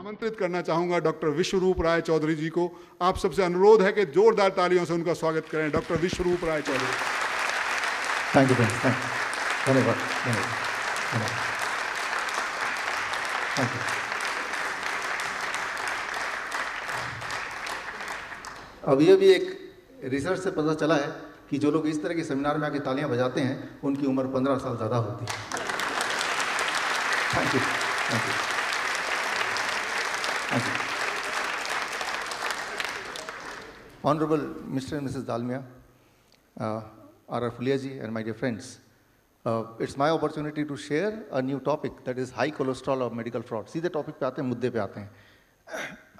आमंत्रित करना चाहूंगा डॉक्टर विश्वरूप राय चौधरी जी को। आप सबसे अनुरोध है कि जोरदार तालियों से उनका स्वागत करें। Doctor Biswaroop Roy Chowdhury. Thank you, धन्यवाद, धन्यवाद। Thank you. अभी एक रिसर्च से पता चला है कि जो लोग इस तरह के सेमिनार में आके तालियां बजाते हैं उनकी उम्र 15 साल ज़्यादा होती है। Thank you, thank you, thank you. Honorable Mr. and Mrs. Dalmia, R.R. Fulia ji and my dear friends, it's my opportunity to share a new topic, that is high cholesterol or medical fraud. सीधे topic पे आते हैं, मुद्दे पे आते हैं।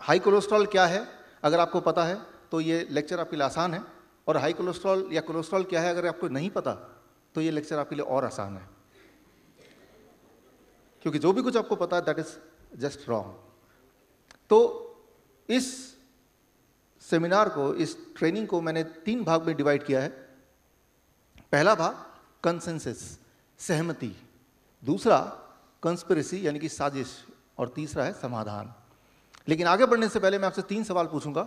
High cholesterol क्या है अगर आपको पता है तो ये लेक्चर आपके लिए आसान है, और हाई कोलेस्ट्रॉल या कोलेस्ट्रॉल क्या है अगर आपको नहीं पता तो ये लेक्चर आपके लिए और आसान है, क्योंकि जो भी कुछ आपको पता है दैट इज जस्ट रॉन्ग। तो इस सेमिनार को, इस ट्रेनिंग को मैंने 3 भाग में डिवाइड किया है। पहला भाग कंसेंसस, सहमति, दूसरा कंस्पिरेसी यानी कि साजिश, और तीसरा है समाधान। लेकिन आगे बढ़ने से पहले मैं आपसे 3 सवाल पूछूंगा।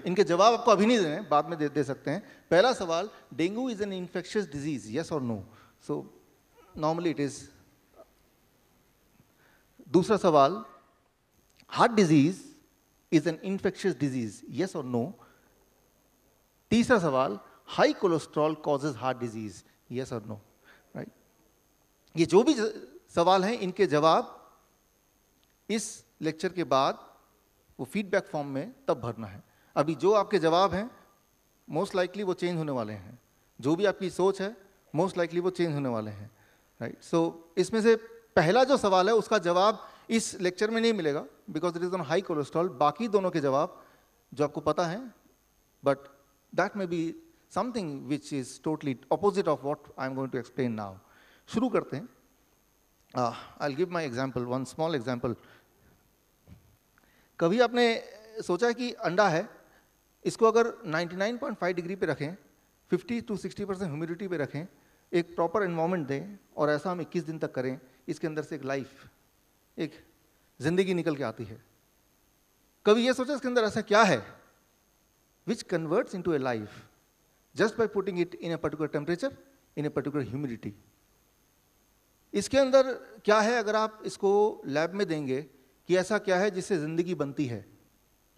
इनके जवाब आपको अभी नहीं देने, बाद में दे सकते हैं। पहला सवाल, dengue is an infectious disease, yes और no? So normally it is. दूसरा सवाल, heart disease is an infectious disease, yes और नो? तीसरा सवाल, high cholesterol causes heart disease, yes और नो? राइट। ये जो भी सवाल हैं इनके जवाब इस लेक्चर के बाद वो फीडबैक फॉर्म में तब भरना है। अभी जो आपके जवाब हैं मोस्ट लाइकली वो चेंज होने वाले हैं, जो भी आपकी सोच है मोस्ट लाइकली वो चेंज होने वाले हैं, राइट। सो इसमें से पहला जो सवाल है उसका जवाब इस लेक्चर में नहीं मिलेगा because it is on high cholesterol. बाकी दोनों के जवाब जो आपको पता है, but that may be something which is totally opposite of what I am going to explain now. शुरू करते हैं। I will give my example, one small example. कभी आपने सोचा है कि अंडा है, इसको अगर 99.5 डिग्री पे रखें, 50 to 60% ह्यूमिडिटी पे रखें, एक प्रॉपर एनवायरनमेंट दें और ऐसा हम 21 दिन तक करें, इसके अंदर से एक लाइफ, एक जिंदगी निकल के आती है। कभी ये सोचा इसके अंदर ऐसा क्या है which converts into A life just by putting it in a particular temperature, in a particular humidity? इसके अंदर क्या है अगर आप इसको लैब में देंगे कि ऐसा क्या है जिससे जिंदगी बनती है,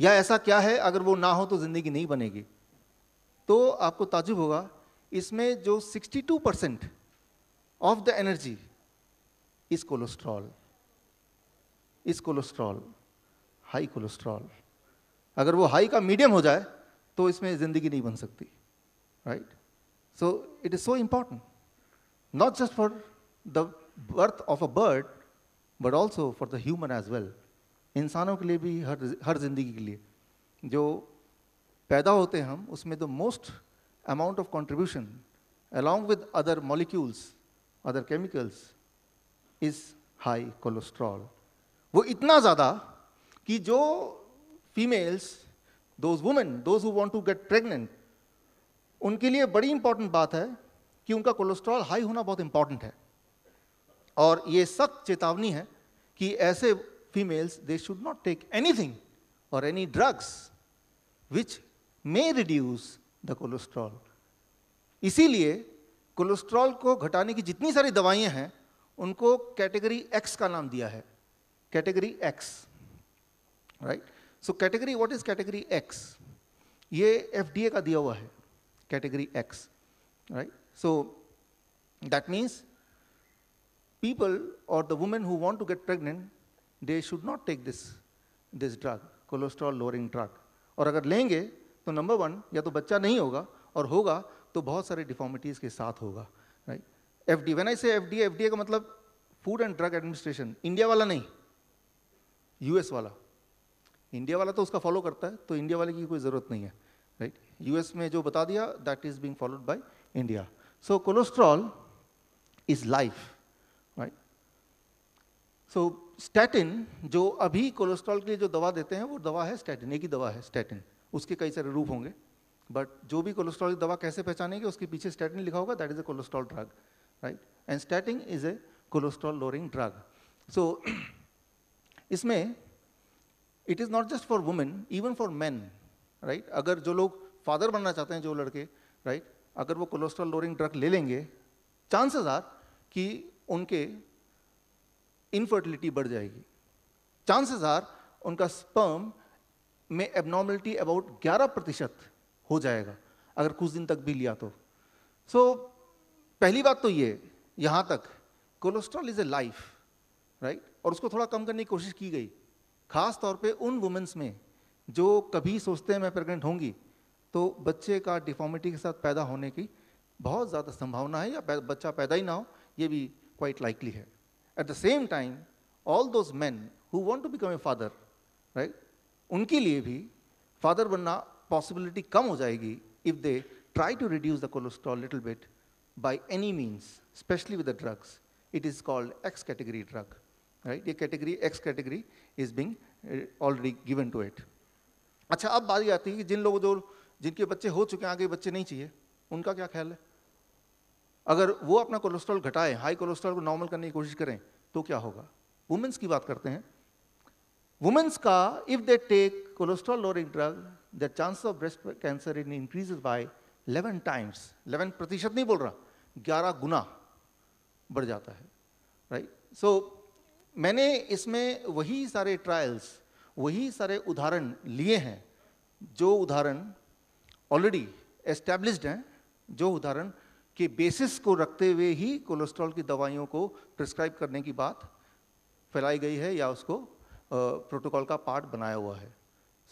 या ऐसा क्या है अगर वो ना हो तो जिंदगी नहीं बनेगी? तो आपको ताज्जुब होगा, इसमें जो 62% of the energy is cholesterol, is cholesterol, high cholesterol. अगर वो हाई का मीडियम हो जाए तो इसमें जिंदगी नहीं बन सकती, right. So it is so important not just for the birth of a bird but also for the human as well. इंसानों के लिए भी, हर जिंदगी के लिए जो पैदा होते हैं हम, उसमें the most amount of contribution along with other molecules, other chemicals is high cholesterol। वो इतना ज़्यादा कि जो females, those women, those who want to get pregnant, उनके लिए बड़ी इंपॉर्टेंट बात है कि उनका कोलेस्ट्रॉल हाई होना बहुत इंपॉर्टेंट है। और ये सख्त चेतावनी है कि ऐसे females, they should not take anything और any drugs which may reduce the cholesterol. इसीलिए कोलेस्ट्रॉल को घटाने की जितनी सारी दवाइयां हैं उनको कैटेगरी एक्स का नाम दिया है, category x, right. So category, what is category x? ये एफडीए का दिया हुआ है, category x, right. So that means people or the women who want to get pregnant, they should not take this drug, cholesterol lowering drug। और अगर लेंगे तो number 1, या तो बच्चा नहीं होगा, और होगा तो बहुत सारे डिफॉर्मिटीज के साथ होगा, राइट। एफडी, व्हेन आई से एफडीए, एफडीए का मतलब food and drug administration, India वाला नहीं, यूएस वाला। इंडिया वाला तो उसका फॉलो करता है, तो इंडिया वाले की कोई जरूरत नहीं है, राइट। यूएस में जो बता दिया that is being followed by India. So cholesterol is life, right. So statin, जो अभी कोलेस्ट्रॉल के लिए जो दवा देते हैं वो दवा है स्टैटिन, एक ही दवा है स्टैटिन, उसके कई सारे रूप होंगे, बट जो भी कोलेस्ट्रॉल की दवा कैसे पहचानेंगे, उसके पीछे स्टैटिन लिखा होगा, that is a cholesterol drug, right. And statin is a cholesterol lowering drug. So इसमें it is not just for women, even for man, right. अगर जो लोग फादर बनना चाहते हैं, जो लड़के, राइट, अगर वो कोलेस्ट्रॉल लोअरिंग ड्रग ले लेंगे, चांसेस आर कि उनके इनफर्टिलिटी बढ़ जाएगी, चांसेस आर उनका स्पर्म में एबनॉर्मलिटी अबाउट 11% हो जाएगा अगर कुछ दिन तक भी लिया तो। सो पहली बात तो ये, यहाँ तक cholesterol is a life, right, और उसको थोड़ा कम करने की कोशिश की गई, खास तौर पे उन वुमेन्स में जो कभी सोचते हैं मैं प्रेग्नेंट होंगी, तो बच्चे का डिफॉर्मिटी के साथ पैदा होने की बहुत ज़्यादा संभावना है, या बच्चा पैदा ही ना हो, ये भी क्वाइट लाइकली है। At the same time all those man who want to become a father, right, उनके लिए भी फादर बनना पॉसिबिलिटी कम हो जाएगी if they try to reduce the cholesterol little bit by any means, specially with the drugs. It is called X category drug, right, ये category X category is being already given to it. अच्छा, अब बारी आती है कि जिन लोगों जिनके बच्चे हो चुके हैं, आगे बच्चे नहीं चाहिए, उनका क्या ख्याल है? अगर वो अपना कोलेस्ट्रॉल घटाएं, हाई कोलेस्ट्रॉल को नॉर्मल करने की कोशिश करें, तो क्या होगा? वुमेन्स की बात करते हैं। वुमेन्स का if they take cholesterol lowering drug, the chance of breast cancer in increases by 11 times, 11% नहीं बोल रहा, 11 गुना बढ़ जाता है, राइट। सो मैंने इसमें वही सारे ट्रायल्स, वही सारे उदाहरण लिए हैं, जो उदाहरण ऑलरेडी एस्टैब्लिश्ड हैं, जो उदाहरण के बेसिस को रखते हुए ही कोलेस्ट्रॉल की दवाइयों को प्रिस्क्राइब करने की बात फैलाई गई है, या उसको प्रोटोकॉल का पार्ट बनाया हुआ है।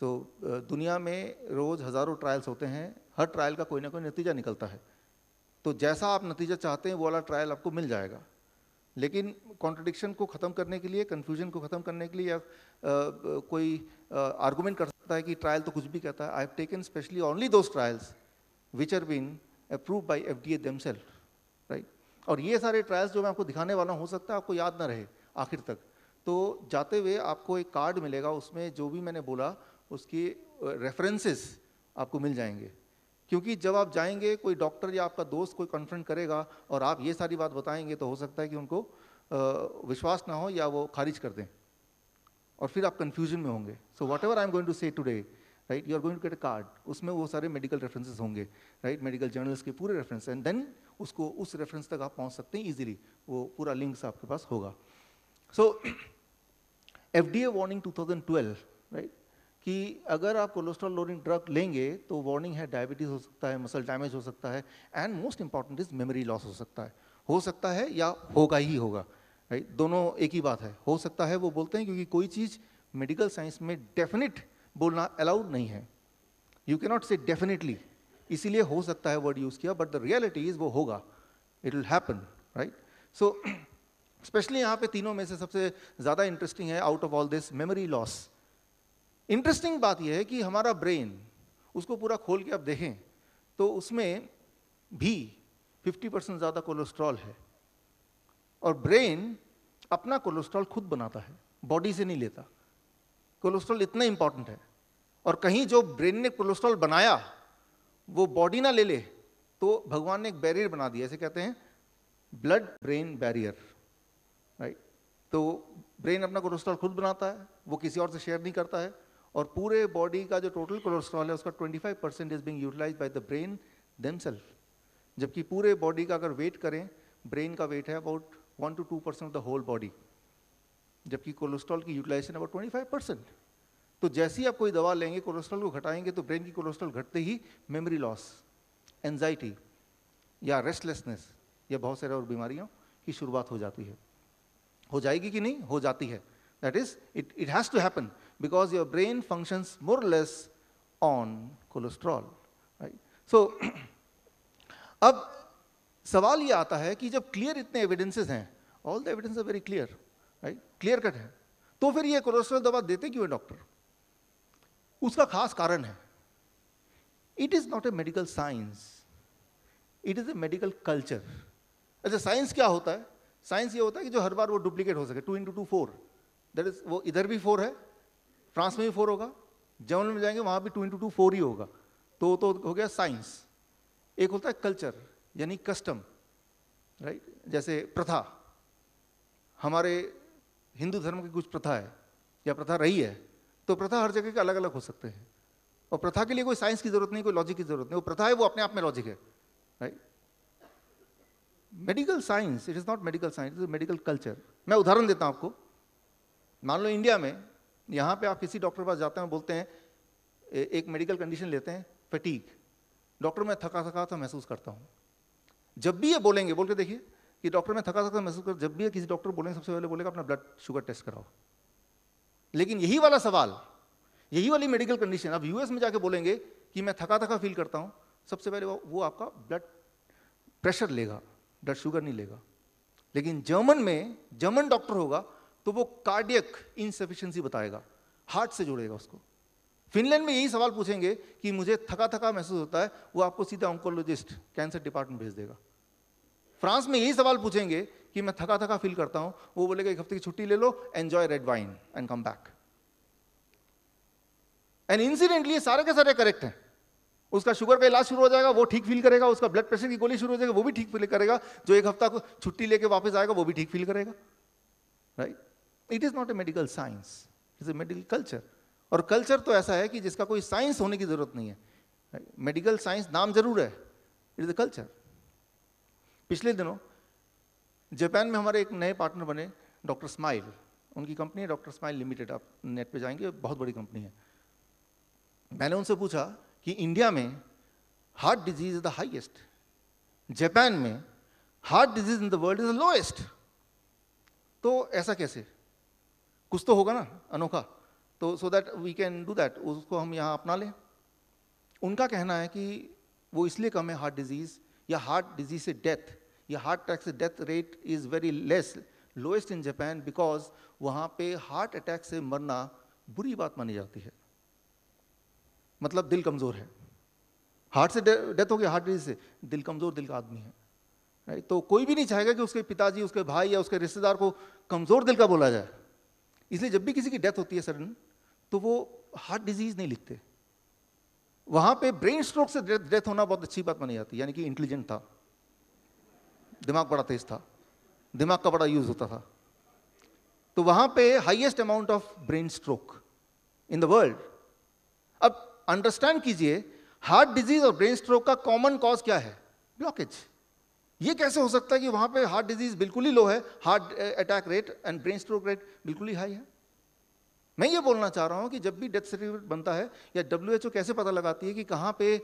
सो दुनिया में रोज़ हज़ारों ट्रायल्स होते हैं, हर ट्रायल का कोई ना कोई नतीजा निकलता है, तो जैसा आप नतीजा चाहते हैं वो वाला ट्रायल आपको मिल जाएगा। लेकिन कॉन्ट्रडिक्शन को ख़त्म करने के लिए, कन्फ्यूजन को ख़त्म करने के लिए, या कोई आर्गूमेंट कर सकता है कि ट्रायल तो कुछ भी कहता है। I have taken specially only those trials which are been approved by FDA themselves, right. और ये सारे ट्रायल्स जो मैं आपको दिखाने वाला हूँ, हो सकता है आपको याद ना रहे आखिर तक, तो जाते हुए आपको एक कार्ड मिलेगा, उसमें जो भी मैंने बोला उसकी रेफरेंसेस आपको मिल जाएंगे। क्योंकि जब आप जाएंगे, कोई डॉक्टर या आपका दोस्त कोई कन्फ्रंट करेगा और आप ये सारी बात बताएंगे, तो हो सकता है कि उनको विश्वास ना हो या वो खारिज कर दें, और फिर आप कन्फ्यूजन में होंगे। So whatever I am going to say today, right, you are going to get a card, उसमें वो सारे मेडिकल रेफरेंसेस होंगे, राइट, मेडिकल जर्नल्स के पूरे रेफरेंस, एंड देन उसको उस रेफरेंस तक आप पहुंच सकते हैं ईजिली, वो पूरा लिंक्स आपके पास होगा। सो FDA वार्निंग 2012, राइट, कि अगर आप कोलेस्ट्रॉल लोअरिंग ड्रग लेंगे तो वार्निंग है डायबिटीज़ हो सकता है, मसल डैमेज हो सकता है, and most important is memory loss हो सकता है या होगा ही होगा, राइट, दोनों एक ही बात है। हो सकता है वो बोलते हैं क्योंकि कोई चीज़ मेडिकल साइंस में डेफिनेट बोलना अलाउड नहीं है, यू कैनॉट से डेफिनेटली, इसीलिए हो सकता है वर्ड यूज़ किया, बट द रियलिटी इज वो होगा, it will happen, right. So specially यहाँ पे तीनों में से सबसे ज़्यादा इंटरेस्टिंग है out of all this memory loss. Interesting बात यह है कि हमारा ब्रेन, उसको पूरा खोल के आप देखें तो उसमें भी 50% ज़्यादा कोलेस्ट्रॉल है, और ब्रेन अपना कोलेस्ट्रॉल खुद बनाता है, बॉडी से नहीं लेता। कोलेस्ट्रॉल इतना इंपॉर्टेंट है, और कहीं जो ब्रेन ने कोलेस्ट्रॉल बनाया वो बॉडी ना ले ले, तो भगवान ने एक बैरियर बना दिया, ऐसे कहते हैं ब्लड ब्रेन बैरियर, राइट। तो ब्रेन अपना कोलेस्ट्रॉल खुद बनाता है, वो किसी और से शेयर नहीं करता है, और पूरे बॉडी का जो टोटल कोलेस्ट्रॉल है उसका 25% is being utilised by the brain themselves. जबकि पूरे बॉडी का अगर वेट करें, ब्रेन का वेट है about 1 to 2% of the whole body, जबकि कोलेस्ट्रॉल की यूटिलाइजेशन अबाउट 25%। तो जैसे ही आप कोई दवा लेंगे, कोलेस्ट्रॉल को घटाएंगे, तो ब्रेन की कोलेस्ट्रॉल घटते ही मेमोरी लॉस, एंजाइटी या रेस्टलेसनेस या बहुत सारे और बीमारियों की शुरुआत हो जाती है। हो जाएगी कि नहीं? हो जाती है। That is it has to happen because your brain functions more और less on cholesterol, right. So अब सवाल ये आता है कि जब क्लियर इतने एविडेंसेस हैं, all the evidence are very clear, right, clear cut है, तो फिर ये कोलेस्ट्रॉल दवा देते क्यों है डॉक्टर? उसका खास कारण है, it is not a medical science, it is A medical culture. अच्छा, साइंस क्या होता है? साइंस ये होता है कि जो हर बार वो डुप्लीकेट हो सके, 2 into 2 4, दैट इज, वो इधर भी 4 है, फ्रांस में भी 4 होगा, जर्मन में जाएंगे वहां भी 2 into 2 4 ही होगा, तो हो गया साइंस। एक होता है कल्चर, यानी कस्टम, राइट, जैसे प्रथा, हमारे हिंदू धर्म की कुछ प्रथा है या प्रथा रही है, तो प्रथा हर जगह के अलग अलग हो सकते हैं, और प्रथा के लिए कोई साइंस की जरूरत नहीं, कोई लॉजिक की जरूरत नहीं, वो प्रथा है, वो अपने आप में लॉजिक है, right? Medical science, it is not medical science, it is medical culture. मैं उदाहरण देता हूं आपको। मान लो इंडिया में, यहां पे आप किसी डॉक्टर के पास जाते हैं, बोलते हैं, एक मेडिकल कंडीशन लेते हैं, फटीग, डॉक्टर मैं थका थका सा महसूस करता हूं। जब भी ये बोलेंगे, बोल के देखिए कि डॉक्टर मैं थका थका महसूस कर, जब भी किसी डॉक्टर बोलेंगे सबसे पहले बोलेगा अपना ब्लड शुगर टेस्ट कराओ। लेकिन यही वाला सवाल, यही वाली मेडिकल कंडीशन अब यूएस में जाके बोलेंगे कि मैं थका थका फील करता हूं, सबसे पहले वो आपका ब्लड प्रेशर लेगा, ब्लड शुगर नहीं लेगा। लेकिन जर्मन में जर्मन डॉक्टर होगा तो वो कार्डियक इनसफिशिएंसी बताएगा, हार्ट से जोड़ेगा उसको। फिनलैंड में यही सवाल पूछेंगे कि मुझे थका थका महसूस होता है, वो आपको सीधा ऑन्कोलॉजिस्ट, कैंसर डिपार्टमेंट भेज देगा। फ्रांस में यही सवाल पूछेंगे कि मैं थका थका फील करता हूं, वो बोलेगा एक हफ्ते की छुट्टी ले लो, enjoy red wine and come back. And incidentally ये सारे के सारे करेक्ट हैं। उसका शुगर का इलाज शुरू हो जाएगा, वो ठीक फील करेगा, उसका ब्लड प्रेशर की गोली शुरू हो जाएगी, वो भी ठीक फील करेगा, जो एक हफ्ता को छुट्टी लेके वापस आएगा वो भी ठीक फील करेगा, right? It is not a medical science, it is A medical culture. और कल्चर तो ऐसा है कि जिसका कोई साइंस होने की जरूरत नहीं है। मेडिकल साइंस नाम जरूर है, इट इज ए कल्चर। पिछले दिनों जापान में हमारे एक नए पार्टनर बने, डॉक्टर स्माइल, उनकी कंपनी है डॉक्टर स्माइल लिमिटेड, आप नेट पे जाएंगे, बहुत बड़ी कंपनी है। मैंने उनसे पूछा कि इंडिया में heart disease is the highest, Japan में heart disease in the world is the lowest, तो ऐसा कैसे? कुछ तो होगा ना अनोखा, तो so that we can do that, उसको हम यहाँ अपना लें। उनका कहना है कि वो इसलिए कम है हार्ट डिजीज या हार्ट डिजीज से डेथ या हार्ट अटैक से death rate is very less, lowest in Japan, because वहाँ पे हार्ट अटैक से मरना बुरी बात मानी जाती है। मतलब दिल कमजोर है, हार्ट से डेथ हो गया, हार्ट डिजीज से, दिल कमजोर दिल का आदमी है, राइट? तो कोई भी नहीं चाहेगा कि उसके पिताजी, उसके भाई या उसके रिश्तेदार को कमजोर दिल का बोला जाए। इसलिए जब भी किसी की डेथ होती है सडन, तो वो हार्ट डिजीज नहीं लिखते, वहां पे ब्रेन स्ट्रोक से डेथ होना बहुत अच्छी बात मानी जाती है, यानी कि इंटेलिजेंट था, दिमाग बड़ा तेज था, दिमाग का बड़ा यूज होता था। तो वहां पे highest amount of brain stroke in the world. अब अंडरस्टैंड कीजिए, हार्ट डिजीज और ब्रेन स्ट्रोक का कॉमन कॉज क्या है? ब्लॉकेज। ये कैसे हो सकता है कि वहां पे हार्ट डिजीज बिल्कुल ही लो है, heart attack rate and brain stroke rate बिल्कुल ही हाई है? मैं ये बोलना चाह रहा हूं कि जब भी डेथ सर्टिफिकेट बनता है, या WHO कैसे पता लगाती है कि कहां पे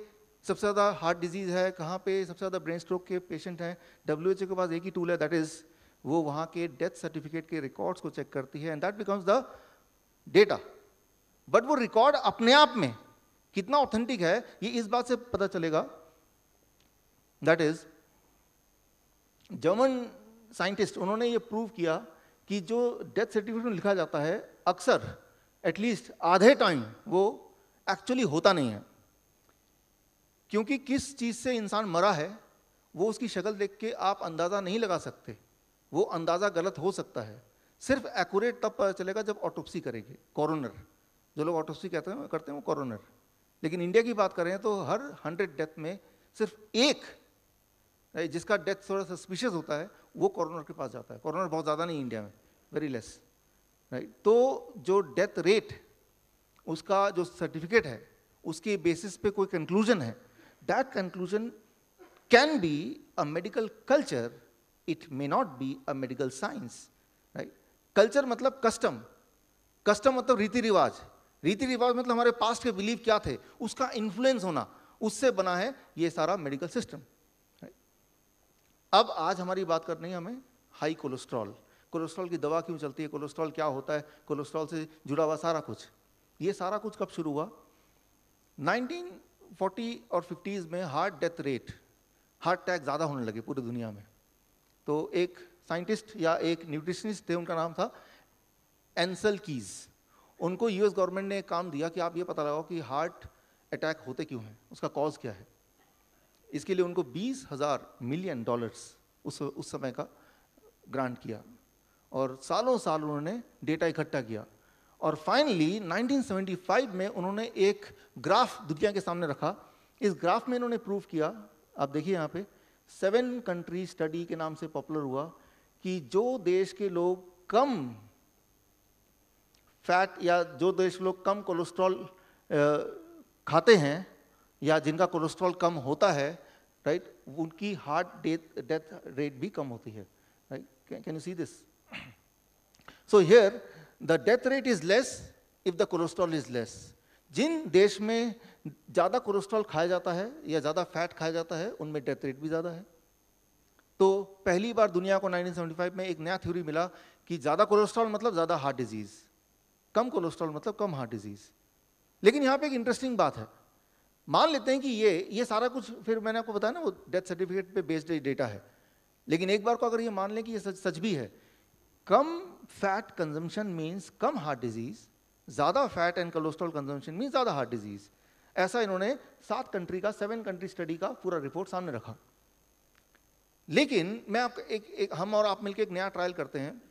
सबसे ज्यादा हार्ट डिजीज है, कहां पे सबसे ज्यादा ब्रेन स्ट्रोक के पेशेंट हैं? WHO के पास एक ही टूल है, दैट इज वो वहां के डेथ सर्टिफिकेट के रिकॉर्ड्स को चेक करती है, and that becomes the data. But वो रिकॉर्ड अपने आप में कितना ऑथेंटिक है, ये इस बात से पता चलेगा, दैट इज जर्मन साइंटिस्ट, उन्होंने ये प्रूव किया कि जो डेथ सर्टिफिकेट में लिखा जाता है, अक्सर एटलीस्ट आधे टाइम वो एक्चुअली होता नहीं है। क्योंकि किस चीज से इंसान मरा है वो उसकी शक्ल देख के आप अंदाजा नहीं लगा सकते, वो अंदाजा गलत हो सकता है। सिर्फ एक्यूरेट तब पता चलेगा जब ऑटोप्सी करेंगे, कॉरोनर, जो लोग ऑटोप्सी करते हैं वो कॉरोनर। लेकिन इंडिया की बात करें तो हर 100 डेथ में सिर्फ एक जिसका डेथ थोड़ा सस्पिशियस होता है वो कॉरोनर के पास जाता है। कॉरोनर बहुत ज़्यादा नहीं इंडिया में, वेरी लेस, राइट? तो जो डेथ रेट, उसका जो सर्टिफिकेट है, उसके बेसिस पे कोई कंक्लूजन है, that conclusion can be a medical culture, it may not be a medical science, right? Culture मतलब कस्टम, कस्टम मतलब रीति रिवाज, रीति रिवाज मतलब हमारे पास्ट के बिलीव क्या थे, उसका इन्फ्लुएंस होना, उससे बना है ये सारा मेडिकल सिस्टम। अब आज हमारी बात करनी है हमें हाई कोलेस्ट्रॉल, कोलेस्ट्रॉल की दवा क्यों चलती है, कोलेस्ट्रॉल क्या होता है, कोलेस्ट्रॉल से जुड़ा हुआ सारा कुछ। ये सारा कुछ कब शुरू हुआ? 1940 और 50s में heart death rate, heart attack ज़्यादा होने लगे पूरी दुनिया में। तो एक साइंटिस्ट या एक न्यूट्रिशनिस्ट थे, उनका नाम था एंसल कीज। उनको यूएस गवर्नमेंट ने एक काम दिया कि आप ये पता लगाओ कि हार्ट अटैक होते क्यों हैं, उसका कॉज क्या है। इसके लिए उनको $20,000 मिलियन उस समय का ग्रांट किया, और सालों साल उन्होंने डेटा इकट्ठा किया, और फाइनली 1975 में उन्होंने एक ग्राफ दुनिया के सामने रखा। इस ग्राफ में इन्होंने प्रूव किया, आप देखिए यहाँ पे 7 कंट्री स्टडी के नाम से पॉपुलर हुआ, कि जो देश के लोग कम फैट या जो देश लोग कम कोलेस्ट्रॉल खाते हैं या जिनका कोलेस्ट्रॉल कम होता है, राइट, उनकी हार्ट डेथ रेट भी कम होती है, right. Can you see this? So here the death rate is less if the cholesterol is less. जिन देश में ज़्यादा कोलेस्ट्रॉल खाया जाता है या ज़्यादा फैट खाया जाता है उनमें डेथ रेट भी ज़्यादा है. तो पहली बार दुनिया को 1975 में एक नया थ्योरी मिला कि ज़्यादा कोलेस्ट्रॉल मतलब ज़्यादा हार्ट डिजीज़, कम कोलेस्ट्रॉल मतलब कम हार्ट डिजीज़. लेकिन यहाँ पे एक इंटरेस्टिंग बात है. मान लेते हैं कि ये सारा कुछ, फिर मैंने आपको बताया ना वो डेथ सर्टिफिकेट पे बेस्ड डेटा है, लेकिन एक बार को अगर ये मान लें कि ये सच भी है, कम फैट कंजम्पशन मीन्स कम हार्ट डिजीज़, ज़्यादा fat and cholesterol consumption means ज़्यादा हार्ट डिजीज़. ऐसा इन्होंने 7 कंट्री का 7 कंट्री स्टडी का पूरा रिपोर्ट सामने रखा. लेकिन मैं आपको हम और आप मिलकर एक नया ट्रायल करते हैं.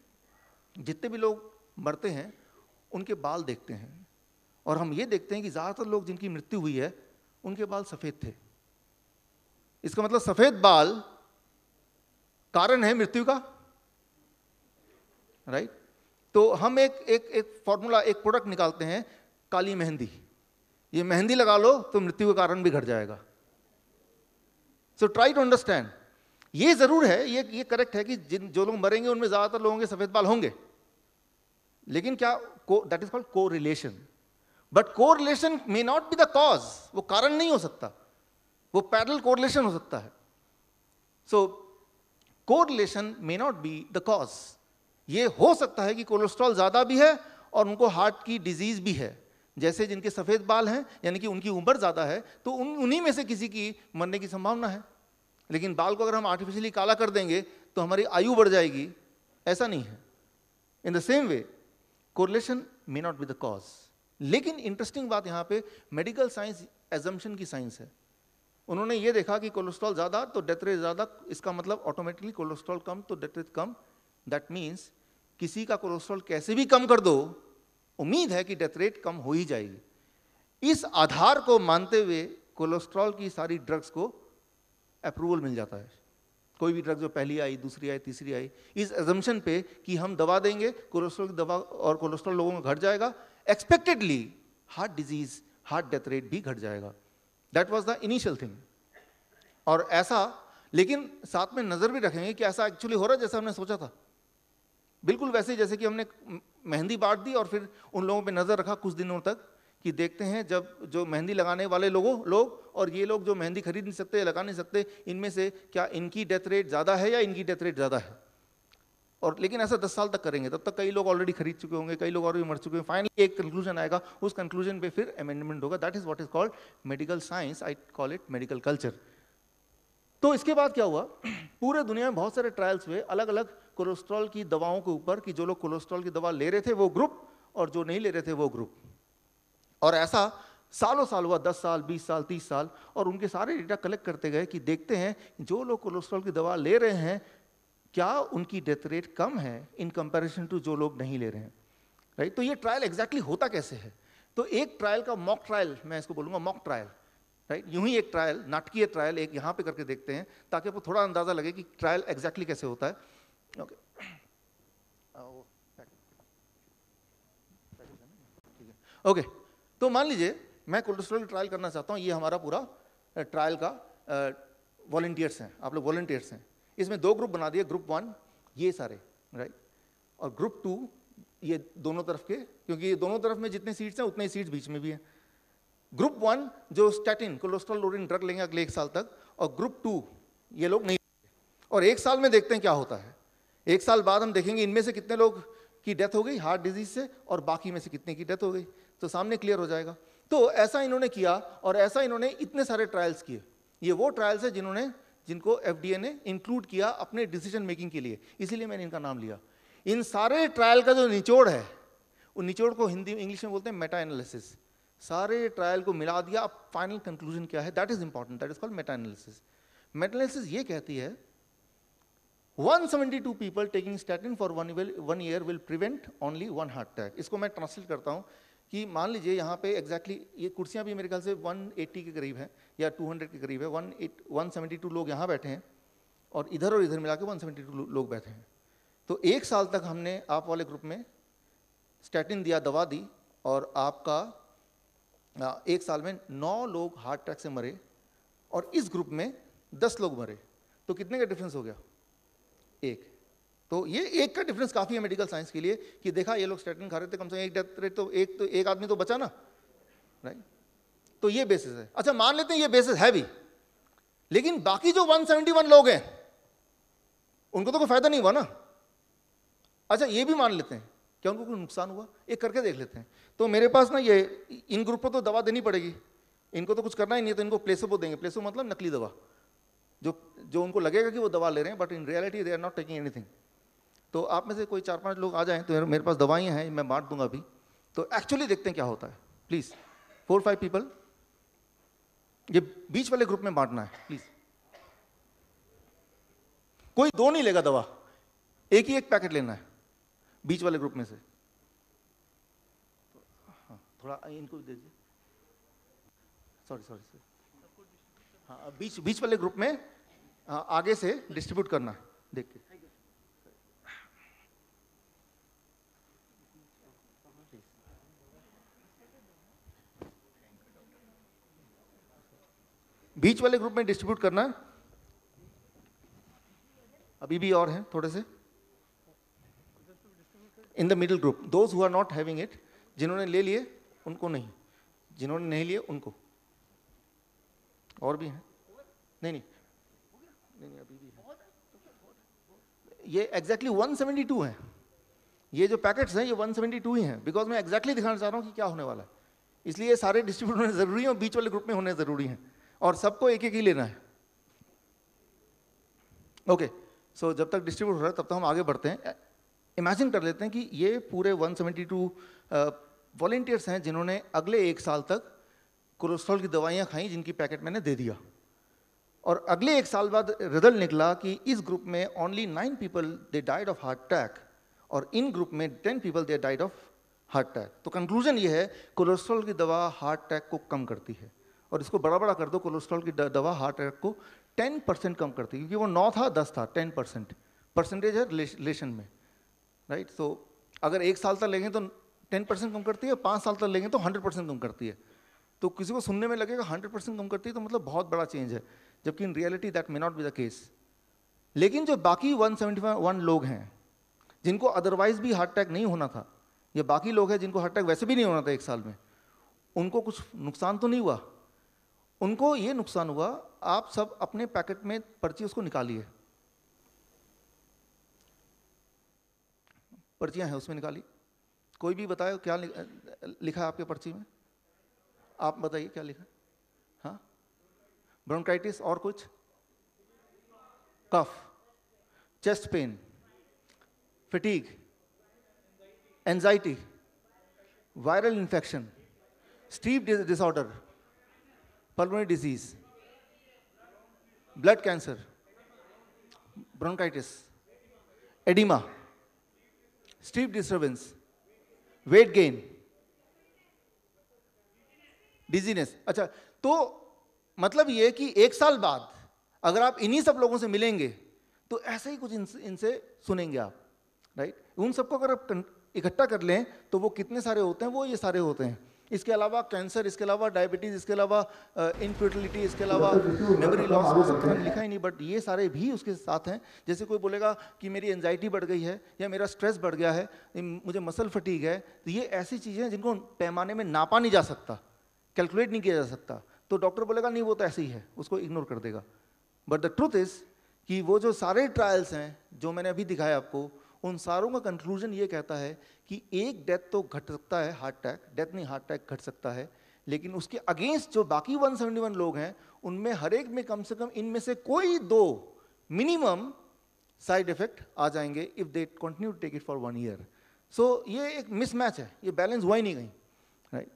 जितने भी लोग मरते हैं उनके बाल देखते हैं और हम ये देखते हैं कि ज़्यादातर लोग जिनकी मृत्यु हुई है उनके बाल सफ़ेद थे. इसका मतलब सफ़ेद बाल कारण है मृत्यु का, राइट. तो हम एक फॉर्मूला, एक प्रोडक्ट निकालते हैं, काली मेहंदी. ये मेहंदी लगा लो तो मृत्यु का कारण भी घट जाएगा. So try to understand. ये जरूर है, ये करेक्ट है कि जो लोग मरेंगे उनमें ज्यादातर लोगों के सफेद बाल होंगे, लेकिन क्या that is called correlation. But correlation may not be the cause. वो कारण नहीं हो सकता, वो पैरेलल कोरिलेशन हो सकता है. So correlation may not be the cause. ये हो सकता है कि कोलेस्ट्रॉल ज्यादा भी है और उनको हार्ट की डिजीज भी है. जैसे जिनके सफेद बाल हैं यानी कि उनकी उम्र ज्यादा है तो उन्हीं में से किसी की मरने की संभावना है. लेकिन बाल को अगर हम आर्टिफिशियली काला कर देंगे तो हमारी आयु बढ़ जाएगी, ऐसा नहीं है. In the same way correlation may not be the cause. लेकिन इंटरेस्टिंग बात यहाँ पे मेडिकल साइंस एजम्पशन की साइंस है. उन्होंने ये देखा कि कोलेस्ट्रॉल ज़्यादा तो डेथ रेट ज़्यादा, इसका मतलब ऑटोमेटिकली कोलेस्ट्रॉल कम तो death rate come. That means किसी का कोलेस्ट्रॉल कैसे भी कम कर दो, उम्मीद है कि डेथ रेट कम हो ही जाएगी. इस आधार को मानते हुए कोलेस्ट्रॉल की सारी ड्रग्स को अप्रूवल मिल जाता है. कोई भी ड्रग जो पहली आई, दूसरी आई, तीसरी आई, इस एजम्पशन पे कि हम दवा देंगे, कोलेस्ट्रॉल की दवा और कोलेस्ट्रॉल लोगों में घट जाएगा, expectedly heart disease, heart death rate भी घट जाएगा. That was the initial thing. और ऐसा, लेकिन साथ में नजर भी रखेंगे कि ऐसा एक्चुअली हो रहा है जैसा हमने सोचा था. बिल्कुल वैसे जैसे कि हमने मेहंदी बांट दी और फिर उन लोगों पे नजर रखा कुछ दिनों तक कि देखते हैं जब जो मेहंदी लगाने वाले लोग और ये लोग जो मेहंदी खरीद नहीं सकते, लगा नहीं सकते, इनमें से क्या इनकी डेथ रेट ज़्यादा है या इनकी डेथ रेट ज़्यादा है. और लेकिन ऐसा 10 साल तक करेंगे, तब तक कई लोग ऑलरेडी खरीद चुके होंगे, कई लोग और भी मर चुके हैं. फाइनली एक कंक्लूजन आएगा, उस कंक्लूजन पे फिर अमेंडमेंट होगा. That is what is called medical science. I call it medical culture. तो इसके बाद क्या हुआ, पूरे दुनिया में बहुत सारे ट्रायल्स हुए अलग अलग कोलेस्ट्रॉल की दवाओं के ऊपर कि जो लोग कोलेस्ट्रॉल की दवा ले रहे थे वो ग्रुप और जो नहीं ले रहे थे वो ग्रुप. और ऐसा सालों साल हुआ, 10 साल, 20 साल, 30 साल. और उनके सारे डेटा कलेक्ट करते गए कि देखते हैं जो लोग कोलेस्ट्रॉल की दवा ले रहे हैं क्या उनकी डेथ रेट कम है इन कंपैरिजन टू जो लोग नहीं ले रहे हैं, राइट. तो ये ट्रायल एग्जैक्टली होता कैसे है. तो एक ट्रायल का मॉक ट्रायल, मैं इसको बोलूंगा मॉक ट्रायल, राइट. यूं ही एक ट्रायल, नाटकीय ट्रायल एक यहाँ पे करके देखते हैं ताकि आपको थोड़ा अंदाजा लगे कि ट्रायल एग्जैक्टली कैसे होता है. Okay okay. तो मान लीजिए मैं कोलेस्ट्रॉल की ट्रायल करना चाहता हूँ. ये हमारा पूरा ट्रायल का वॉलंटियर्स हैं, आप लोग वॉलंटियर्स हैं. इसमें 2 ग्रुप बना दिए, ग्रुप 1 ये सारे, राइट, और ग्रुप 2 ये दोनों तरफ के, क्योंकि ये दोनों तरफ में जितने सीट्स हैं उतने ही सीट्स बीच में भी हैं. ग्रुप 1 जो स्टैटिन कोलेस्ट्रॉल लोडिंग ड्रग लेंगे अगले 1 साल तक, और ग्रुप 2 ये लोग नहीं. और 1 साल में देखते हैं क्या होता है. 1 साल बाद हम देखेंगे इनमें से कितने लोग की डेथ हो गई हार्ट डिजीज से और बाकी में से कितने की डेथ हो गई, तो सामने क्लियर हो जाएगा. तो ऐसा इन्होंने किया और ऐसा इन्होंने इतने सारे ट्रायल्स किए. ये वो ट्रायल्स है जिनको FDA ने इंक्लूड किया अपने डिसीजन मेकिंग के लिए, इसीलिए मैंने इनका नाम लिया. इन सारे ट्रायल का जो निचोड़ है, उन निचोड़ को हिंदी इंग्लिश में बोलते हैं मेटा एनालिसिस. सारे ट्रायल को मिला दिया, अब फाइनल कंक्लूजन क्या है, that is important, that is called Meta analysis. Meta analysis ये कहती है 172 people taking statin for 1 year will prevent only 1 heart attack. इसको मैं ट्रांसलेट करता हूँ कि मान लीजिए यहाँ पे एग्जैक्टली ये कुर्सियाँ भी मेरे ख्याल से 180 के करीब हैं या 200 के करीब है. 172 लोग यहाँ बैठे हैं और इधर मिला के 172 लोग बैठे हैं. तो 1 साल तक हमने आप वाले ग्रुप में स्टैटिन दिया, दवा दी, और आपका 1 साल में 9 लोग हार्ट अटैक से मरे और इस ग्रुप में 10 लोग मरे, तो कितने का डिफरेंस हो गया? 1। तो ये 1 का डिफरेंस काफ़ी है मेडिकल साइंस के लिए कि देखा ये लोग स्टैटिन खा रहे थे, कम से कम एक डेथ रेट तो एक आदमी तो बचा ना, राइट? तो ये बेसिस है। अच्छा, मान लेते हैं ये बेसिस है भी, लेकिन बाकी जो 171 लोग हैं उनको तो कोई फायदा नहीं हुआ ना। अच्छा, ये भी मान लेते हैं क्या उनको कोई नुकसान हुआ, एक करके देख लेते हैं। तो मेरे पास ना ये इन ग्रुप को तो दवा देनी पड़ेगी, इनको तो कुछ करना ही नहीं है, तो इनको प्लेसबो देंगे। प्लेसबो मतलब नकली दवा, जो उनको लगेगा कि वो दवा ले रहे हैं, but in reality they are not taking anything. तो आप में से कोई 4-5 लोग आ जाएं तो मेरे पास दवाइयाँ हैं, मैं बांट दूंगा अभी। तो एक्चुअली देखते हैं क्या होता है। प्लीज़ 4-5 पीपल, ये बीच वाले ग्रुप में बांटना है प्लीज़। कोई 2 नहीं लेगा दवा, एक ही एक पैकेट लेना है बीच वाले ग्रुप में से। हाँ, थोड़ा इनको भी दे दीजिए। सॉरी। हाँ, बीच वाले ग्रुप में आगे से डिस्ट्रीब्यूट करना है, देख के। बीच वाले ग्रुप में डिस्ट्रीब्यूट करना है। अभी भी और हैं थोड़े से in the middle group, those who are not having it, जिन्होंने ले लिए उनको नहीं, जिन्होंने नहीं लिए उनको। और भी हैं? नहीं, अभी भी है। ये एग्जैक्टली 172 हैं। ये जो पैकेट्स हैं ये 172 ही हैं, बिकॉज मैं एग्जैक्टली दिखाना चाह रहा हूँ कि क्या होने वाला है। इसलिए ये सारे डिस्ट्रीब्यूट होने जरूरी हैं और बीच वाले ग्रुप में होने जरूरी हैं, और सबको एक एक ही लेना है। ओके, सो जब तक डिस्ट्रीब्यूट हो रहा है तब तक हम आगे बढ़ते हैं। इमेजिन कर लेते हैं कि ये पूरे 172 वॉलंटियर्स हैं जिन्होंने अगले 1 साल तक कोलेस्ट्रॉल की दवाइयाँ खाई, जिनकी पैकेट मैंने दे दिया, और अगले 1 साल बाद रिजल्ट निकला कि इस ग्रुप में only 9 people they died of heart attack, और इन ग्रुप में 10 people they died of heart attack. तो कंक्लूजन ये है, कोलेस्ट्रॉल की दवा हार्ट अटैक को कम करती है। और इसको बड़ा बड़ा कर दो, कोलेस्ट्रॉल की दवा हार्ट अटैक को 10% कम करती है, क्योंकि वो 9 था 10 था, 10% परसेंटेज है रिलेशन में, राइट? तो अगर 1 साल तक लेंगे तो 10% कम करती है, 5 साल तक लेंगे तो 100% कम करती है। तो किसी को सुनने में लगेगा 100% कम करती है तो मतलब बहुत बड़ा चेंज है, जबकि in reality that may not be the case. लेकिन जो बाकी 171 लोग हैं जिनको अदरवाइज भी हार्ट अटैक नहीं होना था, या बाकी लोग हैं जिनको हार्ट अटैक वैसे भी नहीं होना था 1 साल में, उनको कुछ नुकसान तो नहीं हुआ। उनको ये नुकसान हुआ, आप सब अपने पैकेट में पर्ची उसको निकालिए, पर्चियां हैं उसमें निकाली। कोई भी बताए क्या लिखा है आपके पर्ची में? आप बताइए क्या लिखा है? हाँ, ब्रोंकाइटिस, और कुछ? Cough, chest pain, fatigue, anxiety, viral infection, sleep disorder, pulmonary disease, blood cancer, bronchitis, edema, sleep disturbance, weight gain, dizziness। अच्छा, तो मतलब ये कि 1 साल बाद अगर आप इन्हीं सब लोगों से मिलेंगे तो ऐसे ही कुछ इनसे सुनेंगे आप, राइट? उन सबको अगर आप इकट्ठा कर लें तो वो कितने सारे होते हैं, वो ये सारे होते हैं। इसके अलावा कैंसर, इसके अलावा डायबिटीज, इसके अलावा इनफर्टिलिटी, इसके अलावा मेमोरी लॉस, वो सब तो मैंने लिखा ही नहीं, बट ये सारे भी उसके साथ हैं। जैसे कोई बोलेगा कि मेरी एंजाइटी बढ़ गई है, या मेरा स्ट्रेस बढ़ गया है, मुझे मसल फटीग है, तो ये ऐसी चीज़ें हैं जिनको पैमाने में नापा नहीं जा सकता, कैलकुलेट नहीं किया जा सकता। तो डॉक्टर बोलेगा नहीं वो तो ऐसे ही है, उसको इग्नोर कर देगा। बट द ट्रूथ इज कि वो जो सारे ट्रायल्स हैं जो मैंने अभी दिखाया आपको, उन सारों का कंक्लूजन ये कहता है कि एक डेथ तो घट सकता है, हार्ट अटैक, डेथ नहीं हार्ट अटैक घट सकता है, लेकिन उसके अगेंस्ट जो बाकी 171 लोग हैं उनमें हर एक में कम से कम इनमें से कोई 2 मिनिमम साइड इफेक्ट आ जाएंगे if they continue to take it for 1 year. So ये एक मिसमैच है, ये बैलेंस हुआ ही नहीं कहीं, राइट?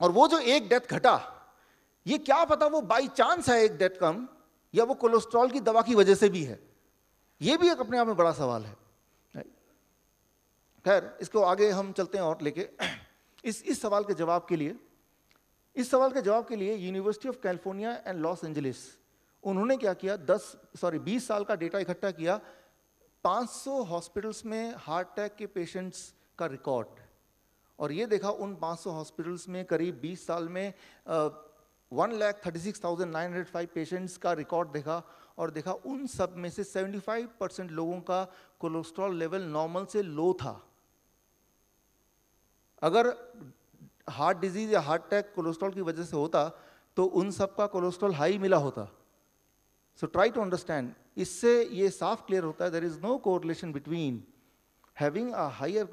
और वो जो एक डेथ घटा, ये क्या पता वो बाई चांस है एक डेथ कम, या वो कोलेस्ट्रॉल की दवा की वजह से भी है, ये भी एक अपने आप में बड़ा सवाल है। खैर, इसको आगे हम चलते हैं और लेके इस सवाल के जवाब के लिए university of California and Los Angeles, उन्होंने क्या किया, 20 साल का डेटा इकट्ठा किया, 500 हॉस्पिटल्स में हार्ट अटैक के पेशेंट्स का रिकॉर्ड, और ये देखा उन 500 हॉस्पिटल्स में करीब 20 साल में 1,36,905 पेशेंट्स का रिकॉर्ड देखा, और देखा उन सब में से 75% लोगों का कोलेस्ट्रॉल लेवल नॉर्मल से लो था। अगर हार्ट डिजीज या हार्ट अटैक कोलेस्ट्रॉल की वजह से होता तो उन सब का कोलेस्ट्रॉल हाई मिला होता। सो ट्राई टू अंडरस्टैंड, इससे ये साफ क्लियर होता है there is no correlation between having a higher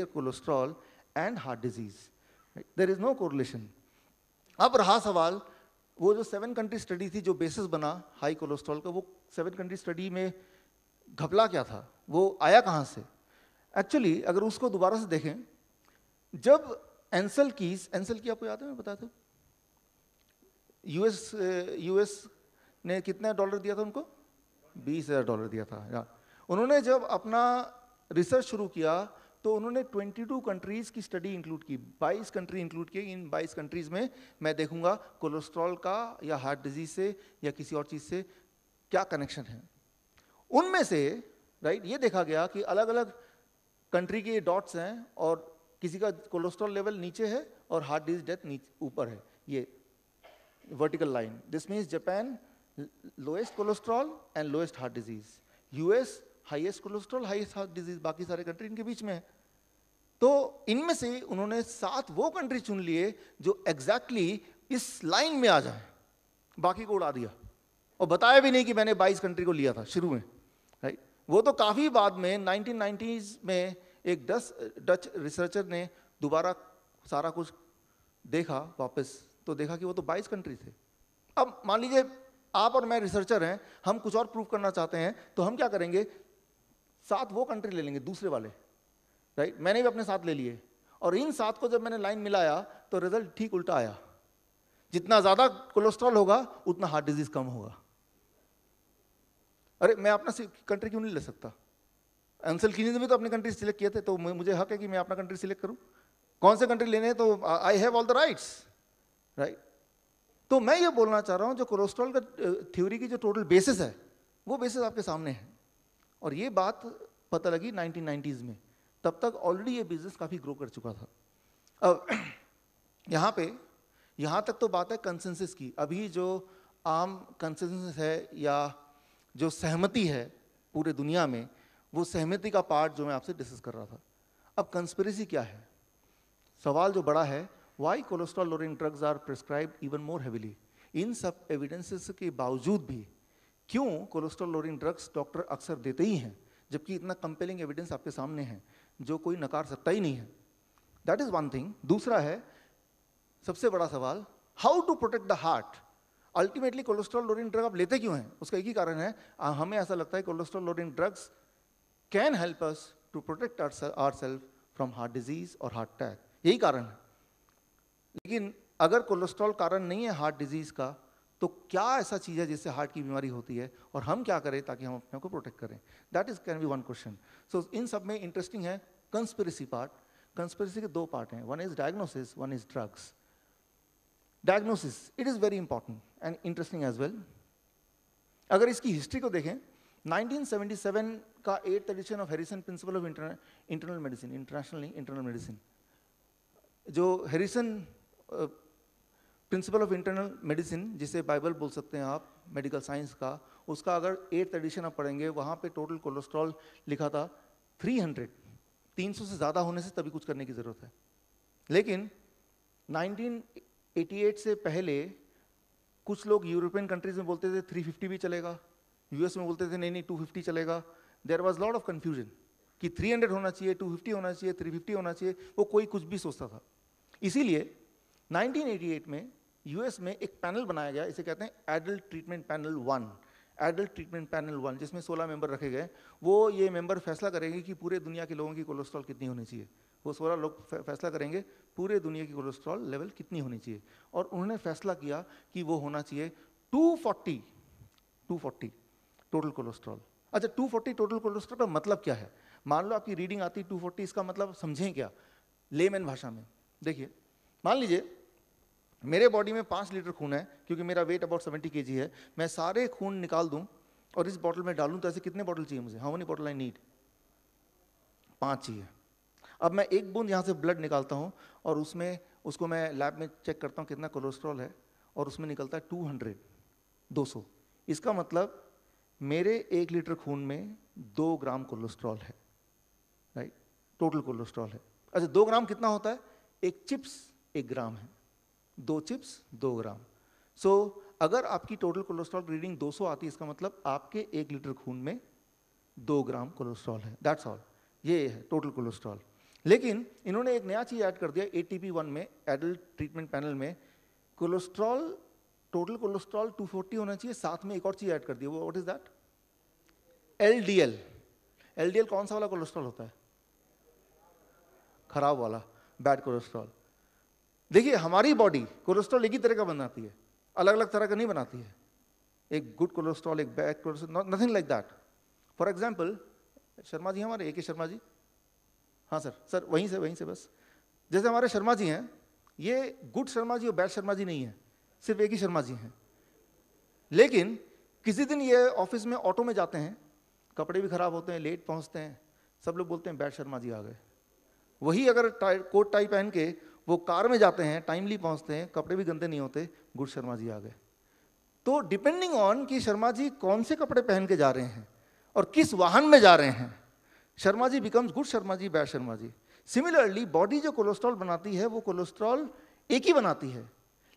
cholesterol and heart disease, there is no correlation. अब रहा सवाल, वो जो 7 कंट्री स्टडी थी जो बेसिस बना हाई कोलेस्ट्रॉल का, वो 7 कंट्री स्टडी में घपला क्या था, वो आया कहाँ से? एक्चुअली अगर उसको दोबारा से देखें, जब एंसल की आपको याद है, मैं बताता हूँ, यूएस ने कितना डॉलर दिया था उनको? $20,000 दिया था। उन्होंने जब अपना रिसर्च शुरू किया तो उन्होंने 22 कंट्रीज की स्टडी इंक्लूड की, 22 कंट्री इंक्लूड की। इन 22 कंट्रीज में मैं देखूंगा कोलेस्ट्रॉल का या हार्ट डिजीज से या किसी और चीज से क्या कनेक्शन है। उनमें से राइट ये देखा गया कि अलग अलग कंट्री के डॉट्स हैं और किसी का कोलेस्ट्रॉल लेवल नीचे है और हार्ट डिजीज डेथ ऊपर है, ये vertical line. This means Japan lowest cholesterol and lowest heart disease, US highest cholesterol highest heart disease, बाकी सारे कंट्री इनके बीच में है। तो इनमें से उन्होंने 7 वो कंट्री चुन लिए जो एग्जैक्टली इस लाइन में आ जाए, बाकी को उड़ा दिया और बताया भी नहीं कि मैंने 22 कंट्री को लिया था शुरू में, राइट। वो तो काफी बाद में 1990s में एक डच रिसर्चर ने दोबारा सारा कुछ देखा वापस, तो देखा कि वो तो 22 कंट्री थे। अब मान लीजिए आप और मैं रिसर्चर हैं, हम कुछ और प्रूव करना चाहते हैं, तो हम क्या करेंगे, 7 वो कंट्री ले लेंगे दूसरे वाले, राइट। मैंने भी अपने साथ ले लिए और इन 7 को जब मैंने लाइन मिलाया तो रिजल्ट ठीक उल्टा आया। जितना ज्यादा कोलेस्ट्रॉल होगा उतना हार्ट डिजीज कम होगा। अरे मैं अपना कंट्री क्यों नहीं ले सकता? एंसल कीनी ने भी तो अपनी कंट्री सिलेक्ट किए थे, तो मुझे हक है कि मैं अपना कंट्री सिलेक्ट करूं। कौन से कंट्री लेने हैं, तो I have all the rights, right. तो मैं ये बोलना चाह रहा हूं जो कोलेस्ट्रॉल का थ्योरी की जो टोटल बेसिस है वो बेसिस आपके सामने है, और ये बात पता लगी 1990s में। तब तक ऑलरेडी ये बिजनेस काफी ग्रो कर चुका था। अब यहां तक तो बात है कंसेंसस की। अभी जो आम कंसेंसस है या जो सहमति है पूरे दुनिया में, वो सहमति का पार्ट जो मैं आपसे डिस्कस कर रहा था। अब कंस्पिरेसी क्या है? सवाल जो बड़ा है, why cholesterol lowering drugs are prescribed even more heavily. इन सब एविडेंसेस के बावजूद भी क्यों कोलेस्ट्रॉल लोअरिंग ड्रग्स डॉक्टर अक्सर देते ही हैं, जबकि इतना कंपेलिंग एविडेंस आपके सामने है जो कोई नकार सकता ही नहीं है। That is one thing. दूसरा है सबसे बड़ा सवाल, how to protect the heart. Ultimately cholesterol lowering drug आप लेते क्यों हैं? उसका एक ही कारण है, हमें ऐसा लगता है cholesterol lowering drugs can help us to protect ourselves from heart disease और हार्ट अटैक, यही कारण है। लेकिन अगर कोलेस्ट्रॉल कारण नहीं है हार्ट डिजीज का, तो क्या ऐसा चीज है जिससे हार्ट की बीमारी होती है और हम क्या करें ताकि हम अपने को प्रोटेक्ट करें? That is can be one question. So इन सब में इंटरेस्टिंग है कंस्पिरेसी पार्ट। कंस्पिरेसी के 2 पार्ट हैं, one is diagnosis, one is drugs. Diagnosis it is very important and interesting as well. अगर इसकी हिस्ट्री को देखें, 1977 का 8th edition of Harrison principle of internal medicine, internationally internal medicine, जो Harrison principle of internal medicine, जिसे Bible बोल सकते हैं आप मेडिकल साइंस का, उसका अगर 8th एडिशन आप पढ़ेंगे, वहाँ पे टोटल कोलेस्ट्रॉल लिखा था 300 से ज़्यादा होने से तभी कुछ करने की ज़रूरत है। लेकिन 1988 से पहले कुछ लोग यूरोपियन कंट्रीज में बोलते थे 350 भी चलेगा, यूएस में बोलते थे नहीं 250 चलेगा। There was lot of confusion कि 300 होना चाहिए, 250 होना चाहिए, 350 होना चाहिए, वो कोई कुछ भी सोचता था। इसीलिए 1988 में यूएस में एक पैनल बनाया गया, इसे कहते हैं adult treatment panel 1, adult treatment panel 1, जिसमें 16 मेंबर रखे गए। वो ये मेंबर फैसला करेंगे कि पूरे दुनिया के लोगों की कोलेस्ट्रॉल कितनी होनी चाहिए। वो 16 लोग फैसला करेंगे पूरे दुनिया की कोलेस्ट्रॉल लेवल कितनी होनी चाहिए, और उन्होंने फैसला किया कि वो होना चाहिए 240 टोटल कोलेस्ट्रॉल। अच्छा, 240 टोटल कोलेस्ट्रॉल का मतलब क्या है? मान लो आपकी रीडिंग आती 240, इसका मतलब समझें क्या लेमैन भाषा में। देखिए, मान लीजिए मेरे बॉडी में 5 लीटर खून है, क्योंकि मेरा वेट अबाउट 70 kg है। मैं सारे खून निकाल दूं और इस बॉटल में डालूं, तो ऐसे कितने बॉटल चाहिए मुझे? How many bottle I need? 5 चाहिए। अब मैं एक बूंद यहाँ से ब्लड निकालता हूँ और उसमें उसको मैं लैब में चेक करता हूँ कितना कोलेस्ट्रॉल है, और उसमें निकलता है 200। इसका मतलब मेरे 1 लीटर खून में 2 ग्राम कोलेस्ट्रॉल है, राइट, टोटल कोलेस्ट्रॉल है। अच्छा 2 ग्राम कितना होता है? एक चिप्स 1 ग्राम है, 2 चिप्स 2 ग्राम। सो अगर आपकी टोटल कोलेस्ट्रॉल रीडिंग 200 आती है, इसका मतलब आपके 1 लीटर खून में 2 ग्राम कोलेस्ट्रॉल है, दैट्स ऑल। ये है टोटल कोलेस्ट्रॉल। लेकिन इन्होंने एक नया चीज ऐड कर दिया ATP1 में, एडल्ट ट्रीटमेंट पैनल में, कोलेस्ट्रॉल, टोटल कोलेस्ट्रॉल 240 होना चाहिए, साथ में एक और चीज ऐड कर दी। वो what is that? LDL। LDL कौन सा वाला कोलेस्ट्रॉल होता है? खराब वाला, बैड कोलेस्ट्रॉल। देखिए हमारी बॉडी कोलेस्ट्रॉल एक ही तरह का बनाती है, अलग अलग तरह का नहीं बनाती है। एक गुड कोलेस्ट्रॉल, एक bad cholesterol, nothing like that. For example Sharma ji हमारे, AK शर्मा जी, हाँ सर वहीं से बस। जैसे हमारे शर्मा जी हैं, ये गुड शर्मा जी और बैड शर्मा जी नहीं है, सिर्फ एक ही शर्मा जी हैं। लेकिन किसी दिन ये ऑफिस में ऑटो में जाते हैं, कपड़े भी खराब होते हैं, लेट पहुंचते हैं, सब लोग बोलते हैं बैड शर्मा जी आ गए। वही अगर कोट टाई पहन के वो कार में जाते हैं, टाइमली पहुंचते हैं, कपड़े भी गंदे नहीं होते, गुड शर्मा जी आ गए। तो डिपेंडिंग ऑन कि शर्मा जी कौन से कपड़े पहन के जा रहे हैं और किस वाहन में जा रहे हैं, Sharma ji becomes good Sharma ji, bad Sharma ji. Similarly body जो कोलेस्ट्रॉल बनाती है वो कोलेस्ट्रॉल एक ही बनाती है,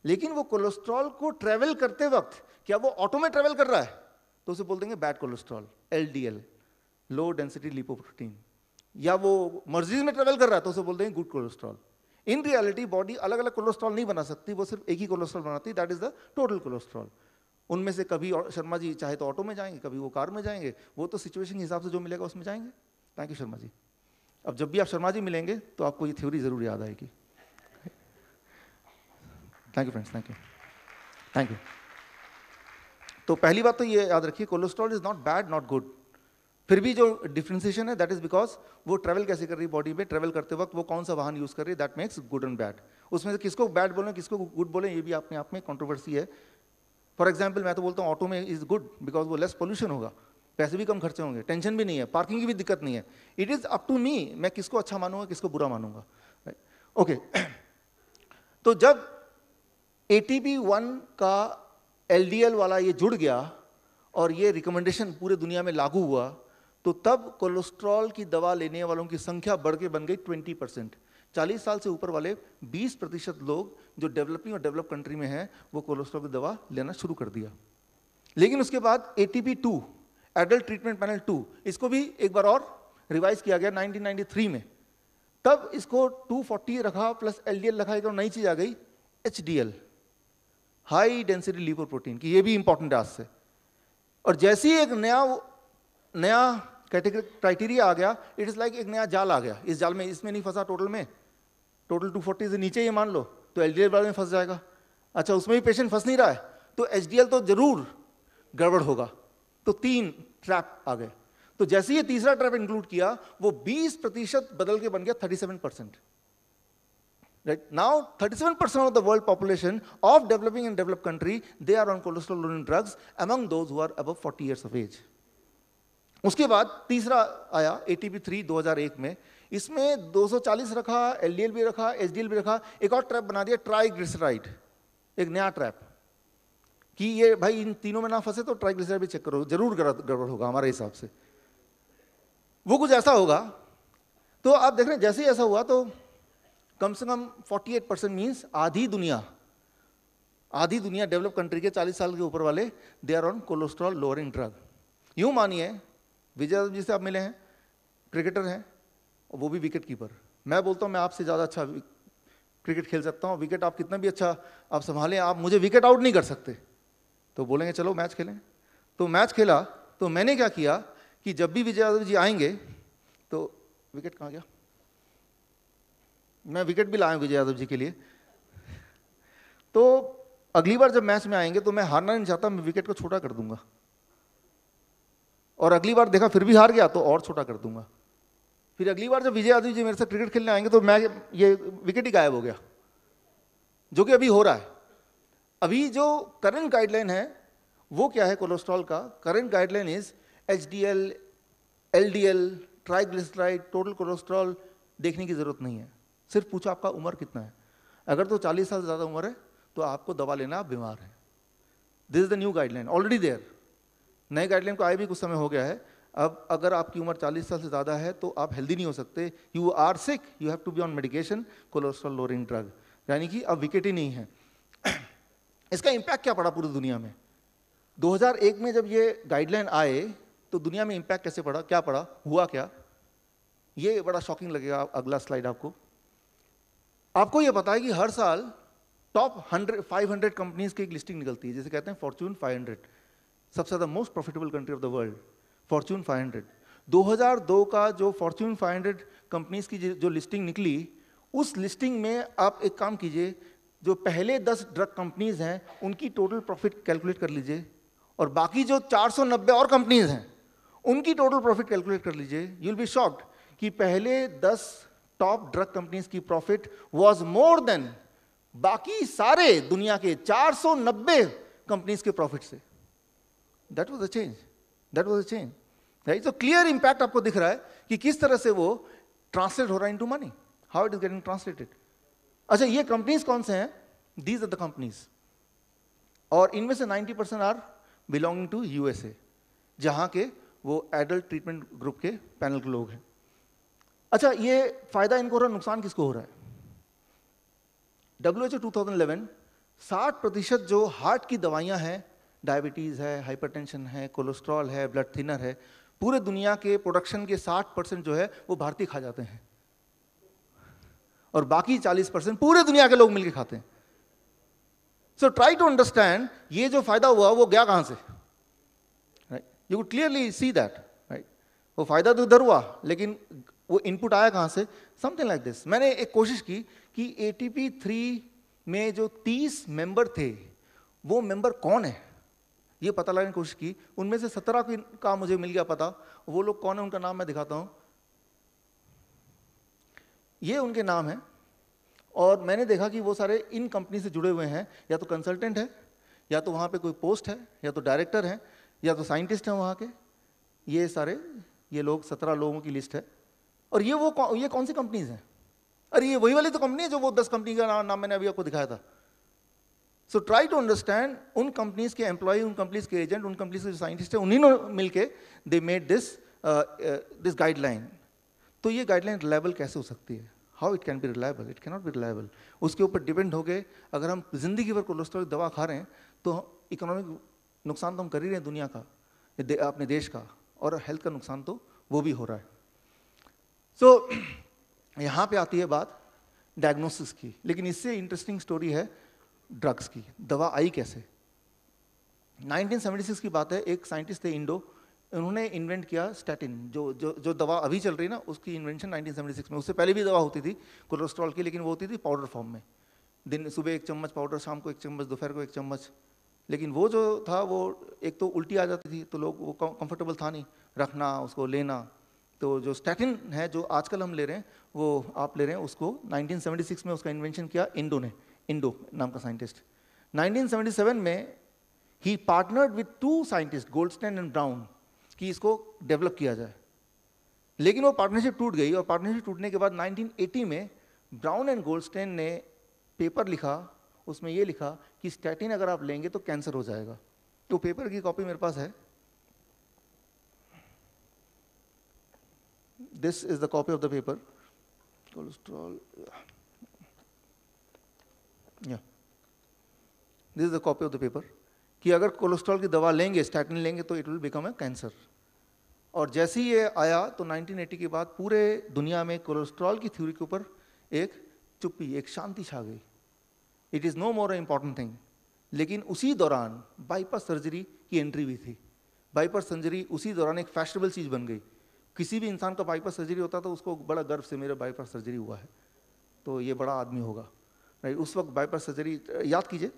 लेकिन वो कोलेस्ट्रॉल को ट्रेवल करते वक्त क्या वो ऑटो में ट्रेवल कर रहा है तो उसे बोल देंगे bad cholesterol, LDL, low density lipoprotein. या वो मर्जीज में ट्रेवल कर रहा है तो उसे बोल देंगे good cholesterol. In reality body अलग अलग कोलेस्ट्रॉल नहीं बना सकती, वो सिर्फ एक ही कोलेस्ट्रॉल बनाती है, that is the total cholesterol. उनमें से कभी शर्मा जी चाहे तो ऑटो में जाएंगे, कभी वो कार में जाएंगे, वो तो सिचुएशन के हिसाब से जो मिलेगा उसमें जाएंगे। Thank you Sharma ji. अब जब भी आप शर्मा जी मिलेंगे तो आपको ये थ्योरी जरूर याद आएगी। Thank you friends, thank you. तो पहली बात तो ये याद रखिए, cholesterol is not bad not good. फिर भी जो डिफरेंशिएशन है दैट इज बिकॉज वो ट्रेवल कैसे कर रही है बॉडी में, ट्रेवल करते वक्त वो कौन सा वाहन यूज कर रही है, that makes good and bad. उसमें से किसको बैड बोलें किसको गुड बोलें ये भी अपने आप में कंट्रोवर्सी है। फॉर एग्जाम्पल मैं तो बोलता हूँ ऑटो में इज गुड बिकॉज वो लेस पोल्यूशन होगा, पैसे भी कम खर्चे होंगे, टेंशन भी नहीं है, पार्किंग की भी दिक्कत नहीं है। It is up to me, मैं किसको अच्छा मानूंगा किसको बुरा मानूंगा। ओके तो जब ATP1 का LDL वाला ये जुड़ गया और ये रिकमेंडेशन पूरे दुनिया में लागू हुआ, तो तब कोलेस्ट्रॉल की दवा लेने वालों की संख्या बढ़ के बन गई 20%। 40 साल से ऊपर वाले 20% लोग जो डेवलपिंग और डेवलप कंट्री में हैं वो कोलेस्ट्रॉल की दवा लेना शुरू कर दिया। लेकिन उसके बाद ATP2, एडल्ट ट्रीटमेंट पैनल 2, इसको भी एक बार और रिवाइज किया गया 1993 में। तब इसको 240 रखा प्लस LDL रखा, एक और नई चीज आ गई HDL, हाई डेंसिटी लिपोप्रोटीन की, ये भी इंपॉर्टेंट है आज से। और जैसे ही एक नया कैटेगरी क्राइटेरिया आ गया, इट इज लाइक एक नया जाल आ गया। इस जाल में इसमें नहीं फंसा टोटल में, टोटल 240 से नीचे ये मान लो तो LDL वाले में फंस जाएगा। अच्छा उसमें भी पेशेंट फंस नहीं रहा है तो HDL तो जरूर गड़बड़ होगा। तो 3 ट्रैप आ गए। तो जैसे ही तीसरा ट्रैप इंक्लूड किया वो 20% बदल के बन गया 37%। Right now 37% of the world population of developing and developed country they are on cholesterol lowering drugs among those who are above 40 years of age. उसके बाद तीसरा आया ATP3 2001 में, इसमें 240 रखा, LDL भी रखा, HDL भी रखा, एक और ट्रैप बना दिया ट्राइग्लिसराइड, एक नया ट्रैप कि ये भाई इन तीनों में ना फंसे तो ट्राइग्लिसराइड भी चेक करो, जरूर गड़बड़ होगा हमारे हिसाब से। वो कुछ ऐसा होगा। तो आप देख रहे हैं जैसे ही ऐसा हुआ तो कम से कम 48% मीन्स आधी दुनिया डेवलप कंट्री के 40 साल के ऊपर वाले they are on cholesterol lowering drug. यूं मानिए विजय यादव जी से आप मिले हैं, क्रिकेटर हैं, वो भी विकेट कीपर। मैं बोलता हूं मैं आपसे ज़्यादा अच्छा क्रिकेट खेल सकता हूं, विकेट आप कितना भी अच्छा आप संभालें, आप मुझे विकेट आउट नहीं कर सकते। तो बोलेंगे चलो मैच खेलें। तो मैच खेला तो मैंने क्या किया कि जब भी विजय यादव जी आएंगे तो विकेट कहाँ गया, मैं विकेट भी लाया विजय यादव जी के लिए। तो अगली बार जब मैच में आएंगे तो मैं हारना नहीं चाहता, मैं विकेट को छोटा कर दूंगा। और अगली बार देखा फिर भी हार गया तो और छोटा कर दूंगा। फिर अगली बार जब विजय यादव जी मेरे से क्रिकेट खेलने आएंगे तो मैं ये विकेट ही गायब हो गया, जो कि अभी हो रहा है। अभी जो करंट गाइडलाइन है वो क्या है कोलेस्ट्रॉल का? Current guideline is HDL, LDL, triglyceride, total cholesterol देखने की ज़रूरत नहीं है, सिर्फ पूछो आपका उम्र कितना है। अगर तो 40 साल से ज़्यादा उम्र है तो आपको दवा लेना, आप बीमार हैं। This is the new guideline, already there. नए गाइडलाइन को आए भी कुछ समय हो गया है। अब अगर आपकी उम्र 40 साल से ज़्यादा है तो आप हेल्दी नहीं हो सकते, you are sick, you have to be on medication, cholesterol lowering drug, यानी कि अब विकेट ही नहीं है। इसका इम्पैक्ट क्या पड़ा पूरी दुनिया में? 2001 में जब ये गाइडलाइन आए तो दुनिया में इम्पैक्ट कैसे पड़ा, क्या पड़ा, हुआ क्या? ये बड़ा शॉकिंग लगेगा। अगला स्लाइड आपको ये पता है कि हर साल टॉप 500 कंपनीज की एक लिस्टिंग निकलती है, जिसे कहते हैं फॉर्च्यून 500, सबसे ज़्यादा most profitable country of the world, Fortune 500। 2002 का जो फॉर्च्यून 500 कंपनीज की जो लिस्टिंग निकली, उस लिस्टिंग में आप एक काम कीजिए, जो पहले 10 ड्रग कंपनीज हैं उनकी टोटल प्रॉफिट कैलकुलेट कर लीजिए, और बाकी जो 490 और कंपनीज हैं उनकी टोटल प्रॉफिट कैलकुलेट कर लीजिए। यू विल बी शॉक्ड कि पहले 10 टॉप ड्रग कंपनीज की प्रॉफिट वाज मोर देन बाकी सारे दुनिया के 490 कंपनीज के प्रॉफिट से। That was a change, that was a change, right? तो क्लियर इंपैक्ट आपको दिख रहा है कि किस तरह से वो ट्रांसलेट हो रहा है into money, how it is getting translated. अच्छा, ये कंपनीज कौन से हैं? दीज आर द कंपनीज, और इनमें से 90% आर बिलोंगिंग टू यूएसए, जहां के वो एडल्ट ट्रीटमेंट ग्रुप के पैनल के लोग हैं। अच्छा, ये फायदा इनको हो रहा है, नुकसान किसको हो रहा है? WHO 2011 60% जो हार्ट की दवाइयां हैं, डायबिटीज़ है, हाइपरटेंशन है, कोलेस्ट्रॉल है, ब्लड थिनर है, पूरे दुनिया के प्रोडक्शन के 60% जो है वो भारतीय खा जाते हैं, और बाकी 40% पूरे दुनिया के लोग मिलकर खाते हैं। सो ट्राई टू अंडरस्टैंड ये जो फायदा हुआ वो गया कहां से, right? You could clearly see that, right? वो फायदा तो इधर हुआ, लेकिन वो इनपुट आया कहां से? Something like this. मैंने एक कोशिश की कि ATP 3 में जो 30 मेंबर थे वो मेंबर कौन है ये पता लगाने की कोशिश की। उनमें से 17 का मुझे मिल गया पता। वो लोग कौन है उनका नाम मैं दिखाता हूं। ये उनके नाम है, और मैंने देखा कि वो सारे इन कंपनी से जुड़े हुए हैं, या तो कंसल्टेंट है, या तो वहाँ पे कोई पोस्ट है, या तो डायरेक्टर है, या तो साइंटिस्ट हैं वहाँ के। ये सारे ये लोग 17 लोगों की लिस्ट है। और ये कौन सी कंपनीज हैं? अरे ये वही वाली तो कंपनी है जो वो 10 कंपनी का नाम मैंने अभी आपको दिखाया था। सो ट्राई टू अंडरस्टैंड, उन कंपनीज के एम्प्लॉय, उन कंपनीज के एजेंट, उन कंपनीज के जो साइंटिस्ट है, उन्हीं ने मिलके दे मेड दिस गाइडलाइन। तो ये गाइडलाइन रिलायबल कैसे हो सकती है? How it can be reliable? It can not B reliable. उसके ऊपर डिपेंड हो गए, अगर हम जिंदगी भर कोलेस्ट्रॉल की दवा खा रहे हैं तो इकोनॉमिक नुकसान तो हम कर ही रहे हैं दुनिया का, अपने देश का, और हेल्थ का नुकसान तो वो भी हो रहा है। सो यहाँ पे आती है बात डायग्नोसिस की, लेकिन इससे इंटरेस्टिंग स्टोरी है ड्रग्स की। दवा आई कैसे? 1976 की बात है। एक साइंटिस्ट थे इंडो, उन्होंने इन्वेंट किया स्टैटिन, जो दवा अभी चल रही है ना, उसकी इन्वेंशन 1976 में। उससे पहले भी दवा होती थी कोलेस्ट्रॉल की, लेकिन वो होती थी पाउडर फॉर्म में। दिन सुबह 1 चम्मच पाउडर, शाम को 1 चम्मच, दोपहर को 1 चम्मच। लेकिन वो जो था वो एक तो उल्टी आ जाती थी, तो लोग वो कंफर्टेबल था नहीं रखना, उसको लेना। तो जो स्टैटिन है जो आजकल हम ले रहे हैं, वो आप ले रहे हैं, उसको 1976 में उसका इन्वेंशन किया इंडो ने, इंडो नाम का साइंटिस्ट। 1977 में ही partnered with 2 scientist, Goldstein and Brown, कि इसको डेवलप किया जाए। लेकिन वो पार्टनरशिप टूट गई, और पार्टनरशिप टूटने के बाद 1980 में ब्राउन एंड गोल्डस्टेन ने पेपर लिखा, उसमें ये लिखा कि स्टैटिन अगर आप लेंगे तो कैंसर हो जाएगा। तो पेपर की कॉपी मेरे पास है, this is the copy of the paper. Cholesterol, this is the copy of the paper, कि अगर कोलेस्ट्रॉल की दवा लेंगे, स्टैटिन लेंगे, तो it will become a cancer. और जैसे ही ये आया तो 1980 के बाद पूरे दुनिया में कोलेस्ट्रॉल की थ्योरी के ऊपर एक चुप्पी, एक शांति छा गई। It is no more important thing. लेकिन उसी दौरान बाईपास सर्जरी की एंट्री भी थी। बाईपास सर्जरी उसी दौरान एक फैशनेबल चीज़ बन गई। किसी भी इंसान का बाईपास सर्जरी होता तो उसको बड़ा गर्व से मेरा बाईपास सर्जरी हुआ है, तो ये बड़ा आदमी होगा, राइट? उस वक्त बाईपास सर्जरी याद कीजिए,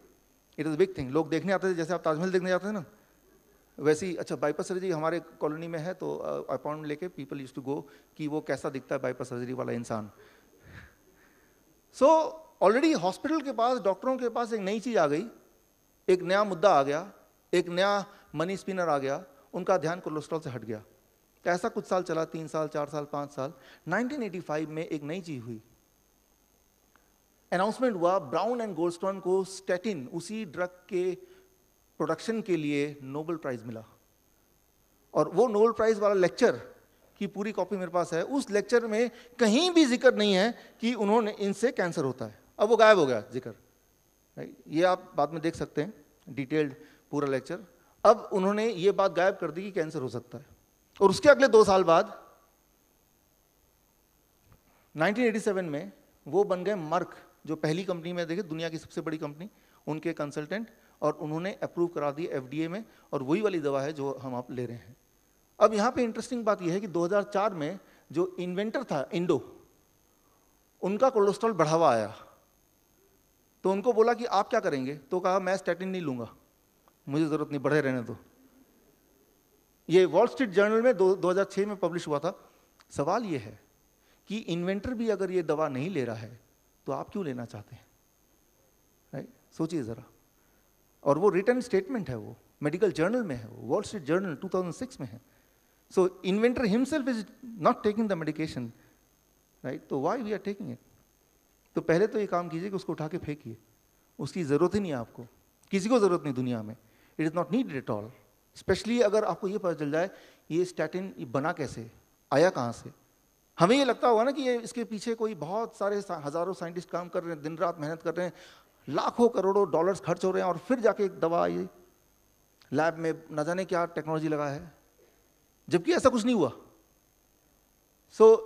इट इज़ बिग थिंग। लोग देखने आते थे, जैसे आप ताजमहल देखने जाते हैं ना, वैसे ही। अच्छा, बाईपास सर्जरी हमारे कॉलोनी में है, तो अपॉइंटमेंट लेके पीपल यूज्ड टू गो कि वो कैसा दिखता है बाईपास सर्जरी वाला इंसान। सो ऑलरेडी हॉस्पिटल के पास, डॉक्टरों के पास एक नई चीज़ आ गई, एक नया मुद्दा आ गया, एक नया मनी स्पिनर आ गया। उनका ध्यान कोलेस्ट्रॉल से हट गया। तो ऐसा कुछ साल चला, 3 साल, 4 साल, 5 साल। 1985 में एक नई चीज हुई, अनाउंसमेंट हुआ, ब्राउन एंड गोल्डस्टोन को स्टैटिन, उसी ड्रग के प्रोडक्शन के लिए नोबेल प्राइज मिला। और वो नोबेल प्राइज वाला लेक्चर की पूरी कॉपी मेरे पास है। उस लेक्चर में कहीं भी जिक्र नहीं है कि उन्होंने इनसे कैंसर होता है। अब वो गायब हो गया जिक्र, ये आप बाद में देख सकते हैं डिटेल्ड पूरा लेक्चर। अब उन्होंने ये बात गायब कर दी कि कैंसर हो सकता है। और उसके अगले 2 साल बाद 1987 में वो बन गए मर्क, जो पहली कंपनी में देखे दुनिया की सबसे बड़ी कंपनी, उनके कंसल्टेंट, और उन्होंने अप्रूव करा दी एफडीए में, और वही वाली दवा है जो हम आप ले रहे हैं। अब यहाँ पे इंटरेस्टिंग बात यह है कि 2004 में जो इन्वेंटर था इंडो, उनका कोलेस्ट्रॉल बढ़ावा आया, तो उनको बोला कि आप क्या करेंगे, तो कहा मैं स्टैटिन नहीं लूंगा, मुझे जरूरत नहीं, बढ़े रहने दो। ये वॉल स्ट्रीट जर्नल में 2006 में पब्लिश हुआ था। सवाल ये है कि इन्वेंटर भी अगर ये दवा नहीं ले रहा है तो आप क्यों लेना चाहते हैं, राइट? सोचिए जरा। और वो रिटर्न स्टेटमेंट है, वो मेडिकल जर्नल में है, वॉल स्ट्रीट जर्नल 2006 में है। So inventor himself is not taking the medication, right? तो why we are taking it? तो पहले तो ये काम कीजिए कि उसको उठा के फेंकिए, उसकी जरूरत ही नहीं है आपको, किसी को जरूरत नहीं दुनिया में, it is not needed at all. Specially अगर आपको ये पता चल जाए ये स्टैटिन बना कैसे, आया कहाँ से। हमें ये लगता होगा ना कि ये इसके पीछे कोई बहुत सारे हजारों साइंटिस्ट काम कर रहे हैं, दिन रात मेहनत कर रहे हैं, लाखों करोड़ों डॉलर्स खर्च हो रहे हैं, और फिर जाके एक दवा आई, लैब में न जाने क्या टेक्नोलॉजी लगा है, जबकि ऐसा कुछ नहीं हुआ।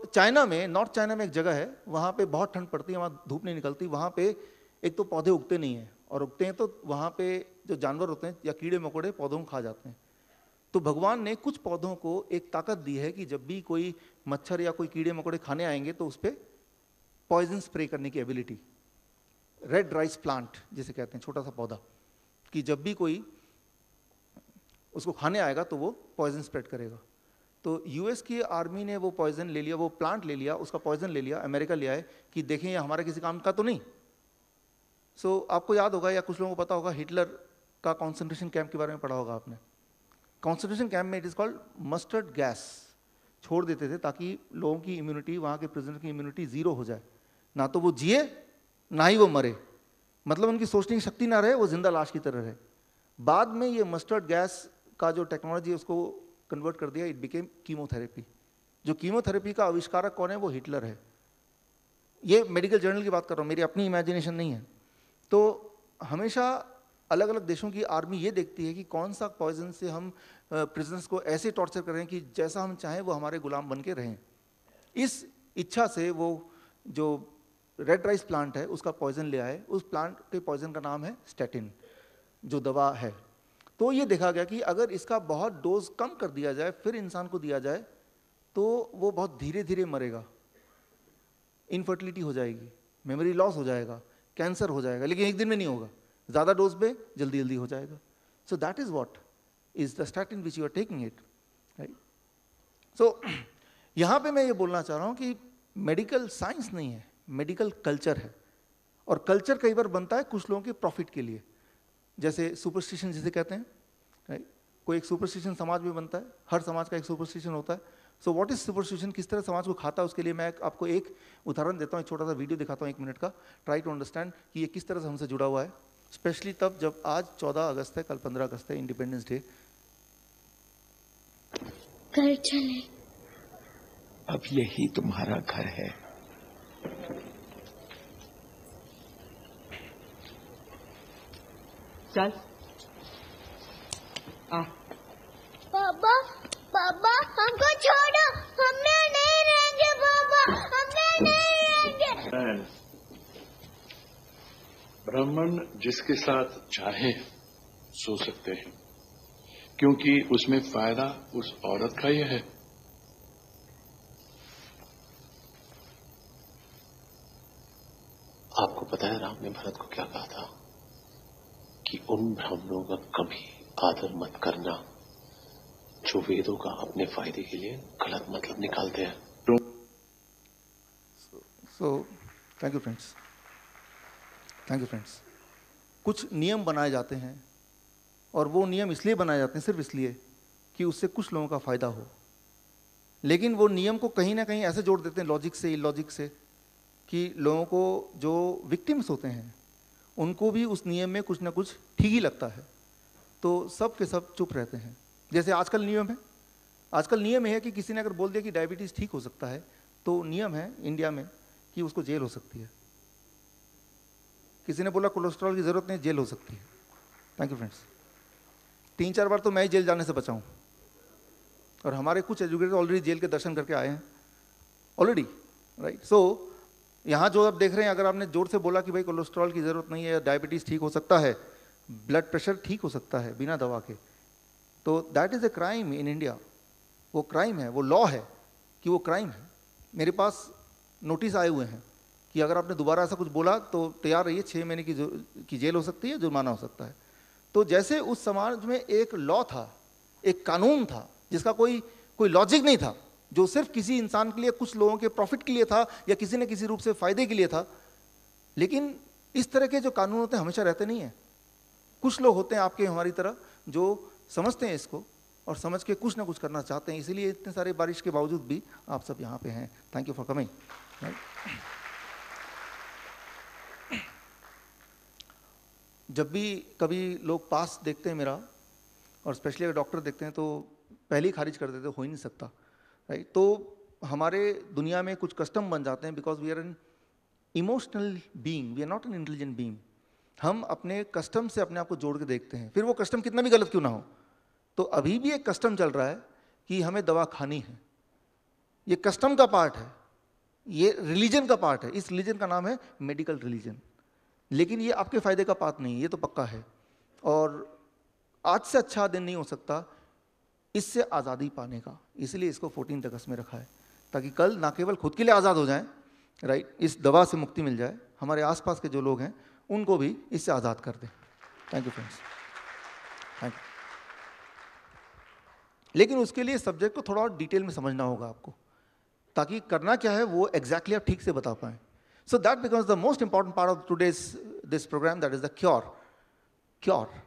चाइना में, नॉर्थ चाइना में एक जगह है, वहाँ पे बहुत ठंड पड़ती है, वहाँ धूप नहीं निकलती, वहाँ पे एक तो पौधे उगते नहीं हैं, और उगते हैं तो वहाँ पे जो जानवर होते हैं या कीड़े मकोड़े पौधों को खा जाते हैं। तो भगवान ने कुछ पौधों को एक ताकत दी है कि जब भी कोई मच्छर या कोई कीड़े मकोड़े खाने आएंगे तो उस पर पॉइजन स्प्रे करने की एबिलिटी। रेड राइस प्लांट जिसे कहते हैं, छोटा सा पौधा, कि जब भी कोई उसको खाने आएगा तो वो पॉइजन स्प्रेड करेगा। तो यूएस की आर्मी ने वो पॉइजन ले लिया, वो प्लांट ले लिया, उसका पॉइजन ले लिया, अमेरिका ले आए कि देखें ये हमारे किसी काम का तो नहीं। आपको याद होगा या कुछ लोगों को पता होगा, हिटलर का कॉन्सेंट्रेशन कैंप के बारे में पढ़ा होगा आपने। कॉन्सेंट्रेशन कैंप में it is called mustard gas छोड़ देते थे ताकि लोगों की इम्यूनिटी, वहाँ के प्रिजनर की इम्यूनिटी जीरो हो जाए, ना तो वो जिए ना ही वो मरे, मतलब उनकी सोचने की शक्ति ना रहे, वो जिंदा लाश की तरह रहे। बाद में ये मस्टर्ड गैस का जो टेक्नोलॉजी है उसको कन्वर्ट कर दिया, इट बिकेम कीमोथेरेपी। जो कीमोथेरेपी का आविष्कारक कौन है, वो हिटलर है। ये मेडिकल जर्नल की बात कर रहा हूँ, मेरी अपनी इमेजिनेशन नहीं है। तो हमेशा अलग अलग देशों की आर्मी ये देखती है कि कौन सा पॉइजन से हम प्रिजनर्स को ऐसे टॉर्चर कर रहे हैं कि जैसा हम चाहें वो हमारे गुलाम बन के रहें। इस इच्छा से वो जो रेड राइस प्लांट है उसका पॉइजन ले आए। उस प्लांट के पॉइजन का नाम है स्टैटिन, जो दवा है। तो ये देखा गया कि अगर इसका बहुत डोज कम कर दिया जाए फिर इंसान को दिया जाए तो वो बहुत धीरे धीरे मरेगा, इनफर्टिलिटी हो जाएगी, मेमोरी लॉस हो जाएगा, कैंसर हो जाएगा, लेकिन एक दिन में नहीं होगा, ज़्यादा डोज पे जल्दी जल्दी हो जाएगा। So that is what is the statin which you are taking it, right? So यहाँ पे मैं ये बोलना चाह रहा हूँ कि मेडिकल साइंस नहीं है, मेडिकल कल्चर है। और कल्चर कई बार बनता है कुछ लोगों के प्रॉफिट के लिए, जैसे सुपरस्टिशन जिसे कहते हैं, राइट? कोई एक सुपरस्टिशन समाज में बनता है, हर समाज का एक सुपरस्टिशन होता है। सो व्हाट इज सुपरस्टिशन, किस तरह समाज को खाता है, उसके लिए मैं आपको एक उदाहरण देता हूँ, एक छोटा सा वीडियो दिखाता हूँ 1 मिनट का। ट्राई टू अंडरस्टैंड कि ये किस तरह से हमसे जुड़ा हुआ है, स्पेशली तब जब आज 14 अगस्त है, कल 15 अगस्त है, इंडिपेंडेंस डे। घर चले, अब यही तुम्हारा घर है। चल आ। पापा पापा हमको छोड़ो, हमने नहीं रहेंगे पापा, हमने नहीं रहेंगे। ब्राह्मण जिसके साथ चाहे सो सकते हैं, क्योंकि उसमें फायदा उस औरत का ही है। आपको पता है राम ने भरत को क्या कहा था कि उन ब्राह्मणों का कभी आदर मत करना जो वेदों का अपने फायदे के लिए गलत मतलब निकालते हैं। So thank you friends, thank you friends. कुछ नियम बनाए जाते हैं और वो नियम इसलिए बनाए जाते हैं सिर्फ इसलिए कि उससे कुछ लोगों का फायदा हो। लेकिन वो नियम को कहीं ना कहीं ऐसे जोड़ देते हैं लॉजिक से, इलॉजिक से, कि लोगों को जो विक्टिम्स होते हैं उनको भी उस नियम में कुछ ना कुछ ठीक ही लगता है, तो सब के सब चुप रहते हैं। जैसे आजकल नियम है, आजकल नियम है कि किसी ने अगर बोल दिया कि डायबिटीज़ ठीक हो सकता है, तो नियम है इंडिया में कि उसको जेल हो सकती है। किसी ने बोला कोलेस्ट्रॉल की ज़रूरत नहीं, जेल हो सकती है। Thank you friends. 3-4 बार तो मैं ही जेल जाने से बचा हूँ, और हमारे कुछ एजुकेटर ऑलरेडी जेल के दर्शन करके आए हैं ऑलरेडी, राइट। सो यहाँ जो आप देख रहे हैं, अगर आपने जोर से बोला कि भाई कोलेस्ट्रॉल की ज़रूरत नहीं है, डायबिटीज़ ठीक हो सकता है, ब्लड प्रेशर ठीक हो सकता है बिना दवा के, तो that is a crime in India. वो क्राइम है, वो लॉ है कि वो क्राइम है। मेरे पास नोटिस आए हुए हैं कि अगर आपने दोबारा ऐसा कुछ बोला तो तैयार रहिए, 6 महीने की जेल हो सकती है, जुर्माना हो सकता है। तो जैसे उस समाज में एक लॉ था, एक कानून था जिसका कोई लॉजिक नहीं था, जो सिर्फ किसी इंसान के लिए, कुछ लोगों के प्रॉफिट के लिए था या किसी न किसी रूप से फायदे के लिए था। लेकिन इस तरह के जो कानून होते हैं हमेशा रहते नहीं हैं। कुछ लोग होते हैं आपके हमारी तरह जो समझते हैं इसको और समझ के कुछ ना कुछ करना चाहते हैं, इसीलिए इतने सारे बारिश के बावजूद भी आप सब यहाँ पे हैं। Thank you for coming. जब भी कभी लोग पास देखते हैं मेरा, और स्पेशली अगर डॉक्टर देखते हैं, तो पहले ही खारिज कर देते, हो ही नहीं सकता, राइट। तो हमारे दुनिया में कुछ कस्टम बन जाते हैं, because we are an emotional being, we are not an intelligent being. हम अपने कस्टम से अपने आप को जोड़ के देखते हैं, फिर वो कस्टम कितना भी गलत क्यों ना हो। तो अभी भी एक कस्टम चल रहा है कि हमें दवा खानी है, ये कस्टम का पार्ट है, ये रिलीजन का पार्ट है। इस रिलीजन का नाम है मेडिकल रिलीजन, लेकिन ये आपके फायदे का पार्ट नहीं है, ये तो पक्का है। और आज से अच्छा दिन नहीं हो सकता इससे आज़ादी पाने का, इसलिए इसको 14 अगस्त में रखा है, ताकि कल ना केवल खुद के लिए आज़ाद हो जाएं, राइट, इस दवा से मुक्ति मिल जाए, हमारे आसपास के जो लोग हैं उनको भी इससे आज़ाद कर दें। Thank you friends, thank you. लेकिन उसके लिए सब्जेक्ट को थोड़ा और डिटेल में समझना होगा आपको, ताकि करना क्या है वो एग्जैक्टली आप ठीक से बता पाएं। So that becomes the most important part of today's this programme, that is the cure.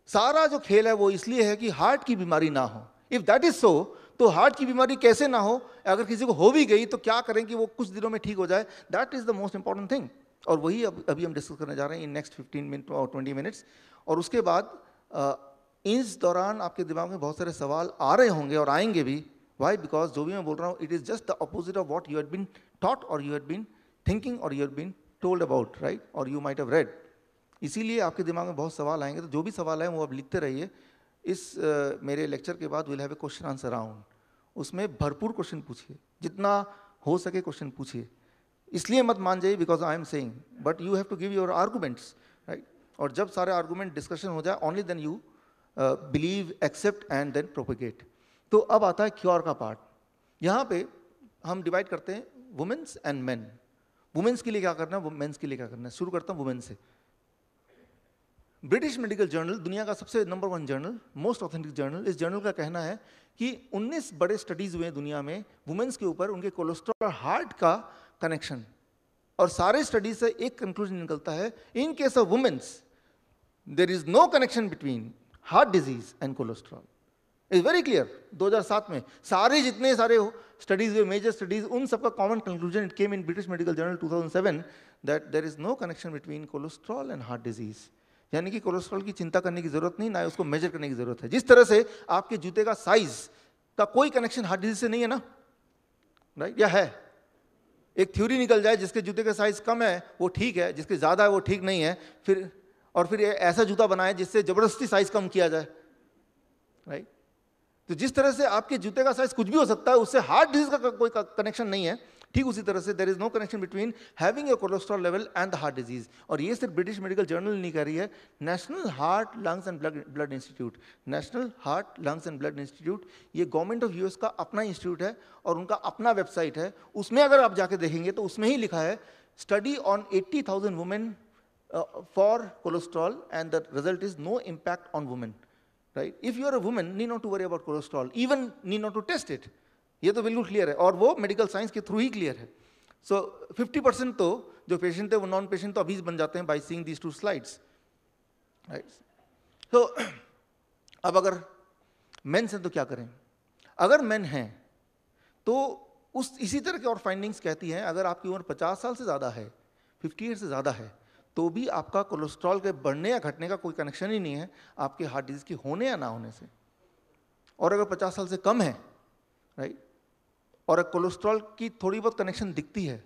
सारा जो खेल है वो इसलिए है कि हार्ट की बीमारी ना हो। इफ दैट इज सो, तो हार्ट की बीमारी कैसे ना हो, अगर किसी को हो भी गई तो क्या करें कि वो कुछ दिनों में ठीक हो जाए, that is the most important thing. और वही अभी हम डिस्कस करने जा रहे हैं इन नेक्स्ट 15 मिनट और 20 मिनट्स। और उसके बाद इस दौरान आपके दिमाग में बहुत सारे सवाल आ रहे होंगे और आएंगे भी। वाई? बिकॉज जो भी मैं बोल रहा हूँ, it is just the opposite of what you had been taught और यू हैड बीन थिंकिंग और you had been told about, right, और यू माइट हैव रेड। इसीलिए आपके दिमाग में बहुत सवाल आएंगे, तो जो भी सवाल है वो आप लिखते रहिए। इस मेरे लेक्चर के बाद will have a question answer round, उसमें भरपूर क्वेश्चन पूछिए, जितना हो सके क्वेश्चन पूछिए। इसलिए मत मान जाइए because I am saying, but you have to give your arguments, right. और जब सारे आर्गूमेंट डिस्कशन हो जाए, only then you believe, accept and then propagate. तो अब आता है क्योर का पार्ट। यहाँ पे हम डिवाइड करते हैं वुमेन्स एंड मेन। वुमेन्स के लिए क्या करना है, मेंस के लिए क्या करना है। शुरू करता हूँ वुमेन से। ब्रिटिश मेडिकल जर्नल, दुनिया का सबसे number 1 journal, most authentic journal, इस जर्नल का कहना है कि 19 बड़े स्टडीज हुए दुनिया में वुमेन्स के ऊपर, उनके कोलेस्ट्रॉल और हार्ट का कनेक्शन, और सारे स्टडीज से एक कंक्लूजन निकलता है, in case of womens there is no connection between heart disease and cholesterol. Is very clear. 2007 में सारे जितने सारे स्टडीज हुए, मेजर स्टडीज, उन सबका common conclusion, it came in British medical journal 2007, that there is no connection between cholesterol and heart disease. यानी कि cholesterol की चिंता करने की जरूरत नहीं, ना उसको मेजर करने की जरूरत है। जिस तरह से आपके जूते का साइज का कोई कनेक्शन हार्ट डिजीज से नहीं है ना, राइट, या है? एक थ्योरी निकल जाए जिसके जूते का साइज कम है वो ठीक है, जिसके ज्यादा है वो ठीक नहीं है, फिर ऐसा जूता बनाए जिससे जबरदस्ती साइज कम किया जाए, राइट। तो जिस तरह से आपके जूते का साइज कुछ भी हो सकता है, उससे हार्ट डिजीज का कोई कनेक्शन नहीं है, ठीक उसी तरह से there is no connection between having a cholesterol level and the heart disease. और ये सिर्फ ब्रिटिश मेडिकल जर्नल नहीं कह रही है, national heart lungs and blood institute, national heart lungs and blood institute, ये गवर्नमेंट ऑफ यूएस का अपना इंस्टीट्यूट है और उनका अपना वेबसाइट है। उसमें अगर आप जाके देखेंगे तो उसमें ही लिखा है, study on 80,000 women for cholesterol and the result is no impact on women, right. If you are a women, need not to worry about cholesterol, even need not to test it. ये तो बिल्कुल clear है, और वो medical science के through ही clear है। So 50% तो जो पेशेंट है वो नॉन पेशेंट तो अभी बन जाते हैं by seeing these 2 slides, right. तो अब अगर मेंस हैं तो क्या करें? अगर मेन हैं तो उस इसी तरह की और फाइंडिंग्स कहती हैं अगर आपकी उम्र 50 साल से ज़्यादा है, 50 ईयर से ज़्यादा है, तो भी आपका कोलेस्ट्रॉल के बढ़ने या घटने का कोई कनेक्शन ही नहीं है आपके हार्ट डिजीज़ के होने या ना होने से। और अगर 50 साल से कम है, राइट, और कोलेस्ट्रॉल की थोड़ी बहुत कनेक्शन दिखती है,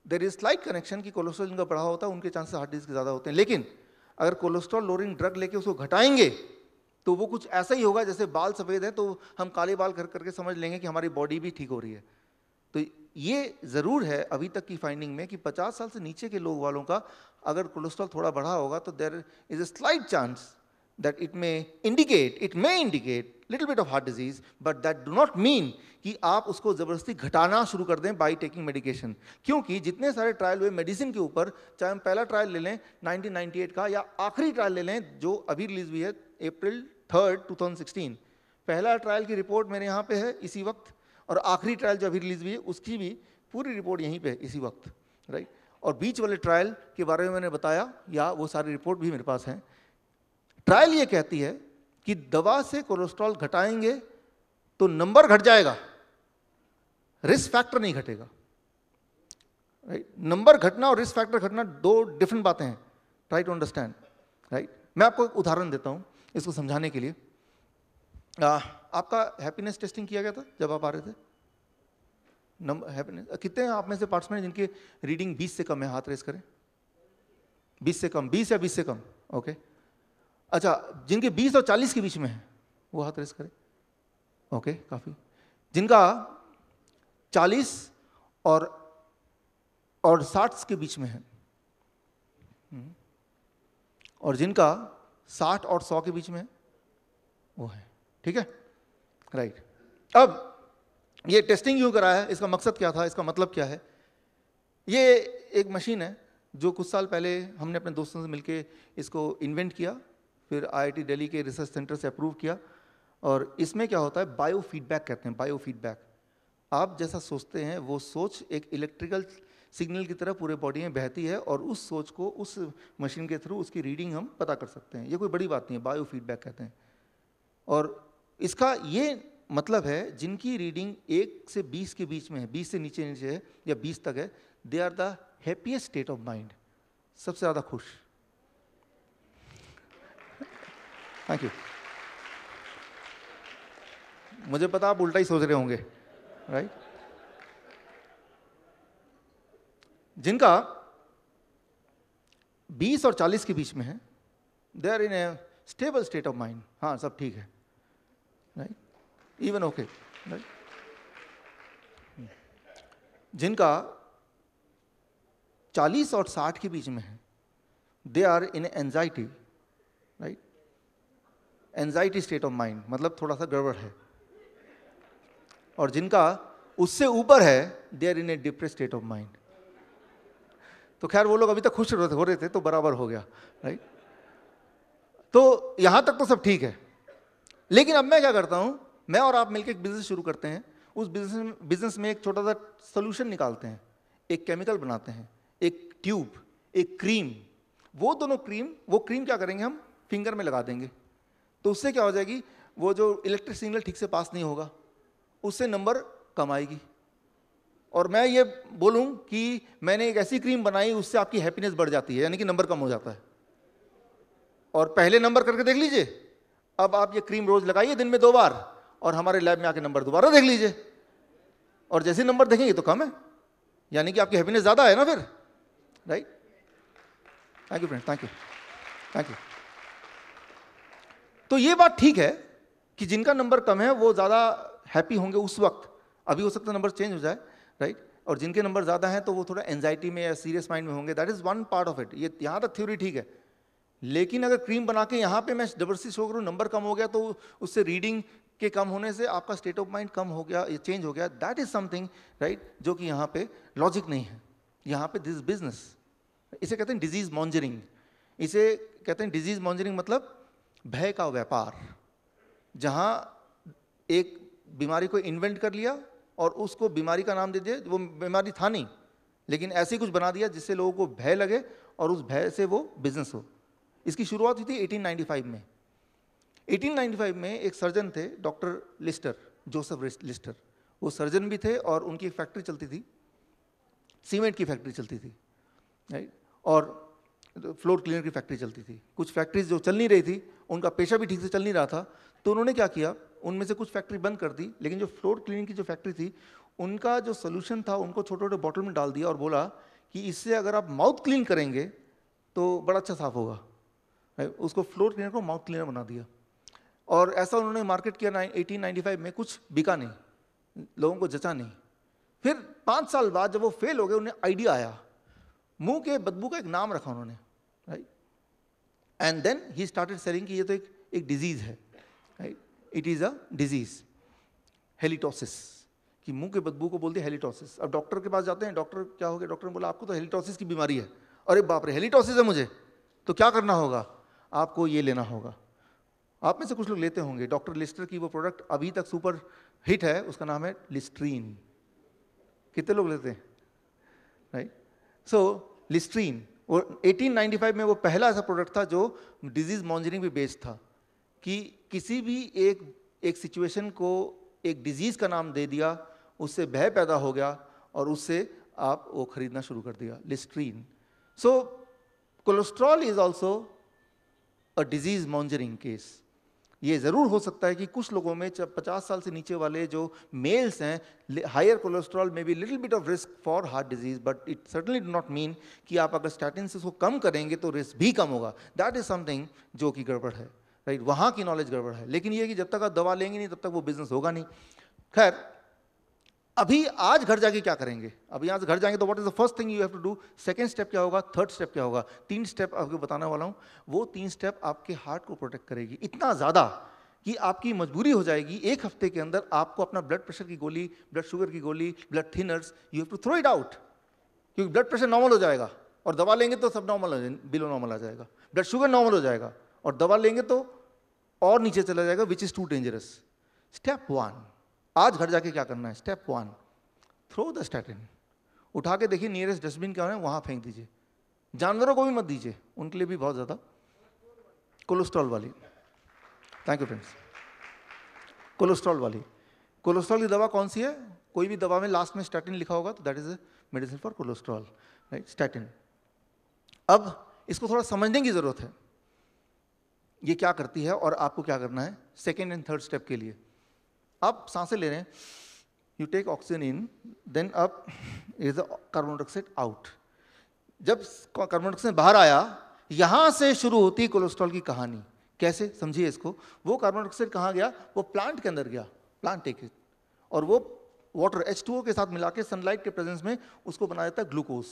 देयर इज स्लाइट कनेक्शन कि कोलेस्ट्रॉल जिनका बढ़ा होता है उनके चांसेस हार्ट डिजीज के ज़्यादा होते हैं। लेकिन अगर कोलेस्ट्रॉल लोअरिंग ड्रग लेके उसको घटाएंगे तो वो कुछ ऐसा ही होगा जैसे बाल सफ़ेद है तो हम काले बाल कर करके समझ लेंगे कि हमारी बॉडी भी ठीक हो रही है। तो ये ज़रूर है अभी तक की फाइंडिंग में कि 50 साल से नीचे के लोग वालों का अगर कोलेस्ट्रॉल थोड़ा बढ़ा होगा तो there is a slight chance that it may indicate little bit of heart disease, but that do not mean कि आप उसको ज़बरदस्ती घटाना शुरू कर दें by taking medication। क्योंकि जितने सारे ट्रायल हुए मेडिसिन के ऊपर, चाहे हम पहला ट्रायल ले लें 1998 का या आखिरी ट्रायल ले लें जो अभी रिलीज हुई है अप्रैल 3, 2016, पहला ट्रायल की रिपोर्ट मेरे यहाँ पे है इसी वक्त, और आखिरी ट्रायल जो अभी रिलीज हुई है उसकी भी पूरी रिपोर्ट यहीं पे इसी वक्त, राइट। और बीच वाले ट्रायल के बारे में मैंने बताया, या वो सारी रिपोर्ट भी मेरे पास है। ट्रायल ये कहती है कि दवा से कोलेस्ट्रॉल घटाएंगे तो नंबर घट जाएगा, रिस्क फैक्टर नहीं घटेगा, राइट। नंबर घटना और रिस्क फैक्टर घटना दो डिफरेंट बातें हैं, ट्राई टू अंडरस्टैंड, राइट। मैं आपको एक उदाहरण देता हूं इसको समझाने के लिए। आपका हैप्पीनेस टेस्टिंग किया गया था जब आप आ रहे थे? हैप्पीनेस कितने हैं आप में से पार्टिसिपेंट जिनके रीडिंग 20 से कम है? हाथ रेस करें। 20 से कम, 20 या 20 से कम, ओके। अच्छा, जिनके 20 और 40 के बीच में है वो हाथ रेस करें, ओके, काफ़ी। जिनका 40 और 60 के बीच में है, और जिनका 60 और 100 के बीच में है वो है, ठीक है, राइट। अब ये टेस्टिंग क्यों कराया, इसका मकसद क्या था, इसका मतलब क्या है? ये एक मशीन है जो कुछ साल पहले हमने अपने दोस्तों से मिलके इसको इन्वेंट किया, फिर IIT दिल्ली के रिसर्च सेंटर से अप्रूव किया। और इसमें क्या होता है, बायो फीडबैक कहते हैं, बायो फीडबैक। आप जैसा सोचते हैं वो सोच एक इलेक्ट्रिकल सिग्नल की तरह पूरे बॉडी में बहती है, और उस सोच को उस मशीन के थ्रू उसकी रीडिंग हम पता कर सकते हैं। ये कोई बड़ी बात नहीं है, बायो फीडबैक कहते हैं। और इसका ये मतलब है जिनकी रीडिंग 1 से 20 के बीच में है, 20 से नीचे है या 20 तक है, they are the happiest state of mind, सबसे ज़्यादा खुश। Thank you. मुझे पता आप उल्टा ही सोच रहे होंगे, राइट। जिनका 20 और 40 के बीच में है, they are in a stable state of mind, हाँ सब ठीक है, राइट, इवन ओके, राइट। जिनका 40 और 60 के बीच में है, they are in anxiety, right, anxiety state of mind, मतलब थोड़ा सा गड़बड़ है। और जिनका उससे ऊपर है, they are in a depressed state of mind. तो खैर वो लोग अभी तक खुश हो रहे थे तो बराबर हो गया, राइट। तो यहां तक तो सब ठीक है। लेकिन अब मैं क्या करता हूं, मैं और आप मिलकर एक बिजनेस शुरू करते हैं। उस बिजनेस में एक छोटा सा सोल्यूशन निकालते हैं, एक केमिकल बनाते हैं, एक ट्यूब, एक क्रीम। वो दोनों क्रीम, वो क्रीम क्या करेंगे, हम फिंगर में लगा देंगे। तो उससे क्या हो जाएगी, वो जो इलेक्ट्रिक सिग्नल ठीक से पास नहीं होगा, उससे नंबर कम आएगी। और मैं ये बोलूं कि मैंने एक ऐसी क्रीम बनाई उससे आपकी हैप्पीनेस बढ़ जाती है, यानी कि नंबर कम हो जाता है। और पहले नंबर करके देख लीजिए। अब आप ये क्रीम रोज लगाइए दिन में 2 बार, और हमारे लैब में आके नंबर दोबारा देख लीजिए, और जैसे नंबर देखेंगे तो कम है, यानी कि आपकी हैप्पीनेस ज्यादा है ना फिर, right. Thank you friend, thank you, thank you. तो ये बात ठीक है कि जिनका नंबर कम है वो ज़्यादा हैप्पी होंगे उस वक्त, अभी हो सकता है नंबर चेंज हो जाए, राइट। और जिनके नंबर ज़्यादा हैं तो वो थोड़ा एंजाइटी में या सीरियस माइंड में होंगे। That is one part of it. ये यहाँ तक थ्योरी ठीक है। लेकिन अगर क्रीम बना के यहाँ पे मैं जबरदस्ती शो करूँ नंबर कम हो गया, तो उससे रीडिंग के कम होने से आपका स्टेट ऑफ माइंड कम हो गया, ये चेंज हो गया। दैट इज़ समथिंग, राइट, जो कि यहाँ पे लॉजिक नहीं है। यहाँ पे दिस बिजनेस, इसे कहते हैं डिजीज मॉन्जरिंग। इसे कहते हैं डिजीज मॉन्जरिंग, मतलब भय का व्यापार, जहां एक बीमारी को इन्वेंट कर लिया और उसको बीमारी का नाम दे दिया, वो बीमारी था नहीं, लेकिन ऐसे ही कुछ बना दिया जिससे लोगों को भय लगे और उस भय से वो बिजनेस हो। इसकी शुरुआत हुई थी 1895 में। 1895 में एक सर्जन थे, डॉक्टर लिस्टर, जोसेफ लिस्टर। वो सर्जन भी थे और उनकी एक फैक्ट्री चलती थी, सीमेंट की फैक्ट्री चलती थी, राइट, और फ्लोर क्लीनर की फैक्ट्री चलती थी। कुछ फैक्ट्रीज जो चल नहीं रही थी, उनका पेशा भी ठीक से चल नहीं रहा था, तो उन्होंने क्या किया, उनमें से कुछ फैक्ट्री बंद कर दी, लेकिन जो फ्लोर क्लीनिंग की जो फैक्ट्री थी, उनका जो सोल्यूशन था उनको छोटे छोटे बॉटल में डाल दिया और बोला कि इससे अगर आप माउथ क्लीन करेंगे तो बड़ा अच्छा साफ होगा। उसको फ्लोर क्लीनर को माउथ क्लीनर बना दिया, और ऐसा उन्होंने मार्केट किया 1895 में, कुछ बिका नहीं, लोगों को जचा नहीं। फिर 5 साल बाद जब वो फेल हो गए, उन्हें आइडिया आया, मुंह के बदबू का एक नाम रखा उन्होंने, right, and then he started selling कि ये तो एक डिजीज है, right, it is a disease, halitosis, कि मुंह के बदबू को बोलते हैं हेलिटोसिस। अब डॉक्टर के पास जाते हैं, डॉक्टर क्या हो गया, डॉक्टर ने बोला आपको तो हेलिटोसिस की बीमारी है। अरे बाप रे, हेलिटोसिस है मुझे, तो क्या करना होगा, आपको ये लेना होगा। आप में से कुछ लोग लेते होंगे, डॉक्टर लिस्टर की वो प्रोडक्ट अभी तक सुपर हिट है, उसका नाम है लिस्ट्रीन। कितने लोग लेते हैं, राइट? सो लिस्ट्रीन, और 1895 में वो पहला ऐसा प्रोडक्ट था जो डिजीज मॉनिटरिंग पे बेस्ड था, कि किसी भी एक सिचुएशन को एक डिजीज का नाम दे दिया, उससे भय पैदा हो गया और उससे आप वो खरीदना शुरू कर दिया, Listerine. So cholesterol is also a disease monitoring case. ये ज़रूर हो सकता है कि कुछ लोगों में 50 साल से नीचे वाले जो मेल्स हैं, हायर कोलेस्ट्रॉल में भी little bit of risk for heart disease, but it certainly do not mean कि आप अगर स्टैटिन से उसको कम करेंगे तो रिस्क भी कम होगा। दैट इज समथिंग जो कि गड़बड़ है, राइट, वहाँ की नॉलेज गड़बड़ है। लेकिन ये कि जब तक आप दवा लेंगे नहीं तब तक वो बिजनेस होगा नहीं। खैर, अभी आज घर जाके क्या करेंगे, अभी यहाँ से घर जाएंगे तो what is the first thing you have to do, second step क्या होगा, थर्ड स्टेप क्या होगा, 3 स्टेप आपको बताने वाला हूँ। वो 3 स्टेप आपके हार्ट को प्रोटेक्ट करेगी, इतना ज़्यादा कि आपकी मजबूरी हो जाएगी 1 हफ्ते के अंदर आपको अपना ब्लड प्रेशर की गोली, ब्लड शुगर की गोली, blood thinners, you have to throw it out, क्योंकि ब्लड प्रेशर नॉर्मल हो जाएगा और दवा लेंगे तो सब नॉर्मल, बिलो नॉर्मल आ जाएगा। ब्लड शुगर नॉर्मल हो जाएगा और दवा लेंगे तो और नीचे चला जाएगा, which is too dangerous. Step 1, आज घर जाके क्या करना है, स्टेप 1, थ्रो द स्टैटिन। उठा के देखिए नियरेस्ट डस्टबिन क्या है, वहां फेंक दीजिए। जानवरों को भी मत दीजिए, उनके लिए भी बहुत ज्यादा कोलेस्ट्रॉल वाली। Thank you friends. कोलेस्ट्रॉल वाली, कोलेस्ट्रॉल की दवा कौन सी है, कोई भी दवा में लास्ट में स्टैटिन लिखा होगा तो that is a medicine for cholesterol, right, statin. अब इसको थोड़ा समझने की जरूरत है, ये क्या करती है और आपको क्या करना है सेकेंड एंड थर्ड स्टेप के लिए। आप सांसें ले रहे हैं, you take oxygen in, then up is the carbon dioxide out. जब कार्बन डाइऑक्साइड बाहर आया, यहां से शुरू होती है कोलेस्ट्रॉल की कहानी। कैसे, समझिए इसको। वो कार्बन डाइऑक्साइड कहाँ गया, वो प्लांट के अंदर गया, प्लांट टेक इट, और वो वाटर H2O के साथ मिला के सनलाइट के प्रेजेंस में उसको बना देता है ग्लूकोज।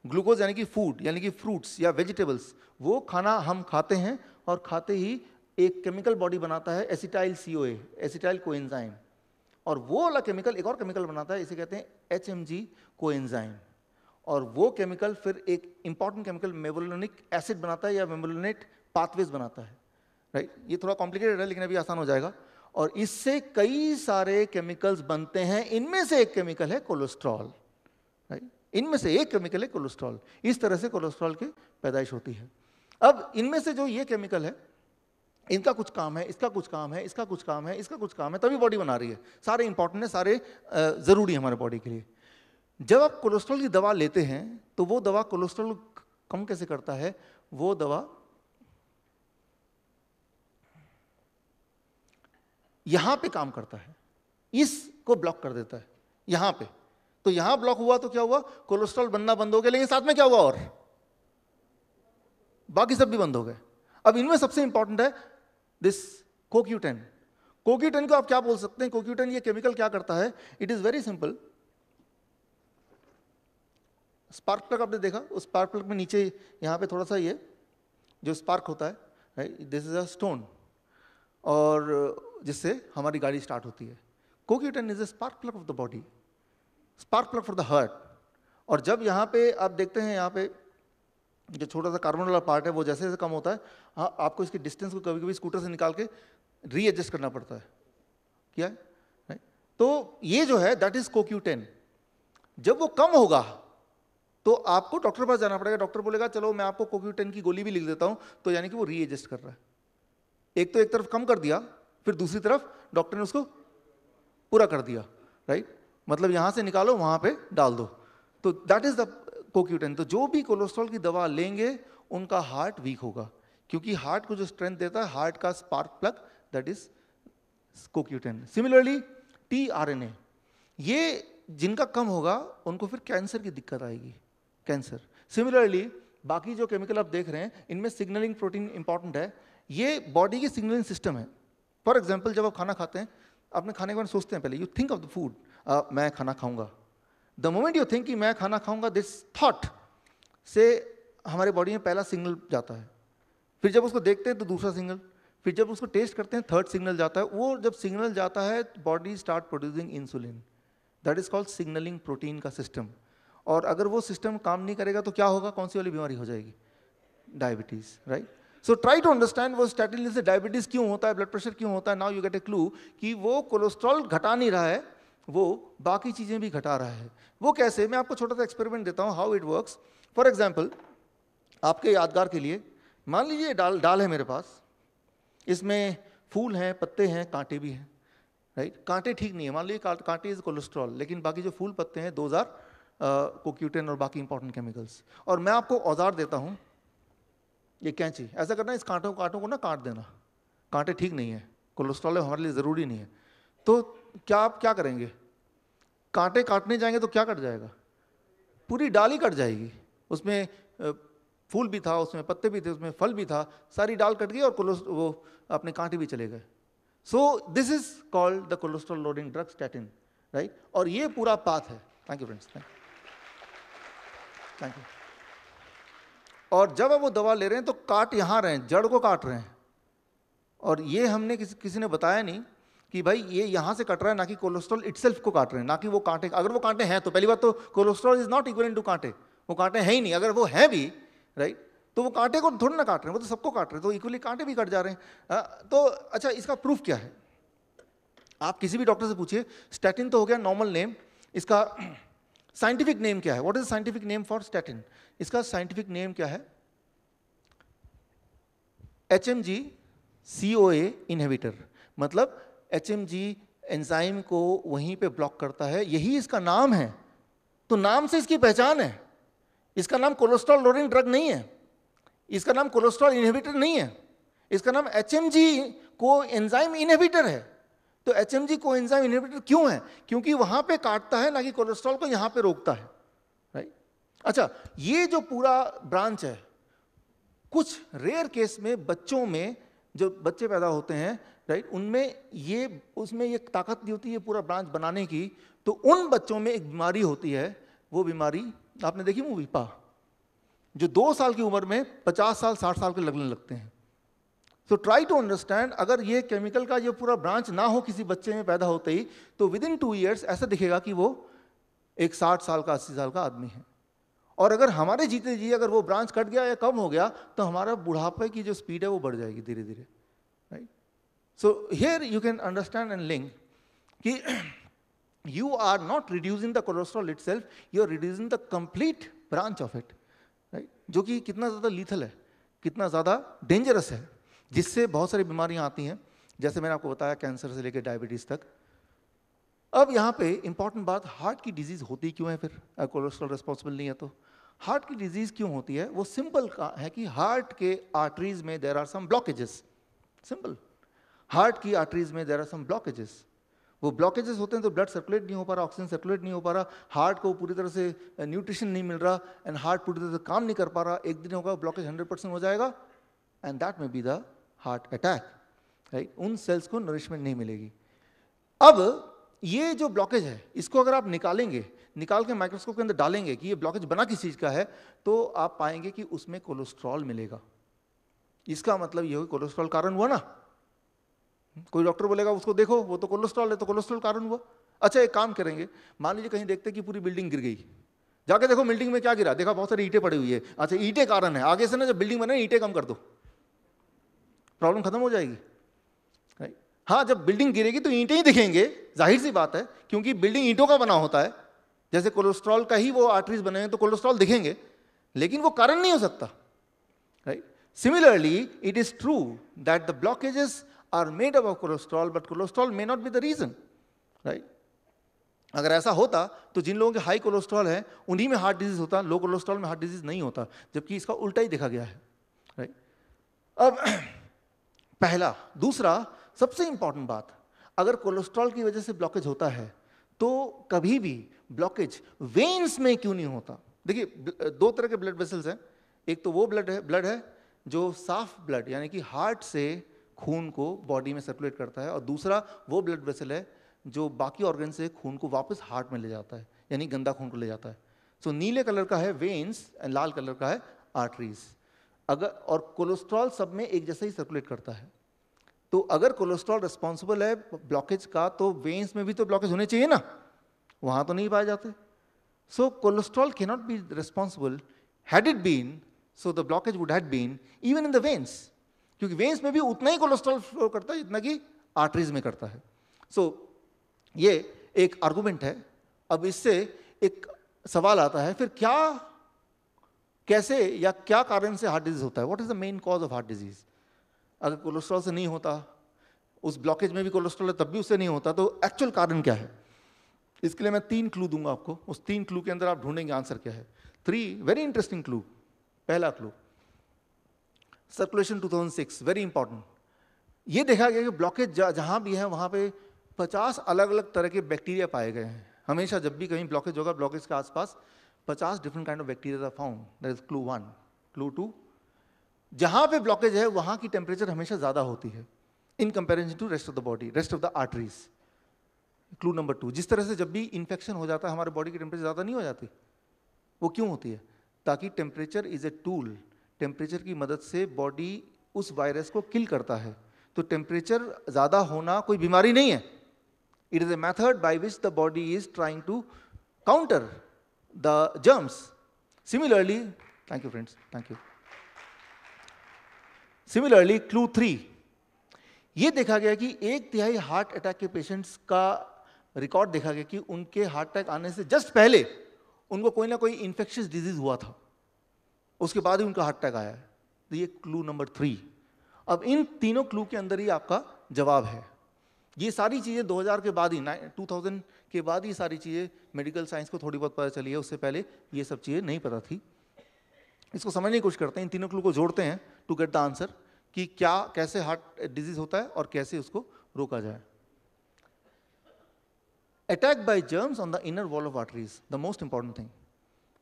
ग्लूकोज यानी कि फूड, यानी कि फ्रूट्स या वेजिटेबल्स, वो खाना हम खाते हैं और खाते ही एक केमिकल बॉडी बनाता है एसिटाइल CoA, एसिटाइल कोएंजाइम, और वो वाला केमिकल एक और केमिकल बनाता है, इसे कहते हैं HMG कोएंजाइम, और वो केमिकल फिर एक इंपॉर्टेंट केमिकल मेवलोनिक एसिड बनाता है या मेवलोनेट पाथवेज बनाता है, राइट। ये थोड़ा कॉम्प्लिकेटेड है लेकिन अभी आसान हो जाएगा। और इससे कई सारे केमिकल्स बनते हैं, इनमें से एक केमिकल है कोलेस्ट्रॉल, राइट, इनमें से एक केमिकल है कोलेस्ट्रॉल। इस तरह से कोलेस्ट्रॉल की पैदाइश होती है। अब इनमें से जो ये केमिकल है, इनका कुछ काम है, इसका कुछ काम है, इसका कुछ काम है, इसका कुछ काम है, तभी बॉडी बना रही है। सारे इंपॉर्टेंट है, सारे जरूरी है हमारे बॉडी के लिए। जब आप कोलेस्ट्रॉल की दवा लेते हैं तो वो दवा कोलेस्ट्रॉल कम कैसे करता है, वो दवा यहां पे काम करता है, इसको ब्लॉक कर देता है यहां पे। तो यहां ब्लॉक हुआ तो क्या हुआ, कोलेस्ट्रॉल बनना बंद हो गया, लेकिन साथ में क्या हुआ, और बाकी सब भी बंद हो गए। अब इनमें सबसे इंपॉर्टेंट है दिस CoQ10। CoQ10 को आप क्या बोल सकते हैं, CoQ10 ये केमिकल क्या करता है, it is very simple. Spark plug आपने देखा, उस स्पार्क प्लग में नीचे यहां पे थोड़ा सा ये जो स्पार्क होता है, दिस इज अ स्टोन, और जिससे हमारी गाड़ी स्टार्ट होती है। CoQ10 is a spark plug of the body, spark plug for the heart. और जब यहाँ पे आप देखते हैं, यहाँ पे जो छोटा सा कार्बन वाला पार्ट है वो जैसे जैसे कम होता है, हाँ, आपको इसकी डिस्टेंस को कभी कभी स्कूटर से निकाल के रीएडजस्ट करना पड़ता है, क्या है, right? तो ये जो है दैट इज CoQ10। जब वो कम होगा तो आपको डॉक्टर के पास जाना पड़ेगा, डॉक्टर बोलेगा चलो मैं आपको CoQ10 की गोली भी लिख देता हूं, तो यानी कि वो रीएडजस्ट कर रहा है। एक तो एक तरफ कम कर दिया, फिर दूसरी तरफ डॉक्टर ने उसको पूरा कर दिया, राइट? मतलब यहाँ से निकालो वहाँ पे डाल दो, तो दैट इज द CoQ10। तो जो भी कोलेस्ट्रॉल की दवा लेंगे उनका हार्ट वीक होगा, क्योंकि हार्ट को जो स्ट्रेंथ देता है हार्ट का spark plug, that is CoQ10। Similarly tRNA, ये जिनका कम होगा उनको फिर कैंसर की दिक्कत आएगी, कैंसर। सिमिलरली बाकी जो केमिकल आप देख रहे हैं इनमें सिग्नलिंग प्रोटीन इंपॉर्टेंट है, ये बॉडी की सिग्नलिंग सिस्टम है। फॉर एग्जाम्पल जब आप खाना खाते हैं, आपने खाने के बारे में सोचते हैं पहले, you think of the food, मैं खाना खाऊंगा। द मोमेंट यू थिंक कि मैं खाना खाऊंगा, दिस थॉट से हमारे बॉडी में पहला सिग्नल जाता है, फिर जब उसको देखते हैं तो दूसरा सिग्नल, फिर जब उसको टेस्ट करते हैं थर्ड सिग्नल जाता है। वो जब सिग्नल जाता है body start producing insulin, that is called signalling protein का सिस्टम। और अगर वो सिस्टम काम नहीं करेगा तो क्या होगा, कौन सी वाली बीमारी हो जाएगी, diabetes, right? So try to understand वो स्टैटिन से डायबिटीज क्यों होता है, ब्लड प्रेशर क्यों होता है। Now you get a clue कि वो कोलेस्ट्रॉल घटा नहीं रहा है, वो बाकी चीजें भी घटा रहा है। वो कैसे, मैं आपको छोटा सा एक्सपेरिमेंट देता हूँ, how it works. For example आपके यादगार के लिए, मान लीजिए डाल है मेरे पास, इसमें फूल हैं, पत्ते हैं, कांटे भी हैं, राइट? कांटे ठीक नहीं है, मान लीजिए कांटे इज कोलेस्ट्रॉल, लेकिन बाकी जो फूल पत्ते हैं 2000 CoQ10 और बाकी इंपॉर्टेंट केमिकल्स। और मैं आपको औजार देता हूँ, ये कैंची, ऐसा करना, इस कांटों को ना काट देना, कांटे ठीक नहीं है, कोलेस्ट्रॉल हमारे लिए ज़रूरी नहीं है। तो क्या आप क्या करेंगे, कांटे काटने जाएंगे तो क्या कट जाएगा, पूरी डाल ही कट जाएगी। उसमें फूल भी था, उसमें पत्ते भी थे, उसमें फल भी था, सारी डाल कट गई और वो अपने कांटे भी चले गए। सो this is called the cholesterol loading drug statin, right? और ये पूरा पाथ है। Thank you friends, thank you. और जब आप वो दवा ले रहे हैं तो काट यहाँ रहे हैं, जड़ को काट रहे हैं। और ये हमने किसी ने बताया नहीं कि भाई ये यहाँ से कट रहा है, ना कि कोलेस्ट्रॉल इटसेल्फ को काट रहे हैं, ना कि वो कांटे। अगर वो कांटे हैं तो पहली बात तो cholesterol is not equal to कांटे, वो कांटे हैं ही नहीं। अगर वो है भी, राइट, तो वो कांटे को थोड़ा ना काट रहे हैं, वो तो सबको काट रहे हैं, तो इक्वली कांटे भी कट जा रहे हैं। तो अच्छा, इसका प्रूफ क्या है? आप किसी भी डॉक्टर से पूछिए, स्टैटिन तो हो गया नॉर्मल नेम, इसका साइंटिफिक नेम क्या है? What is scientific name for statin? इसका साइंटिफिक नेम क्या है? HMG CoA inhibitor. मतलब HMG एंजाइम को वहीं पे ब्लॉक करता है, यही इसका नाम है। तो नाम से इसकी पहचान है। इसका नाम कोलेस्ट्रॉल लोडिंग ड्रग नहीं है, इसका नाम कोलेस्ट्रॉल इनहिबिटर नहीं है, इसका नाम HMG को एंजाइम इनहिबिटर है। तो HMG को एंजाइम इनहिबिटर क्यों है? क्योंकि वहां पे काटता है, ना कि कोलेस्ट्रॉल को यहां पे रोकता है, राइट? अच्छा, ये जो पूरा ब्रांच है, कुछ रेयर केस में बच्चों में जो बच्चे पैदा होते हैं, राइट, उनमें उसमें ये ताकत नहीं होती है पूरा ब्रांच बनाने की। तो उन बच्चों में एक बीमारी होती है, वो बीमारी आपने देखी मूवी पा, जो 2 साल की उम्र में 50 साल 60 साल के लगने लगते हैं। सो ट्राई टू अंडरस्टैंड, अगर ये केमिकल का ये पूरा ब्रांच ना हो किसी बच्चे में पैदा होते ही, तो विद इन 2 ईयर्स ऐसा दिखेगा कि वो एक 60 साल का 80 साल का आदमी है। और अगर हमारे जीते जी अगर वो ब्रांच कट गया या कम हो गया, तो हमारा बुढ़ापे की जो स्पीड है वो बढ़ जाएगी धीरे धीरे, right? So here you can understand and link कि you are not reducing the cholesterol itself, you are reducing the complete branch of it, right? जो कि कितना ज़्यादा लीथल है, कितना ज़्यादा डेंजरस है, जिससे बहुत सारी बीमारियां आती हैं, जैसे मैंने आपको बताया कैंसर से लेकर डायबिटीज़ तक। अब यहाँ पे इंपॉर्टेंट बात, हार्ट की डिजीज़ होती क्यों है फिर? कोलेस्ट्रॉल रिस्पॉन्सिबल नहीं है तो हार्ट की डिजीज़ क्यों होती है? वो सिंपल है कि हार्ट के आर्टरीज में there are some blockages. Simple, heart की आर्टरीज में देयर आर सम ब्लॉकेजेस। वो ब्लॉकेजेस होते हैं तो ब्लड सर्कुलेट नहीं हो पा रहा, ऑक्सीजन सर्कुलेट नहीं हो पा रहा, हार्ट को पूरी तरह से न्यूट्रिशन नहीं मिल रहा, एंड हार्ट पूरी तरह से काम नहीं कर पा रहा। एक दिन होगा ब्लॉकेज 100% हो जाएगा, एंड दैट में be the heart attack, right? उन सेल्स को नरिशमेंट नहीं मिलेगी। अब ये जो ब्लॉकेज है, इसको अगर आप निकालेंगे, निकाल के माइक्रोस्कोप के अंदर डालेंगे कि ये ब्लॉकेज बना किस चीज़ का है, तो आप पाएंगे कि उसमें कोलेस्ट्रॉल मिलेगा। इसका मतलब ये हो कोलेस्ट्रॉल कारण हुआ ना। कोई डॉक्टर बोलेगा उसको देखो वो तो कोलेस्ट्रॉल है, तो कोलेस्ट्रॉल कारण हुआ। अच्छा, एक काम करेंगे, मान लीजिए कहीं देखते कि पूरी बिल्डिंग गिर गई, जाके देखो बिल्डिंग में क्या गिरा, देखा बहुत सारी ईंटें पड़ी हुई है। अच्छा, ईंटें कारण है, आगे से ना जब बिल्डिंग बने ईंटें कम कर दो, प्रॉब्लम खत्म हो जाएगी, राइट? हाँ, जब बिल्डिंग गिरेगी तो ईंटें ही दिखेंगे, जाहिर सी बात है, क्योंकि बिल्डिंग ईंटों का बना होता है। जैसे कोलेस्ट्रॉल का ही वो आर्टरीज बने हैं तो कोलेस्ट्रॉल दिखेंगे, लेकिन वो कारण नहीं हो सकता, right? Similarly it is true that the blockages are made up of cholesterol, but cholesterol may not be the reason. Right. अगर ऐसा होता तो जिन लोगों के हाई कोलेस्ट्रॉल है उन्हीं में हार्ट डिजीज होता, लो कोलेस्ट्रॉल में हार्ट डिजीज नहीं होता, जबकि इसका उल्टा ही देखा गया है, राइट। अब पहला। दूसरा सबसे इंपॉर्टेंट बात, अगर कोलेस्ट्रॉल की वजह से ब्लॉकेज होता है तो कभी भी ब्लॉकेज वेन्स में क्यों नहीं होता? देखिए, दो तरह के ब्लड वेसल्स हैं। एक तो वो ब्लड है जो साफ ब्लड यानी कि हार्ट से खून को बॉडी में सर्कुलेट करता है, और दूसरा वो ब्लड वेसल है जो बाकी ऑर्गन से खून को वापस हार्ट में ले जाता है, यानी गंदा खून को ले जाता है। सो नीले कलर का है वेन्स, लाल कलर का है आर्टरीज। अगर और कोलेस्ट्रॉल सब में एक जैसा ही सर्कुलेट करता है, तो अगर कोलेस्ट्रॉल रिस्पॉन्सिबल है ब्लॉकेज का, तो वेन्स में भी तो ब्लॉकेज होने चाहिए ना, वहां तो नहीं पाए जाते। So cholesterol can not be responsible, had it been so the blockage would have been even in the veins, क्योंकि वेन्स में भी उतना ही कोलेस्ट्रॉल फ्लो करता है जितना कि आर्टरीज में करता है। सो ये एक आर्गुमेंट है। अब इससे एक सवाल आता है, फिर क्या, कैसे या क्या कारण से हार्ट डिजीज होता है? What is the main cause of heart disease? अगर कोलेस्ट्रॉल से नहीं होता, उस ब्लॉकेज में भी कोलेस्ट्रॉल है तब भी उससे नहीं होता, तो एक्चुअल कारण क्या है? इसके लिए मैं 3 क्लू दूंगा आपको। उस 3 क्लू के अंदर आप ढूंढेंगे आंसर क्या है। 3 वेरी इंटरेस्टिंग क्लू। पहला क्लू, सर्कुलेशन 2006, वेरी इंपॉर्टेंट। ये देखा गया कि ब्लॉकेज जहां भी है वहां पे 50 अलग अलग तरह के बैक्टीरिया पाए गए हैं। हमेशा जब भी कहीं ब्लॉकेज होगा, ब्लॉकेज के आसपास 50 different kind of bacteria are found. That is clue 1। Clue 2, जहां पे ब्लॉकेज है वहां की टेम्परेचर हमेशा ज्यादा होती है in comparison to rest of the body, rest of the arteries. Clue number 2, जिस तरह से जब भी इन्फेक्शन हो जाता है हमारे बॉडी की टेम्परेचर ज्यादा नहीं हो जाती, वो क्यों होती है? ताकि temperature is a tool, temperature की मदद से बॉडी उस वायरस को किल करता है। तो टेम्परेचर ज्यादा होना कोई बीमारी नहीं है, it is a method by which the body is trying to counter the germs. Similarly, thank you friends, thank you. Similarly clue 3, ये देखा गया कि 1/3 हार्ट अटैक के पेशेंट्स का रिकॉर्ड देखा गया कि उनके हार्ट अटैक आने से जस्ट पहले उनको कोई ना कोई इन्फेक्शियस डिजीज हुआ था, उसके बाद ही उनका हार्ट अटैक आया है। तो ये क्लू नंबर 3। अब इन तीनों क्लू के अंदर ही आपका जवाब है। ये सारी चीज़ें 2000 के बाद ही, 2000 के बाद ही सारी चीज़ें मेडिकल साइंस को थोड़ी बहुत पता चली है, उससे पहले ये सब चीज़ें नहीं पता थी। इसको समझने की कोशिश करते हैं, इन तीनों क्लू को जोड़ते हैं टू गेट द आंसर कि क्या, कैसे हार्ट डिजीज होता है और कैसे उसको रोका जाए। Attack by germs on the inner wall of arteries, the most important thing.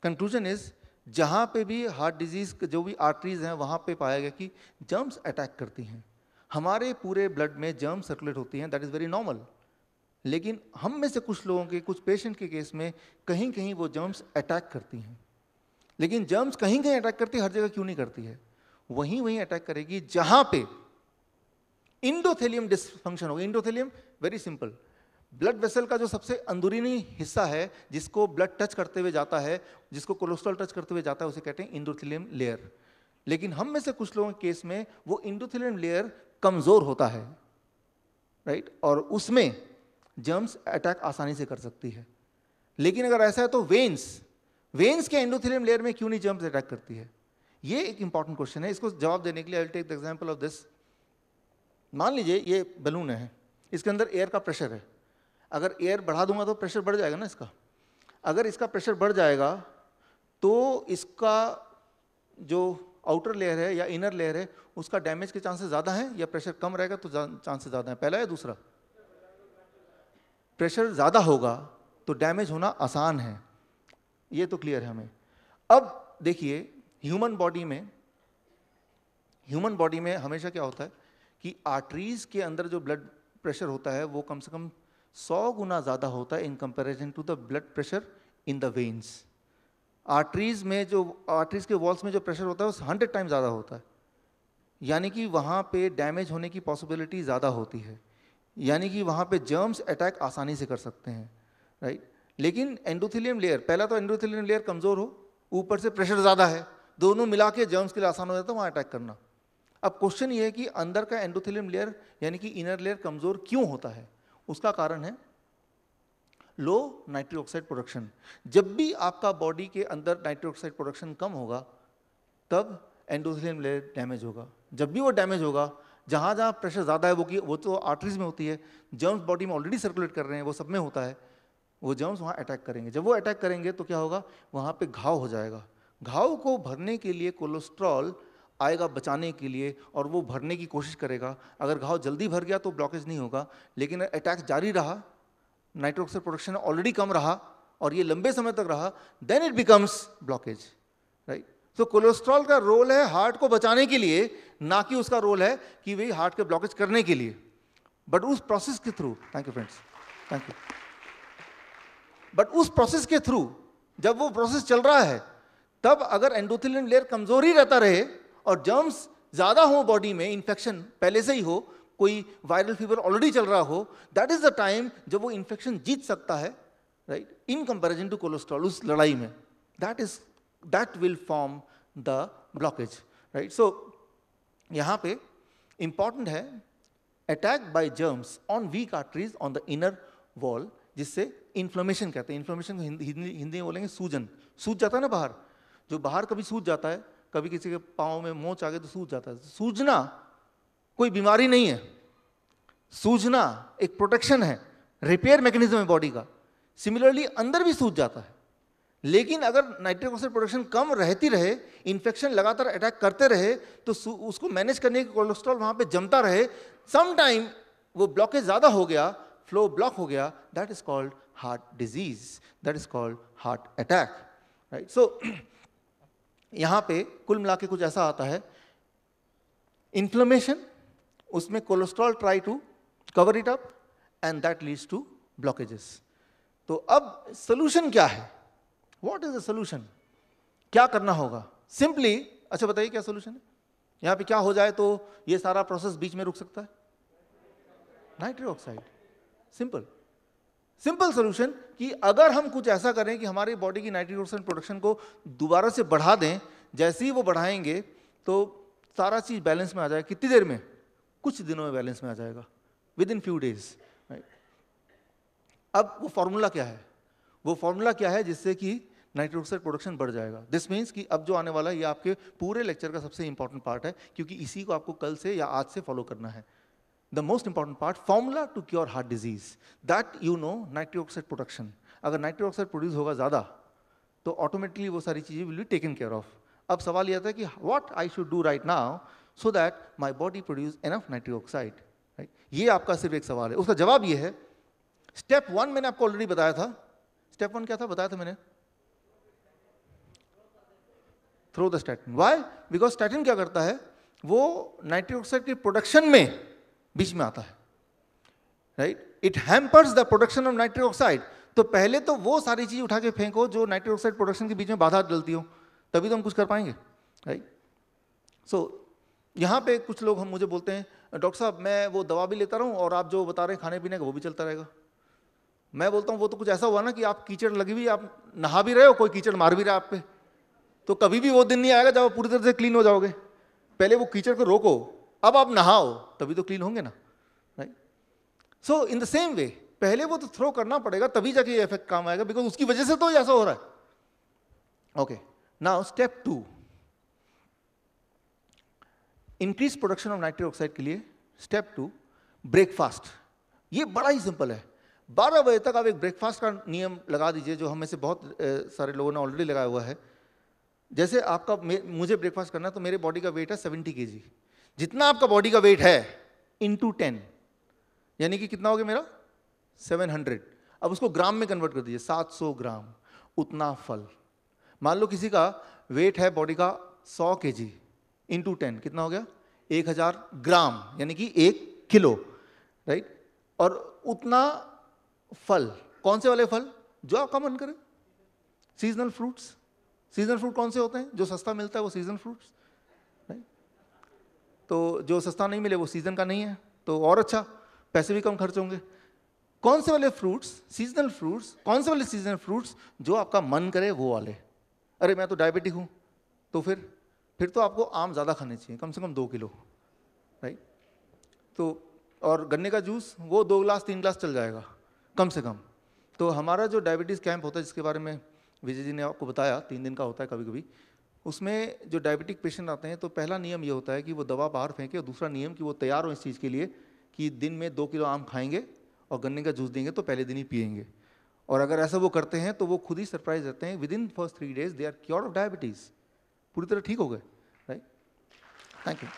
Conclusion is, जहां पे भी हार्ट डिजीज जो भी आर्टरीज हैं वहां पे पाया गया कि जर्म्स अटैक करती हैं। हमारे पूरे ब्लड में जर्म्स सर्कुलेट होती हैं, दैट इज वेरी नॉर्मल, लेकिन हम में से कुछ लोगों के, कुछ पेशेंट के केस में कहीं कहीं वो जर्म्स अटैक करती हैं। लेकिन जर्म्स कहीं कहीं अटैक करती है, हर जगह क्यों नहीं करती है? वहीं अटैक करेगी जहां पे इंडोथेलियम डिसफंक्शन होगा। इंडोथेलियम वेरी सिंपल, ब्लड वेसल का जो सबसे अंदरूनी हिस्सा है जिसको ब्लड टच करते हुए जाता है, जिसको कोलेस्ट्रॉल टच करते हुए जाता है, उसे कहते हैं इंडोथेलियम लेयर। लेकिन हम में से कुछ लोगों के केस में वो इंडोथेलियम लेयर कमजोर होता है, राइट, और उसमें जर्म्स अटैक आसानी से कर सकती है। लेकिन अगर ऐसा है तो वेन्स के एंडोथेलियम लेयर में क्यों नहीं जर्म्स अटैक करती है? ये एक इंपॉर्टेंट क्वेश्चन है। इसको जवाब देने के लिए I will take the example of this. मान लीजिए ये बलून है, इसके अंदर एयर का प्रेशर है। अगर एयर बढ़ा दूंगा तो प्रेशर बढ़ जाएगा ना इसका। अगर इसका प्रेशर बढ़ जाएगा तो इसका जो आउटर लेयर है या इनर लेयर है उसका डैमेज के चांसेस ज़्यादा हैं, या प्रेशर कम रहेगा तो चांसेस ज़्यादा हैं? पहला या दूसरा? प्रेशर ज़्यादा होगा तो डैमेज होना आसान है, ये तो क्लियर है हमें। अब देखिए, ह्यूमन बॉडी में हमेशा क्या होता है कि आर्टरीज के अंदर जो ब्लड प्रेशर होता है वो कम से कम 100 गुना ज़्यादा होता है in comparison to the blood pressure in the veins. Arteries के वॉल्स में जो प्रेशर होता है वो 100 टाइम ज़्यादा होता है, यानी कि वहाँ पे डैमेज होने की पॉसिबिलिटी ज़्यादा होती है, यानी कि वहाँ पे जर्म्स अटैक आसानी से कर सकते हैं, राइट। लेकिन एंडोथेलियम लेयर, पहला तो एंडोथेलियम लेयर कमज़ोर हो, ऊपर से प्रेशर ज़्यादा है, दोनों मिला के जर्म्स के लिए आसान हो जाता है वहाँ अटैक करना। अब क्वेश्चन ये है कि अंदर का एंडोथेलियम लेयर यानी कि इनर लेयर कमज़ोर क्यों होता है? उसका कारण है लो नाइट्रिक ऑक्साइड प्रोडक्शन। जब भी आपका बॉडी के अंदर नाइट्रिक ऑक्साइड प्रोडक्शन कम होगा तब एंडोथेलियम लेयर डैमेज होगा। जब भी वो डैमेज होगा जहाँ जहाँ प्रेशर ज़्यादा है वो तो आर्टरीज में होती है, जर्म्स बॉडी में ऑलरेडी सर्कुलेट कर रहे हैं, वो सब में होता है, वो जर्म्स वहाँ अटैक करेंगे। जब वो अटैक करेंगे तो क्या होगा, वहाँ पे घाव हो जाएगा। घाव को भरने के लिए कोलेस्ट्रॉल आएगा बचाने के लिए, और वो भरने की कोशिश करेगा। अगर घाव जल्दी भर गया तो ब्लॉकेज नहीं होगा, लेकिन अटैक जारी रहा, नाइट्रिक ऑक्साइड प्रोडक्शन ऑलरेडी कम रहा और ये लंबे समय तक रहा, then it becomes blockage, right. तो कोलेस्ट्रॉल का रोल है हार्ट को बचाने के लिए, ना कि उसका रोल है कि वही हार्ट के ब्लॉकेज करने के लिए। बट उस प्रोसेस के through, thank you friends, thank you, but उस प्रोसेस के थ्रू जब वो प्रोसेस चल रहा है, तब अगर एंडोथेलियन लेयर कमजोर ही रहता रहे और जर्म्स ज्यादा हो बॉडी में, इन्फेक्शन पहले से ही हो, कोई वायरल फीवर ऑलरेडी चल रहा हो, दैट इज द टाइम जब वो इन्फेक्शन जीत सकता है, right, in comparison to cholesterol. उस लड़ाई में that will form the blockage, right? So यहाँ पे important है attack by germs on weak arteries on the inner wall, जिससे inflammation कहते हैं। inflammation को हिंदी में बोलेंगे सूजन। सूज जाता है ना बाहर, जो बाहर कभी सूज जाता है, कभी किसी के पाँव में मोच आ गए तो सूज जाता है। सूजना कोई बीमारी नहीं है, सूजना एक प्रोटेक्शन है, रिपेयर मैकेनिज्म है बॉडी का। सिमिलरली अंदर भी सूज जाता है, लेकिन अगर नाइट्रिक ऑक्साइड प्रोडक्शन कम रहती रहे, इन्फेक्शन लगातार अटैक करते रहे, तो उसको मैनेज करने के कोलेस्ट्रॉल वहां पे जमता रहे, सम टाइम वो ब्लॉकेज ज्यादा हो गया, फ्लो ब्लॉक हो गया, that is called heart disease, that is called heart attack, right. So यहां पे कुल मिला के कुछ ऐसा आता है, इन्फ्लेमेशन, उसमें cholesterol try to cover it up and that leads to blockages. तो अब सोल्यूशन क्या है? What is the solution? क्या करना होगा? सिंपली, अच्छा बताइए क्या सोल्यूशन है? यहां पे क्या हो जाए तो ये सारा प्रोसेस बीच में रुक सकता है? Nitric oxide. सिंपल सोल्यूशन कि अगर हम कुछ ऐसा करें कि हमारी बॉडी की नाइट्रिक ऑक्साइड प्रोडक्शन को दोबारा से बढ़ा दें, जैसे ही वो बढ़ाएंगे तो सारा चीज बैलेंस में आ जाएगा। कितनी देर में? कुछ दिनों में बैलेंस में आ जाएगा, with in few days, right. अब वो फॉर्मूला क्या है? वो फॉर्मूला क्या है जिससे कि नाइट्रिक ऑक्साइड प्रोडक्शन बढ़ जाएगा? दिस मीन्स कि अब जो आने वाला है ये आपके पूरे लेक्चर का सबसे इंपॉर्टेंट पार्ट है, क्योंकि इसी को आपको कल से या आज से फॉलो करना है। The most important part, formula to cure heart disease, that you know nitric oxide production. अगर नाइट्रिक ऑक्साइड प्रोड्यूस होगा ज्यादा तो ऑटोमेटिकली वो सारी चीजें will be taken care of. अब सवाल यह था कि what I should do right now so that my body produce enough nitric oxide, right. ये आपका सिर्फ एक सवाल है। उसका जवाब ये है, स्टेप 1 मैंने आपको ऑलरेडी बताया था। स्टेप 1 क्या था? बताया था मैंने, throw the statin. Why? Because statin क्या करता है, वो नाइट्रिक ऑक्साइड की प्रोडक्शन में बीच में आता है, right. It hampers the production of nitric oxide. तो पहले तो वो सारी चीज उठा के फेंको जो नाइट्रिक ऑक्साइड प्रोडक्शन के बीच में बाधा डलती हो, तभी तो हम कुछ कर पाएंगे, राइट। सो यहाँ पे कुछ लोग हम मुझे बोलते हैं, डॉक्टर साहब मैं वो दवा भी लेता रहूं और आप जो बता रहे हैं खाने पीने का वो भी चलता रहेगा। मैं बोलता हूँ वो तो कुछ ऐसा हुआ ना कि आप कीचड़ लगी हुई, आप नहा भी रहे हो, कोई कीचड़ मार भी रहा है आप पे, तो कभी भी वो दिन नहीं आएगा जब आप पूरी तरह से क्लीन हो जाओगे। पहले वो कीचड़ को रोको, अब आप नहाओ, तभी तो क्लीन होंगे ना, right. So in the same way, पहले वो तो थ्रो करना पड़ेगा, तभी जाके ये इफेक्ट काम आएगा, बिकॉज उसकी वजह से तो ऐसा हो रहा है। Okay, now step 2, increase production of nitric oxide के लिए स्टेप 2, ब्रेकफास्ट। ये बड़ा ही सिंपल है। 12 बजे तक आप एक ब्रेकफास्ट का नियम लगा दीजिए, जो हम में से बहुत सारे लोगों ने ऑलरेडी लगाया हुआ है। जैसे आपका मुझे ब्रेकफास्ट करना है तो मेरे बॉडी का वेट है 70 kg। जितना आपका बॉडी का वेट है इंटू 10, यानी कि कितना हो गया मेरा 700। अब उसको ग्राम में कन्वर्ट कर दीजिए, 700 ग्राम उतना फल। मान लो किसी का वेट है बॉडी का 100 kg, इंटू 10 कितना हो गया 1000 ग्राम, यानी कि 1 किलो, राइट। और उतना फल, कौन से वाले फल? जो आपका मन करे। Seasonal fruits. सीजनल फ्रूट कौन से होते हैं? जो सस्ता मिलता है वो सीजनल फ्रूट्स, राइट। तो जो सस्ता नहीं मिले वो सीजन का नहीं है, तो और अच्छा, पैसे भी कम खर्च होंगे। कौन से वाले फ्रूट्स? Seasonal fruits. कौन से वाले सीजनल फ्रूट्स? जो आपका मन करे वो वाले। अरे मैं तो डायबिटिक हूं, तो फिर तो आपको आम ज्यादा खाने चाहिए, कम से कम 2 किलो, राइट। तो और गन्ने का जूस वो 2 गिलास 3 गिलास चल जाएगा कम से कम। तो हमारा जो डायबिटीज कैंप होता है, जिसके बारे में विजय जी ने आपको बताया, 3 दिन का होता है कभी कभी, उसमें जो डायबिटिक पेशेंट आते हैं तो पहला नियम ये होता है कि वो दवा बाहर फेंके, और दूसरा नियम कि वो तैयार हो इस चीज़ के लिए कि दिन में 2 किलो आम खाएंगे और गन्ने का जूस देंगे तो पहले दिन ही पिएंगे। और अगर ऐसा वो करते हैं तो वो खुद ही सरप्राइज रहते हैं, within first 3 days they are cure of diabetes, पूरी तरह ठीक हो गए। Right, thank you.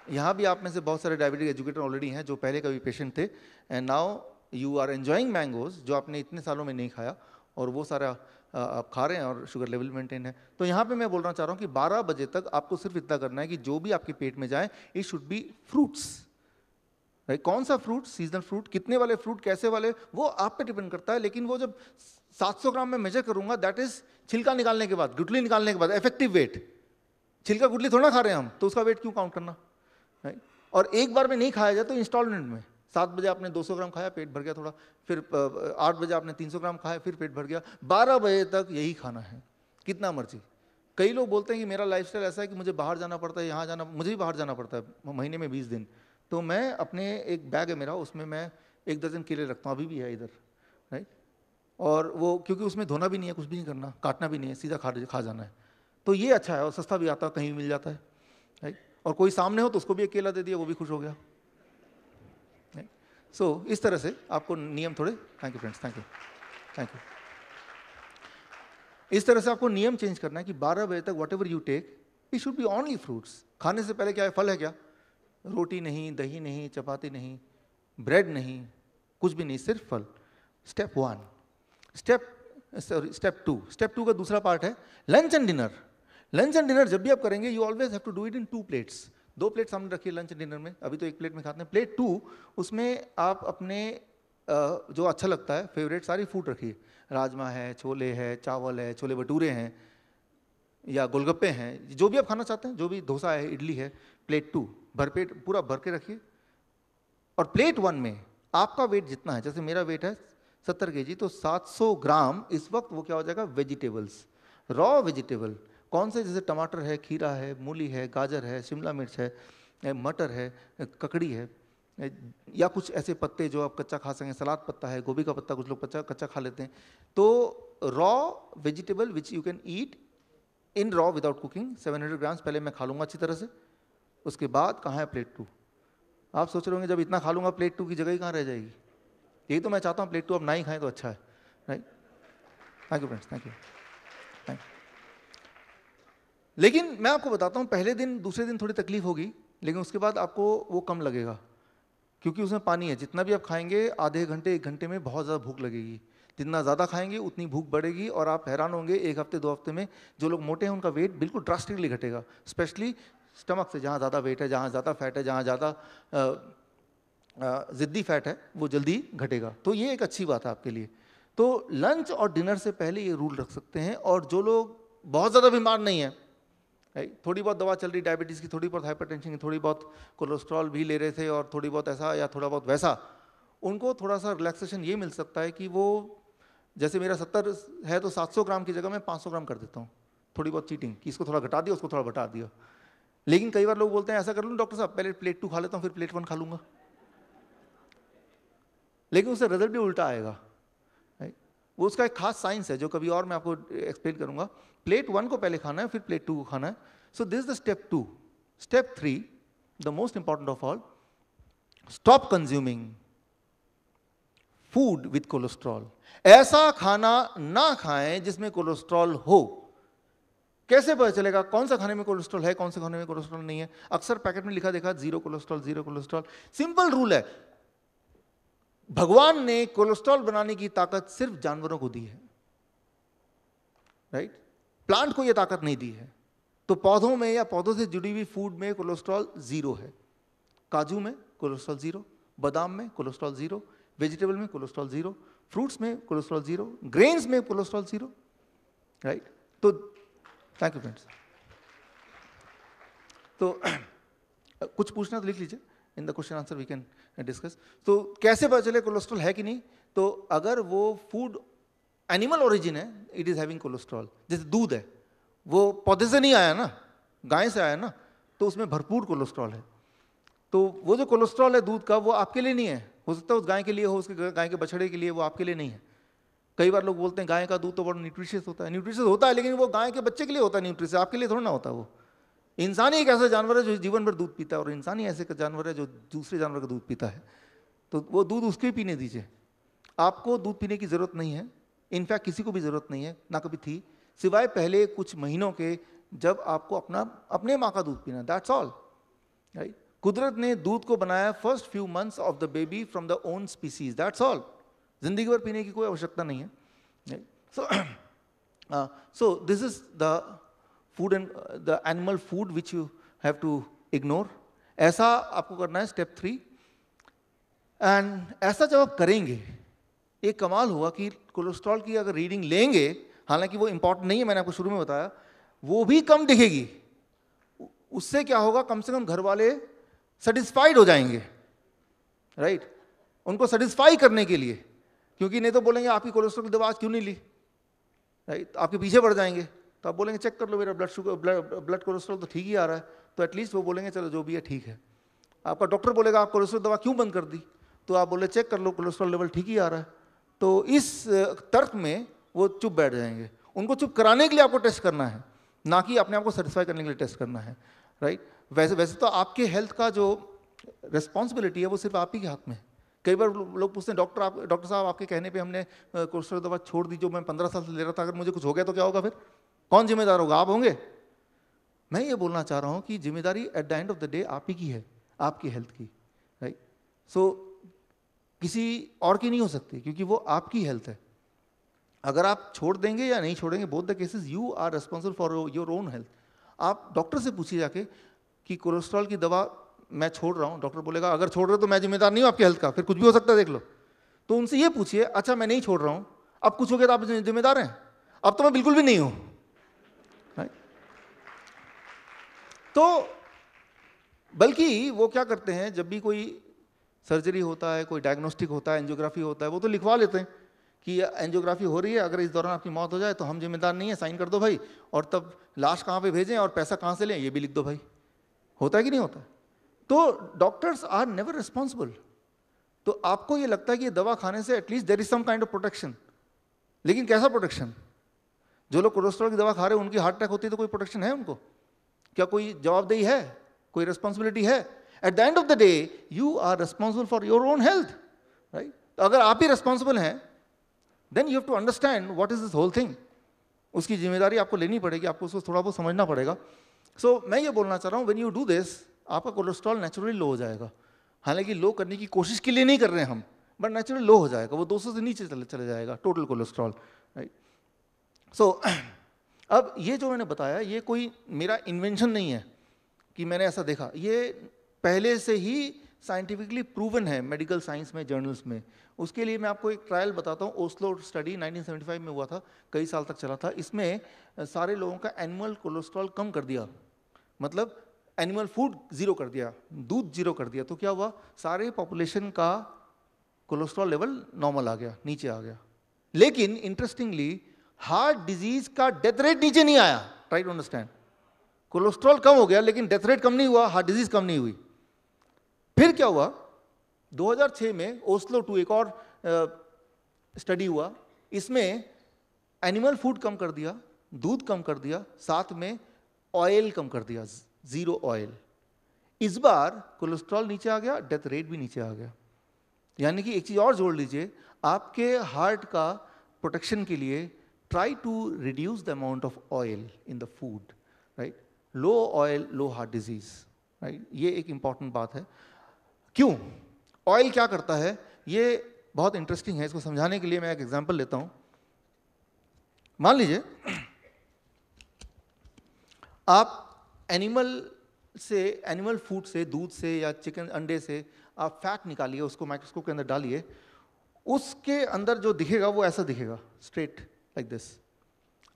यहाँ भी आप में से बहुत सारे डायबिटिक एजुकेटर ऑलरेडी हैं जो पहले कभी पेशेंट थे, and now you are enjoying mangoes जो आपने इतने सालों में नहीं खाया, और वो सारा आप खा रहे हैं और शुगर लेवल मेंटेन है। तो यहाँ पे मैं बोलना चाह रहा हूँ कि 12 बजे तक आपको सिर्फ इतना करना है कि जो भी आपके पेट में जाए it should B fruits. Right, कौन सा फ्रूट, सीजनल फ्रूट, कितने वाले फ्रूट, कैसे वाले, वो आप पे डिपेंड करता है। लेकिन वो जब 700 ग्राम में मेजर करूंगा, दैट इज छिलका निकालने के बाद, गुठली निकालने के बाद इफेक्टिव वेट। छिलका गुठली थोड़ा खा रहे हैं हम, तो उसका वेट क्यों काउंट करना। राइट, और एक बार में नहीं खाया जाए तो इंस्टॉलमेंट में 7 बजे आपने 200 ग्राम खाया, पेट भर गया थोड़ा, फिर 8 बजे आपने 300 ग्राम खाया, फिर पेट भर गया, 12 बजे तक यही खाना है, कितना मर्जी। कई लोग बोलते हैं कि मेरा लाइफस्टाइल ऐसा है कि मुझे बाहर जाना पड़ता है, यहाँ जाना, मुझे भी बाहर जाना पड़ता है महीने में 20 दिन। तो मैं अपने एक बैग है मेरा, उसमें मैं 1 दर्जन केले रखता हूँ, अभी भी है इधर। राइट, और वो क्योंकि उसमें धोना भी नहीं है, कुछ भी नहीं करना, काटना भी नहीं है, सीधा खा जाना है। तो ये अच्छा है और सस्ता भी आता है, कहीं भी मिल जाता है। राइट, और कोई सामने हो तो उसको भी एक केला दे दिया, वो भी खुश हो गया। सो इस तरह से आपको नियम थोड़े, thank you friends, thank you. इस तरह से आपको नियम चेंज करना है कि 12 बजे तक whatever you take it should be only fruits. खाने से पहले क्या है, फल है क्या, रोटी नहीं, दही नहीं, चपाती नहीं, ब्रेड नहीं, कुछ भी नहीं, सिर्फ फल। स्टेप 1। स्टेप 2। स्टेप 2 का दूसरा पार्ट है lunch and dinner. Lunch and dinner जब भी आप करेंगे you always have to do it in 2 plates. 2 plate सामने रखिए लंच एंड डिनर में, अभी तो 1 प्लेट में खाते हैं। प्लेट 2 उसमें आप अपने जो अच्छा लगता है फेवरेट सारी फूड रखिए, राजमा है, छोले है, चावल है, छोले भटूरे हैं या गोलगप्पे हैं, जो भी आप खाना चाहते हैं, जो भी डोसा है, इडली है। प्लेट 2 भरपेट पूरा भर के रखिए। और प्लेट 1 में आपका वेट जितना है, जैसे मेरा वेट है 70 kg, तो 700 ग्राम इस वक्त वो क्या हो जाएगा, वेजिटेबल्स, रॉ वेजिटेबल। कौन से, जैसे टमाटर है, खीरा है, मूली है, गाजर है, शिमला मिर्च है, मटर है, ककड़ी है, या कुछ ऐसे पत्ते जो आप कच्चा खा सकें, सलाद पत्ता है, गोभी का पत्ता, कुछ लोग कच्चा खा लेते हैं। तो raw vegetable which you can eat in raw without cooking 700 grams पहले मैं खा लूँगा अच्छी तरह से। उसके बाद कहाँ है प्लेट 2। आप सोच रहे होंगे जब इतना खा लूँगा प्लेट 2 की जगह ही कहाँ रह जाएगी। यही तो मैं चाहता हूँ, प्लेट 2 अब ना ही खाएं तो अच्छा है। Right, thank you friends, thank you. लेकिन मैं आपको बताता हूँ, पहले दिन दूसरे दिन थोड़ी तकलीफ होगी, लेकिन उसके बाद आपको वो कम लगेगा, क्योंकि उसमें पानी है। जितना भी आप खाएंगे आधे घंटे 1 घंटे में बहुत ज़्यादा भूख लगेगी। जितना ज़्यादा खाएंगे उतनी भूख बढ़ेगी, और आप हैरान होंगे 1 हफ्ते 2 हफ्ते में जो लोग मोटे हैं उनका वेट बिल्कुल ड्रास्टिकली घटेगा। स्पेशली स्टमक से, जहाँ ज़्यादा वेट है, जहाँ ज़्यादा फैट है, जहाँ ज़्यादा ज़िद्दी फैट है, वो जल्दी घटेगा। तो ये एक अच्छी बात है आपके लिए। तो लंच और डिनर से पहले ये रूल रख सकते हैं। और जो लोग बहुत ज़्यादा बीमार नहीं है, थोड़ी बहुत दवा चल रही डायबिटीज़ की, थोड़ी बहुत हाइपरटेंशन की, थोड़ी बहुत कोलेस्ट्रॉल भी ले रहे थे, और थोड़ी बहुत ऐसा या थोड़ा बहुत वैसा, उनको थोड़ा सा रिलैक्सेशन ये मिल सकता है कि वो, जैसे मेरा 70 है तो 700 ग्राम की जगह मैं 500 ग्राम कर देता हूँ। थोड़ी बहुत चीटिंग कि इसको थोड़ा घटा दिया, उसको थोड़ा बढ़ा दिया। लेकिन कई बार लोग बोलते हैं ऐसा कर लूँ डॉक्टर साहब, पहले प्लेट 2 खा लेता हूँ फिर प्लेट 1 खा लूँगा, लेकिन उससे रिजल्ट भी उल्टा आएगा। वो उसका एक खास साइंस है जो कभी और मैं आपको एक्सप्लेन करूंगा। प्लेट 1 को पहले खाना है, फिर प्लेट 2 को खाना है। So this is the step 2। Step 3, the most important of all, stop consuming food with cholesterol. ऐसा खाना ना खाएं जिसमें कोलेस्ट्रॉल हो। कैसे पता चलेगा कौन सा खाने में कोलेस्ट्रॉल है, कौन से खाने में कोलेस्ट्रॉल नहीं है? अक्सर पैकेट में लिखा देखा 0 कोलेस्ट्रॉल, 0 कोलेस्ट्रॉल। सिंपल रूल है, भगवान ने कोलेस्ट्रॉल बनाने की ताकत सिर्फ जानवरों को दी है। राइट, प्लांट को यह ताकत नहीं दी है। तो पौधों में या पौधों से जुड़ी हुई फूड में कोलेस्ट्रॉल 0 है। काजू में कोलेस्ट्रॉल 0, बादाम में कोलेस्ट्रॉल 0, वेजिटेबल में कोलेस्ट्रॉल 0, फ्रूट्स में कोलेस्ट्रॉल 0, ग्रेन्स में कोलेस्ट्रॉल 0। राइट, तो थैंक यू फ्रेंड्स। तो कुछ पूछना तो लिख लीजिए, in the question answer we can discuss. तो कैसे पता चले कोलेस्ट्रॉल है कि नहीं? तो अगर वो फूड एनिमल ओरिजिन है, इट इज हैविंग कोलेस्ट्रॉल। जैसे दूध है, वो पौधे से नहीं आया ना, गाय से आया ना, तो उसमें भरपूर कोलेस्ट्रॉल है। तो वो जो कोलेस्ट्रॉल है दूध का, वो आपके लिए नहीं है। हो सकता है उस गाय के लिए हो, उसके गाय के बछड़े के लिए, वो आपके लिए नहीं है। कई बार लोग बोलते हैं गाय का दूध तो बड़ा न्यूट्रिशियस होता है। न्यूट्रिशियस होता है, लेकिन वो गाय के बच्चे के लिए होता है न्यूट्रिशियस, आपके लिए थोड़ा ना होता वो। इंसान ही एक ऐसा जानवर है जो जीवन भर दूध पीता है, और इंसान ही ऐसे जानवर है जो दूसरे जानवर का दूध पीता है, तो वो दूध उसके पीने दीजिए। आपको दूध पीने की ज़रूरत नहीं है, इनफैक्ट किसी को भी ज़रूरत नहीं है, ना कभी थी, सिवाय पहले कुछ महीनों के जब आपको अपने माँ का दूध पीना, दैट्स ऑल, राइट। कुदरत ने दूध को बनाया first few months of the baby from the own species, that's all. जिंदगी भर पीने की कोई आवश्यकता नहीं है। So this is the food and the animal food which you have to ignore. ऐसा आपको करना है स्टेप 3। एंड ऐसा जब आप करेंगे, एक कमाल हुआ कि कोलेस्ट्रॉल की अगर रीडिंग लेंगे, हालांकि वो इंपॉर्टेंट नहीं है, मैंने आपको शुरू में बताया, वो भी कम दिखेगी। उससे क्या होगा, कम से कम घर वाले सेटिस्फाइड हो जाएंगे, राइट। उनको सेटिस्फाई करने के लिए, क्योंकि नहीं तो बोलेंगे आपकी कोलेस्ट्रॉल की दवा आज क्यों नहीं ली, राइट। आपके पीछे पड़ जाएंगे, तो आप बोलेंगे चेक कर लो मेरा ब्लड कोलेस्ट्रॉल तो ठीक ही आ रहा है, तो एटलीस्ट वो बोलेंगे चलो जो भी है ठीक है। आपका डॉक्टर बोलेगा आप कोलेस्ट्रॉल दवा क्यों बंद कर दी, तो आप बोले चेक कर लो कोलेस्ट्रॉल लेवल ठीक ही आ रहा है। तो इस तर्क में वो चुप बैठ जाएंगे। उनको चुप कराने के लिए आपको टेस्ट करना है, ना कि अपने आप को सेटिस्फाई करने के लिए टेस्ट करना है, राइट। वैसे तो आपके हेल्थ का जो रिस्पॉन्सिबिलिटी है वो सिर्फ आप ही के हाथ में है। कई बार लोग पूछते हैं डॉक्टर साहब आपके कहने पे हमने कोलेस्ट्रॉल दवा छोड़ दी जो मैं 15 साल से ले रहा था, अगर मुझे कुछ हो गया तो क्या होगा, फिर कौन जिम्मेदार होगा, आप होंगे। मैं ये बोलना चाह रहा हूँ कि जिम्मेदारी eight the end of the day आप ही की है, आपकी हेल्थ की, राइट। सो किसी और की नहीं हो सकती, क्योंकि वो आपकी हेल्थ है। अगर आप छोड़ देंगे या नहीं छोड़ेंगे, both the cases you are responsible for your own health. आप डॉक्टर से पूछिए जाके कि कोलेस्ट्रॉल की दवा मैं छोड़ रहा हूँ, डॉक्टर बोलेगा अगर छोड़ रहे हो तो मैं जिम्मेदार नहीं हूँ आपकी हेल्थ का, फिर कुछ भी हो सकता है देख लो। तो उनसे ये पूछिए, अच्छा मैं नहीं छोड़ रहा हूँ, अब कुछ हो गया तो आप जिम्मेदार हैं, अब तो मैं बिल्कुल भी नहीं हूँ, राइट। तो बल्कि वो क्या करते हैं, जब भी कोई सर्जरी होता है, कोई डायग्नोस्टिक होता है, एंजियोग्राफी होता है, वो तो लिखवा लेते हैं कि एंजियोग्राफी हो रही है, अगर इस दौरान आपकी मौत हो जाए तो हम जिम्मेदार नहीं है, साइन कर दो भाई, और तब लाश कहाँ पे भेजें और पैसा कहाँ से लें ये भी लिख दो भाई। होता है कि नहीं होता? तो डॉक्टर्स आर नेवर रिस्पॉन्सिबल। तो आपको ये लगता है कि ये दवा खाने से at least there is some kind of protection, लेकिन कैसा प्रोटेक्शन? जो लोग कोलेस्ट्रॉल की दवा खा रहे हैं उनकी हार्ट अटैक होती है तो कोई प्रोटेक्शन है उनको? क्या कोई जवाबदेही है, कोई रिस्पॉन्सिबिलिटी है? At the end of the day you are responsible for your own health, right. तो अगर आप ही रिस्पॉन्सिबल हैं then you have to understand what is this whole thing. उसकी जिम्मेदारी आपको लेनी पड़ेगी, आपको उसको थोड़ा बहुत समझना पड़ेगा। सो मैं ये बोलना चाह रहा हूँ, व्हेन यू डू दिस आपका कोलेस्ट्रॉल नेचुरली लो हो जाएगा। हालांकि लो करने की कोशिश के लिए नहीं कर रहे हैं हम, बट नेचुरली लो हो जाएगा, वो 200 से नीचे चले जाएगा टोटल कोलेस्ट्रॉल, राइट। सो अब ये जो मैंने बताया ये कोई मेरा इन्वेंशन नहीं है कि मैंने ऐसा देखा, ये पहले से ही साइंटिफिकली प्रूवन है मेडिकल साइंस में, जर्नल्स में। उसके लिए मैं आपको एक ट्रायल बताता हूँ। ओस्लो स्टडी 1975 में हुआ था, कई साल तक चला था। इसमें सारे लोगों का एनुअल कोलेस्ट्रॉल कम कर दिया, मतलब एनिमल फूड जीरो कर दिया, दूध जीरो कर दिया। तो क्या हुआ, सारे पॉपुलेशन का कोलेस्ट्रॉल लेवल नॉर्मल आ गया, नीचे आ गया। लेकिन इंटरेस्टिंगली हार्ट डिजीज का डेथ रेट नीचे नहीं आया। ट्राई टू अंडरस्टैंड, कोलेस्ट्रॉल कम हो गया लेकिन डेथ रेट कम नहीं हुआ, हार्ट डिजीज कम नहीं हुई। फिर क्या हुआ, 2006 में ओस्लो 2 एक और स्टडी हुआ। इसमें एनिमल फूड कम कर दिया, दूध कम कर दिया, साथ में ऑयल कम कर दिया, जीरो ऑयल। इस बार कोलेस्ट्रॉल नीचे आ गया, डेथ रेट भी नीचे आ गया। यानी कि एक चीज और जोड़ लीजिए, आपके हार्ट का प्रोटेक्शन के लिए try to reduce the amount of oil in the food, right. Low oil, low heart disease, right. ये एक इंपॉर्टेंट बात है। क्यों? ऑयल क्या करता है, ये बहुत इंटरेस्टिंग है। इसको समझाने के लिए मैं एक एग्जांपल लेता हूं। मान लीजिए आप एनिमल फूड से, दूध से या चिकन अंडे से आप फैट निकालिए, उसको माइक्रोस्कोप के अंदर डालिए, उसके अंदर जो दिखेगा वो ऐसा दिखेगा, स्ट्रेट लाइक दिस।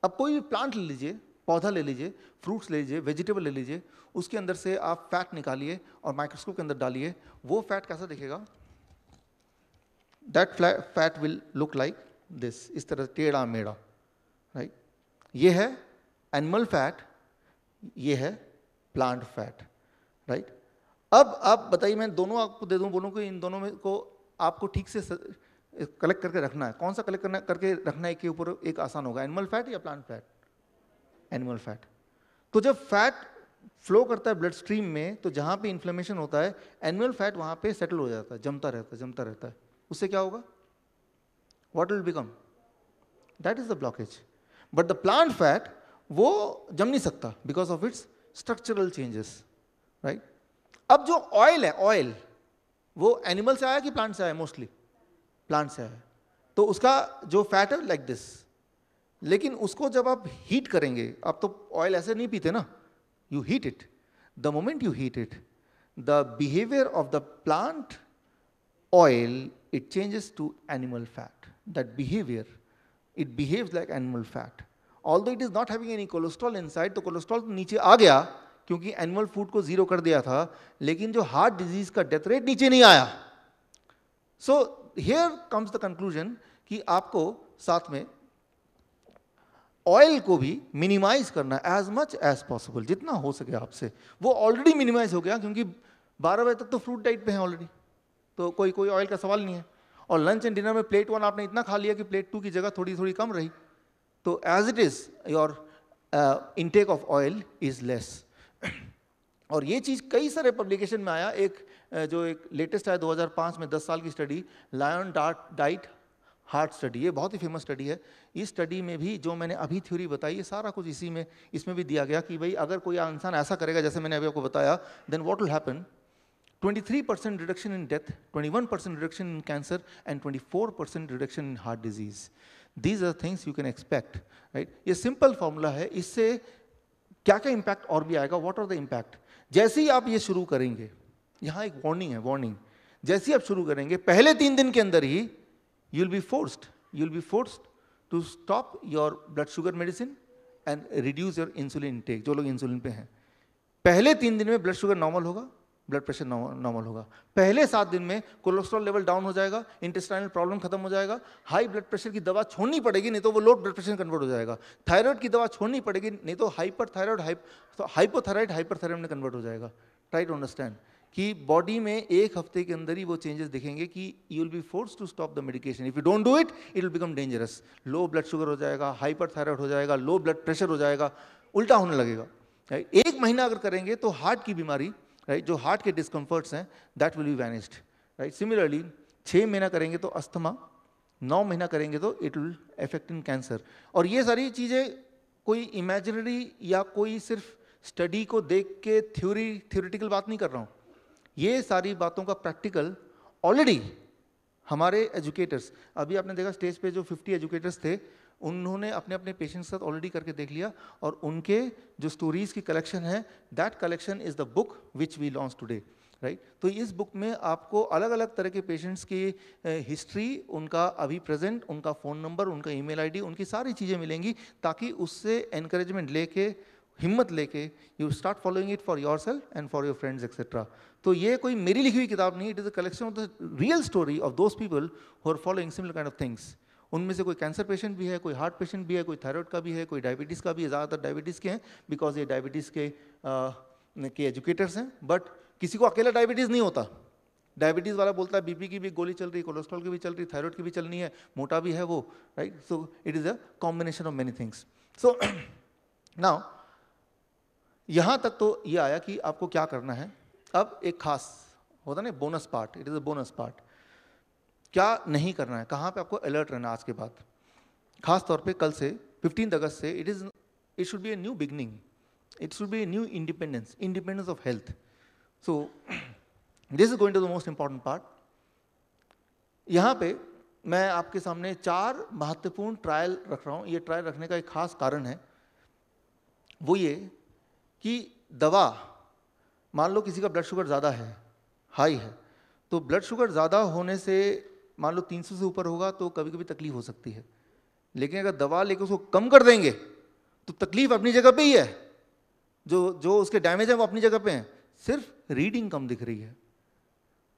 अब कोई भी प्लांट ले लीजिए, पौधा ले लीजिए, फ्रूट्स ले लीजिए, वेजिटेबल ले लीजिए, उसके अंदर से आप फैट निकालिए और माइक्रोस्कोप के अंदर डालिए, वो फैट कैसा दिखेगा? That fat will look like this, इस तरह टेढ़ा मेढ़ा, राइट। ये है एनिमल फैट, ये है प्लांट फैट, राइट। अब आप बताइए, मैं दोनों आपको दे दूं, बोलूं कि इन दोनों में को आपको ठीक से कलेक्ट करके रखना है। कौन सा कलेक्ट करना करके रखना है के ऊपर एक आसान होगा, एनिमल फैट या प्लांट फैट? Animal fat. तो जब फैट फ्लो करता है ब्लड स्ट्रीम में, तो जहाँ पे इन्फ्लेमेशन होता है एनिमल फैट वहाँ पे सेटल हो जाता है, जमता रहता है। उससे क्या होगा? What will become? That is the blockage. But the plant fat वो जम नहीं सकता because of its structural changes, right? अब जो ऑयल है, ऑयल वो एनिमल से आया कि प्लांट से आया? मोस्टली प्लांट से आया। तो उसका जो फैट है लाइक दिस, लेकिन उसको जब आप हीट करेंगे, आप तो ऑयल ऐसे नहीं पीते ना, you heat it. The moment you heat it, the behavior of the plant oil, it changes to animal fat. That behavior, it behaves like animal fat. Although it is not having any cholesterol inside, तो cholesterol तो नीचे आ गया क्योंकि animal food को zero कर दिया था, लेकिन जो हार्ट डिजीज का डेथ रेट नीचे नहीं आया। So here comes the conclusion कि आपको साथ में ऑयल को भी मिनिमाइज करना एज मच एज पॉसिबल, जितना हो सके आपसे। वो ऑलरेडी मिनिमाइज हो गया क्योंकि 12 बजे तक तो फ्रूट डाइट पे हैं ऑलरेडी, तो कोई ऑयल का सवाल नहीं है। और लंच एंड डिनर में प्लेट 1 आपने इतना खा लिया कि प्लेट 2 की जगह थोड़ी थोड़ी कम रही। तो as it is your intake of oil is less. और ये चीज़ कई सारे पब्लिकेशन में आया। जो एक लेटेस्ट आया 2005 में 10 साल की study, Lyon diet heart study, ये बहुत ही फेमस स्टडी है। इस स्टडी में भी जो मैंने अभी थ्योरी बताई ये सारा कुछ इसमें भी दिया गया कि भाई अगर कोई इंसान ऐसा करेगा जैसे मैंने अभी आपको बताया, then what will happen? 23% reduction in death, 21% reduction in cancer and 24% reduction in heart disease. These are things you can expect, right? ये सिंपल फॉर्मूला है। इससे क्या क्या इंपैक्ट और भी आएगा? What are the impact? जैसे ही आप ये शुरू करेंगे, यहाँ एक वार्निंग है, वार्निंग। जैसे ही आप शुरू करेंगे पहले 3 दिन के अंदर ही you'll be forced to stop your blood sugar medicine and reduce your insulin intake। जो लोग इंसुलिन पे हैं, पहले 3 दिन में ब्लड शुगर नॉर्मल होगा, ब्लड प्रेशर नॉर्मल होगा। पहले 7 दिन में कोलेस्ट्रॉल लेवल डाउन हो जाएगा, इंटेस्टाइनल प्रॉब्लम खत्म हो जाएगा, हाई ब्लड प्रेशर की दवा छोड़नी पड़ेगी नहीं तो वो लो ब्लड प्रेशर कन्वर्ट हो जाएगा, थायराइड की दवा छोड़नी पड़ेगी नहीं तो हाइपोथायराइड हाइपरथायराइड में कन्वर्ट हो जाएगा। ट्राई टू अंडरस्टैंड कि बॉडी में 1 हफ्ते के अंदर ही वो चेंजेस दिखेंगे कि you will be forced to stop the medication. If you don't do it will become dangerous. Low blood sugar हो जाएगा, हाइपरथायराइड हो जाएगा, लो ब्लड प्रेशर हो जाएगा, उल्टा होने लगेगा, राइट? 1 महीना अगर करेंगे तो हार्ट की बीमारी, राइट, जो हार्ट के डिस्कम्फर्ट्स हैं that will be vanished, right? Similarly 6 महीना करेंगे तो अस्थमा, 9 महीना करेंगे तो it will affect in cancer. और ये सारी चीज़ें कोई इमेजिनरी या कोई सिर्फ स्टडी को देख के थ्योरेटिकल बात नहीं कर रहा हूँ। ये सारी बातों का प्रैक्टिकल ऑलरेडी हमारे एजुकेटर्स, अभी आपने देखा स्टेज पे जो 50 एजुकेटर्स थे, उन्होंने अपने अपने पेशेंट्स के साथ ऑलरेडी करके देख लिया। और उनके जो स्टोरीज की कलेक्शन है, that collection is the book which we launch today, right? तो इस बुक में आपको अलग अलग तरह के पेशेंट्स की हिस्ट्री, उनका अभी प्रेजेंट, उनका फ़ोन नंबर, उनका ईमेल आईडी, उनकी सारी चीज़ें मिलेंगी, ताकि उससे एनकरेजमेंट लेके, हिम्मत लेके you start following it for yourself and for your friends etcetera. तो ये कोई मेरी लिखी हुई किताब नहीं, it is a collection of the real story of those people who are following similar kind of things. उनमें से कोई कैंसर पेशेंट भी है, कोई हार्ट पेशेंट भी है, कोई थायराइड का भी है, कोई डायबिटीज़ का भी है। ज़्यादातर डायबिटीज़ के हैं बिकॉज ये डायबिटीज़ के एजुकेटर्स हैं। बट किसी को अकेला डायबिटीज़ नहीं होता। डायबिटीज़ वाला बोलता है बीपी की भी गोली चल रही है, कोलेस्ट्रॉल की भी चल रही है, थायराइड की भी चलनी है, मोटा भी है वो, right? So it is a combination of many things. So now यहाँ तक तो ये आया कि आपको क्या करना है। अब एक खास होता ना bonus part, it is a bonus part. क्या नहीं करना है, कहाँ पे आपको अलर्ट रहना है आज के बाद। खास तौर पे कल से 15 अगस्त से it should be a new beginning, it should be a new independence of health. So this is going to the most important part. यहाँ पे मैं आपके सामने 4 महत्वपूर्ण ट्रायल रख रहा हूँ। ये ट्रायल रखने का एक खास कारण है, वो ये कि दवा, मान लो किसी का ब्लड शुगर ज़्यादा है, हाई है, तो ब्लड शुगर ज़्यादा होने से मान लो 300 से ऊपर होगा तो कभी कभी तकलीफ हो सकती है। लेकिन अगर दवा लेकर उसको कम कर देंगे तो तकलीफ अपनी जगह पे ही है, जो उसके डैमेज है वो अपनी जगह पे हैं, सिर्फ रीडिंग कम दिख रही है,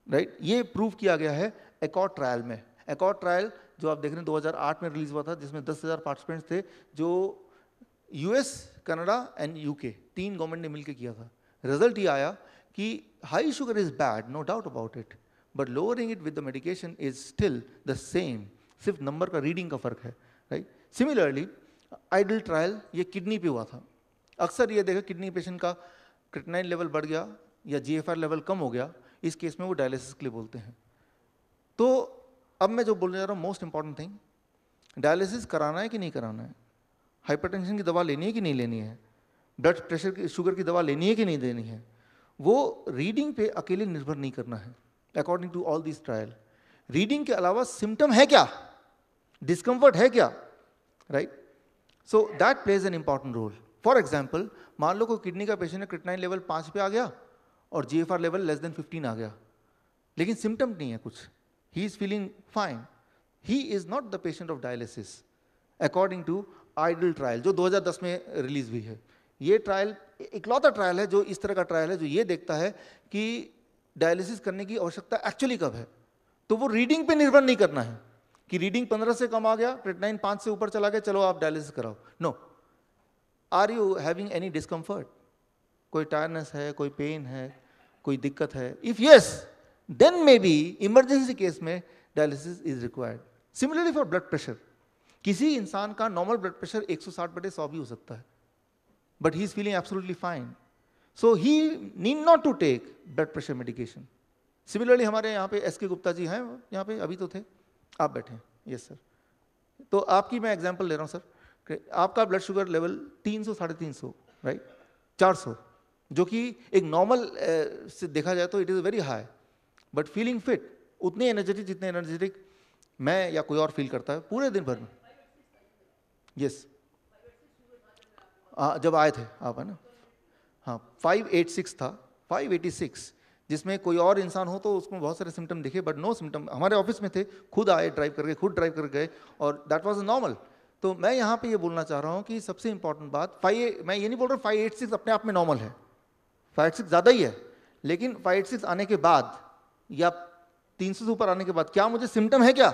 राइट? ये प्रूव किया गया है एकॉर्ड ट्रायल में। एकॉर्ड ट्रायल जो आप देख रहे हैं 2008 में रिलीज हुआ था, जिसमें 10,000 पार्टिसिपेंट्स थे, जो US, Canada and UK 3 government ने मिलकर किया था। रिजल्ट ये आया कि high sugar is bad, no doubt about it, but lowering it with the medication is still the same, सिर्फ नंबर का रीडिंग का फर्क है, राइट। सिमिलरली आइडल ट्रायल ये किडनी पे हुआ था। अक्सर ये देखा किडनी पेशेंट का क्रिएटिनिन लेवल बढ़ गया या GFR लेवल कम हो गया, इस केस में वो डायलिसिस के लिए बोलते हैं। तो अब मैं जो बोलने जा रहा हूँ, मोस्ट इंपॉर्टेंट थिंग, डायलिसिस कराना है कि नहीं कराना है, हाइपरटेंशन की दवा लेनी है कि नहीं लेनी है, ब्लड प्रेशर की, शुगर की दवा लेनी है कि नहीं देनी है, वो रीडिंग पे अकेले निर्भर नहीं करना है। According to all this trial, reading के अलावा सिम्टम है क्या, डिस्कम्फर्ट है क्या, right. So that plays an important role. For example, मान लो कोई किडनी का पेशेंट है, क्रिएटिनिन लेवल 5 पे आ गया और GFR लेवल लेस देन 15 आ गया, लेकिन सिम्टम नहीं है कुछ, he is feeling fine, he is not the patient of dialysis according to ideal trial जो 2010 में रिलीज हुई है। ये ट्रायल इकलौता ट्रायल है जो इस तरह का ट्रायल है जो ये देखता है कि डायलिसिस करने की आवश्यकता एक्चुअली कब है। तो वो रीडिंग पे निर्भर नहीं करना है कि रीडिंग 15 से कम आ गया, क्रिएटिनिन 5 से ऊपर चला गया, चलो आप डायलिसिस कराओ। No, are you having any discomfort, कोई टायरनेस है, कोई पेन है, कोई दिक्कत है, if yes then maybe emergency case में dialysis is required. Similarly for blood pressure, किसी इंसान का नॉर्मल ब्लड प्रेशर 160/100 भी हो सकता है, but he is feeling absolutely fine, so he need not to take blood pressure medication. Similarly हमारे यहाँ पे SK गुप्ता जी हैं, यहाँ पे अभी तो थे, आप बैठे हैं, यस सर। तो आपकी मैं एग्जांपल ले रहा हूँ सर, आपका ब्लड शुगर लेवल 300 350 राइट, 400, जो कि एक नॉर्मल से देखा जाए तो it is very high, but feeling fit, उतने एनर्जेटिक जितने एनर्जेटिक मैं या कोई और फील करता है पूरे दिन भर में। यस, जब आए थे आप, है ना, हाँ 586 था, 586, जिसमें कोई और इंसान हो तो उसको बहुत सारे सिम्टम दिखे बट नो सिम्टम। हमारे ऑफिस में थे, खुद आए ड्राइव करके, खुद ड्राइव कर गए और दैट वाज नॉर्मल। तो मैं यहाँ पे ये बोलना चाह रहा हूँ कि सबसे इंपॉर्टेंट बात, मैं ये नहीं बोल रहा 586 अपने आप में नॉर्मल है, 586 ज़्यादा ही है, लेकिन 586 आने के बाद या 300 से ऊपर आने के बाद क्या मुझे सिम्टम है क्या?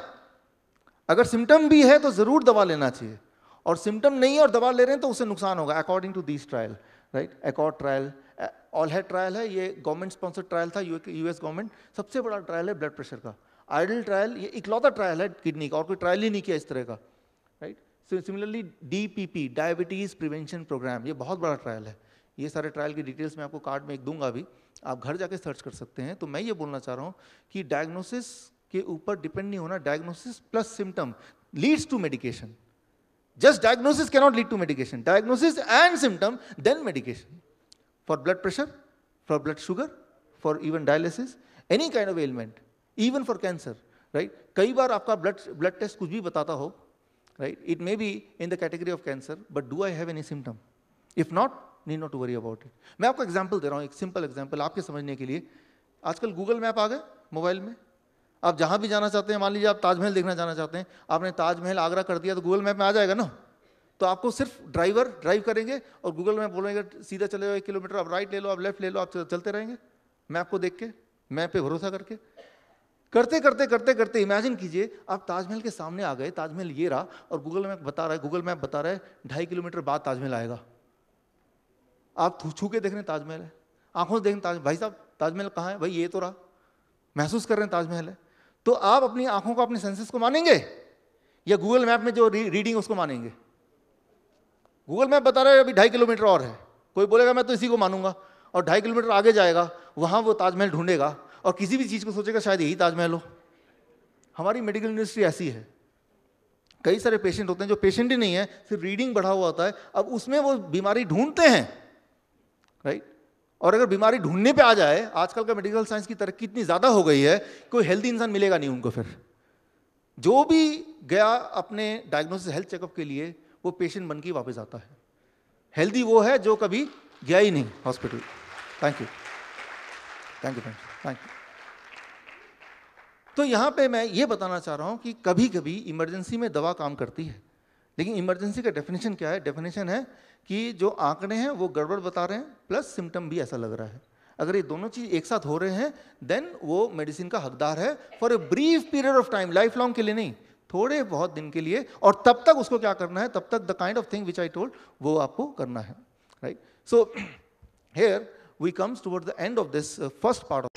अगर सिम्टम भी है तो ज़रूर दवा लेना चाहिए, और सिम्टम नहीं है और दवा ले रहे हैं तो उससे नुकसान होगा according to this trial, right. Accord trial, all head trial है, ये गवर्नमेंट स्पॉन्सर्ड ट्रायल था, US गवर्नमेंट, सबसे बड़ा ट्रायल है ब्लड प्रेशर का। आइडल ट्रायल ये इकलौता ट्रायल है किडनी का, और कोई ट्रायल ही नहीं किया इस तरह का, right. Similarly DPP, diabetes prevention programme, ये बहुत बड़ा ट्रायल है। ये सारे ट्रायल की डिटेल्स मैं आपको कार्ड में एक दूंगा अभी, आप घर जाके सर्च कर सकते हैं। तो मैं ये बोलना चाह रहा हूँ कि डायग्नोसिस के ऊपर डिपेंड नहीं होना, diagnosis plus symptom leads to medication. Just diagnosis cannot lead to medication. Diagnosis and symptom, then medication. For blood pressure, for blood sugar, for even dialysis, any kind of ailment, even for cancer, right? कई बार आपका blood test कुछ भी बताता हो, right? It may be in the category of cancer, but do I have any symptom? If not, need not to worry about it. मैं आपको example दे रहा हूँ, एक simple example आपके समझने के लिए। आजकल Google मैप आ गए मोबाइल में, आप जहाँ भी जाना चाहते हैं, मान लीजिए आप ताजमहल देखना जाना चाहते हैं, आपने ताजमहल आगरा कर दिया तो गूगल मैप में आ जाएगा ना। तो आपको सिर्फ ड्राइव करेंगे और गूगल मैप बोलेंगे सीधा चले जाओ 1 किलोमीटर, आप राइट ले लो, आप लेफ्ट ले लो, आप चलते रहेंगे मैप को देख के, मैप पे भरोसा करके। करते करते करते करते इमेजिन कीजिए आप ताजमहल के सामने आ गए, ताजमहल ये रहा और गूगल मैप बता रहा है 2.5 किलोमीटर बाद ताजमहल आएगा। आप छू के देख रहे हैं ताजमहल है, आंखों से देख रहे हैं भाई साहब ताजमहल कहाँ है, भाई ये तो रहा, महसूस कर रहे हैं ताजमहल है। तो आप अपनी आंखों को, अपने सेंसेस को मानेंगे या गूगल मैप में जो रीडिंग उसको मानेंगे? गूगल मैप बता रहा है अभी 2.5 किलोमीटर और है, कोई बोलेगा मैं तो इसी को मानूंगा, और 2.5 किलोमीटर आगे जाएगा, वहां वो ताजमहल ढूंढेगा और किसी भी चीज को सोचेगा शायद यही ताजमहल हो। हमारी मेडिकल इंडस्ट्री ऐसी है, कई सारे पेशेंट होते हैं जो पेशेंट ही नहीं है, सिर्फ रीडिंग बढ़ा हुआ होता है, अब उसमें वो बीमारी ढूंढते हैं, राइट। और अगर बीमारी ढूंढने पे आ जाए, आजकल का मेडिकल साइंस की तरक्की इतनी ज़्यादा हो गई है, कोई हेल्दी इंसान मिलेगा नहीं उनको। फिर जो भी गया अपने डायग्नोसिस हेल्थ चेकअप के लिए, वो पेशेंट बन के वापस आता है। हेल्दी वो है जो कभी गया ही नहीं hospital. Thank you, thank you, thank you. तो यहाँ पे मैं ये बताना चाह रहा हूँ कि कभी कभी इमरजेंसी में दवा काम करती है, लेकिन इमरजेंसी का डेफिनेशन क्या है? डेफिनेशन है कि जो आंकड़े हैं वो गड़बड़ बता रहे हैं, प्लस सिम्टम भी ऐसा लग रहा है। अगर ये दोनों चीज एक साथ हो रहे हैं, देन वो मेडिसिन का हकदार है for a brief period of time, life long के लिए नहीं, थोड़े बहुत दिन के लिए। और तब तक उसको क्या करना है? तब तक the kind of thing which I told वो आपको करना है, right. So here we comes towards the end of this first part of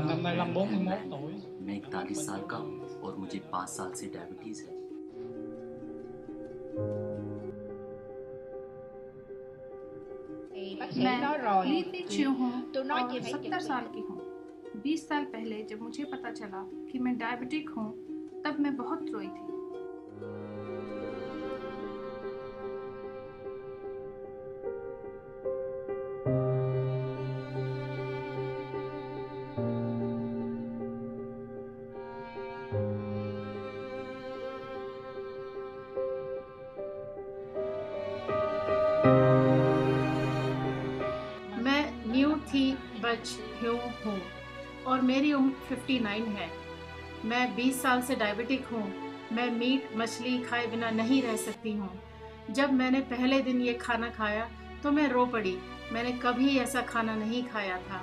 Năm nay Lâm 41 tuổi. मैं 41 साल का हूँ और मुझे 5 साल से डायबिटीज है। मैं लीती चियो हूँ और 70 साल की हूँ। 20 साल पहले जब मुझे पता चला कि मैं डायबिटिक हूँ, तब मैं बहुत रोई थी। मैं न्यू थी बच ह्यू हूँ और मेरी उम्र 59 है। मैं 20 साल से डायबिटिक हूँ। मैं मीट मछली खाए बिना नहीं रह सकती हूँ। जब मैंने पहले दिन ये खाना खाया तो मैं रो पड़ी। मैंने कभी ऐसा खाना नहीं खाया था।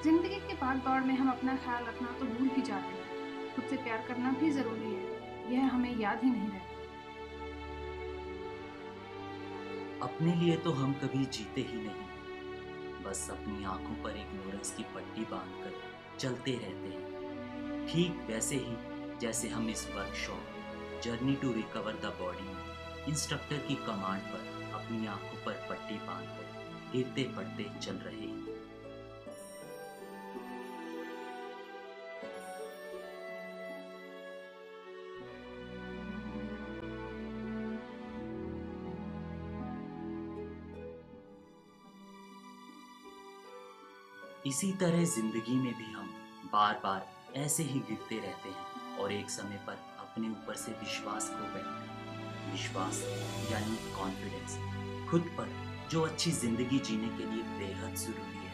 जिंदगी के भाग दौड़ में हम अपना ख्याल रखना तो भूल ही जाते हैं। खुद से प्यार करना भी जरूरी है, यह हमें याद ही नहीं रहता। अपने लिए तो हम कभी जीते ही नहीं, बस अपनी आंखों पर एक नोरस की पट्टी बांधकर चलते रहते हैं। ठीक वैसे ही जैसे हम इस workshop journey to recover the body में इंस्ट्रक्टर की कमांड पर अपनी आंखों पर पट्टी बांधकर गिरते पड़ते चल रहे हैं। इसी तरह जिंदगी में भी हम बार बार ऐसे ही गिरते रहते हैं और एक समय पर अपने ऊपर से विश्वास खो बैठते हैं। विश्वास यानी कॉन्फिडेंस, खुद पर जो अच्छी जिंदगी जीने के लिए बेहद जरूरी है,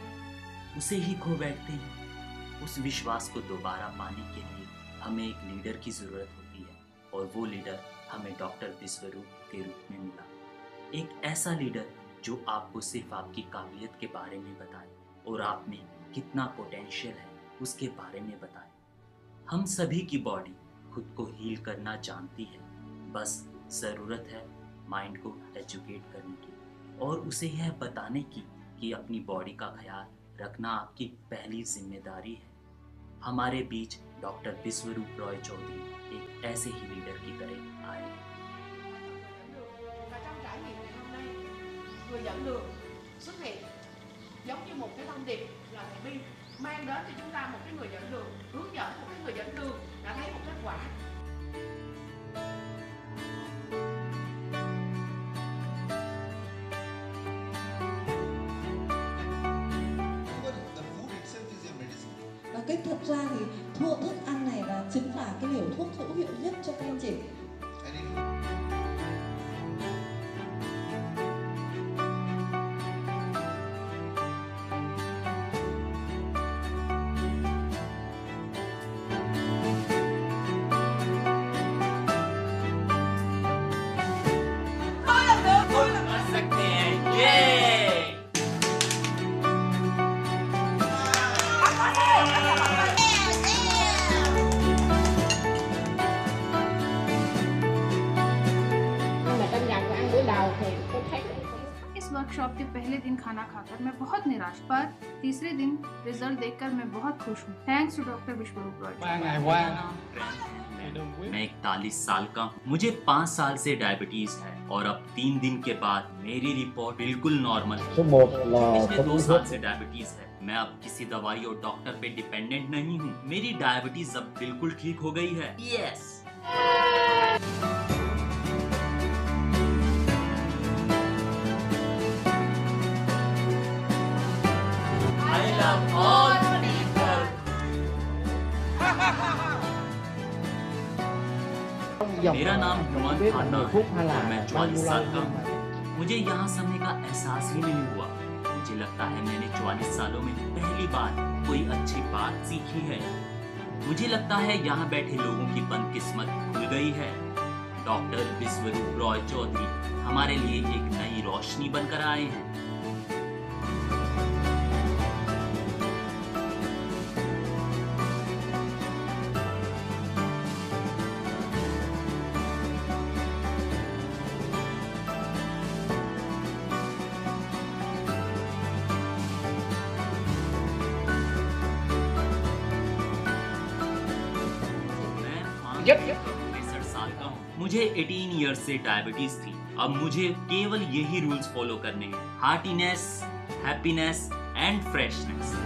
उसे ही खो बैठते हैं। उस विश्वास को दोबारा पाने के लिए हमें एक लीडर की जरूरत होती है और वो लीडर हमें डॉक्टर विश्वरूप के रूप में मिला। एक ऐसा लीडर जो आपको सिर्फ आपकी काबिलियत के बारे में बताए और आप में कितना पोटेंशियल है उसके बारे में बताए। हम सभी की बॉडी खुद को हील करना जानती है, बस ज़रूरत है माइंड को एजुकेट करने की और उसे यह बताने की कि अपनी बॉडी का ख्याल रखना आपकी पहली जिम्मेदारी है। हमारे बीच डॉक्टर विश्वरूप रॉय चौधरी एक ऐसे ही लीडर की तरह आए। giống như một cái thông điệp là thầy Bi mang đến cho chúng ta một cái người dẫn đường, hướng dẫn một cái người dẫn đường đã thấy một kết quả. Và cách thật ra thì thức ăn này là chính là cái liều thuốc hữu hiệu nhất cho các anh chị. इस workshop के पहले दिन खाना खाकर मैं बहुत निराश, पर तीसरे दिन रिजल्ट देखकर मैं बहुत खुश हूँ। थैंक्स टू डॉक्टर विश्वरूप रॉय। मैं 41 साल का हूँ। मुझे 5 साल से डायबिटीज है और अब 3 दिन के बाद मेरी रिपोर्ट बिल्कुल नॉर्मल है। पिछले 2 साल से डायबिटीज है। मैं अब किसी दवाई और डॉक्टर पे डिपेंडेंट नहीं हूँ। मेरी डायबिटीज अब बिल्कुल ठीक हो गई है। यस। मेरा नाम हुमान खाना है और मैं 44 साल का हूँ। मुझे यहाँ समय का एहसास ही नहीं हुआ। मुझे लगता है मैंने 44 सालों में पहली बार कोई अच्छी बात सीखी है। मुझे लगता है यहाँ बैठे लोगों की बदकिस्मत खुल गई है। डॉक्टर विश्वरूप रॉय चौधरी हमारे लिए एक नई रोशनी बनकर आए हैं। मैं 63 साल का हूँ। मुझे 18 ईयर्स से डायबिटीज थी। अब मुझे केवल यही रूल्स फॉलो करने हैं: heartiness, happiness and freshness.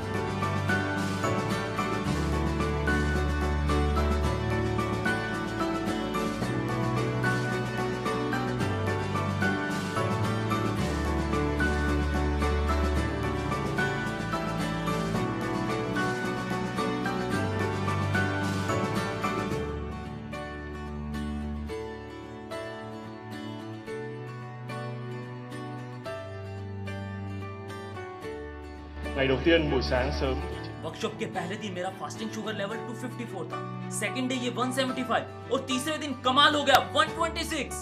Ngày đầu tiên buổi sáng sớm workshop के पहले दिन मेरा फास्टिंग शुगर लेवल 254 था। सेकंड डे ये 175 और तीसरे दिन कमाल हो गया 126।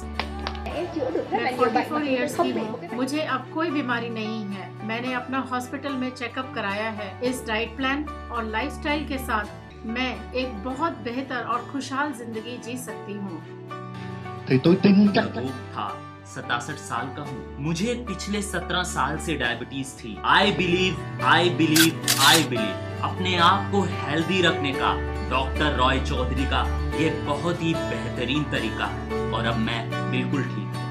मैं 44 इयर्स की हूँ। मुझे अब कोई बीमारी नहीं है। मैंने अपना हॉस्पिटल में चेकअप कराया है। इस डाइट प्लान और लाइफस्टाइल के साथ मैं एक बहुत बेहतर और खुशहाल जिंदगी जी सकती हूँ। था 67 साल का हूँ। मुझे पिछले 17 साल से डायबिटीज थी। आई बिलीव अपने आप को हेल्दी रखने का डॉक्टर रॉय चौधरी का ये बहुत ही बेहतरीन तरीका है और अब मैं बिल्कुल ठीक हूँ।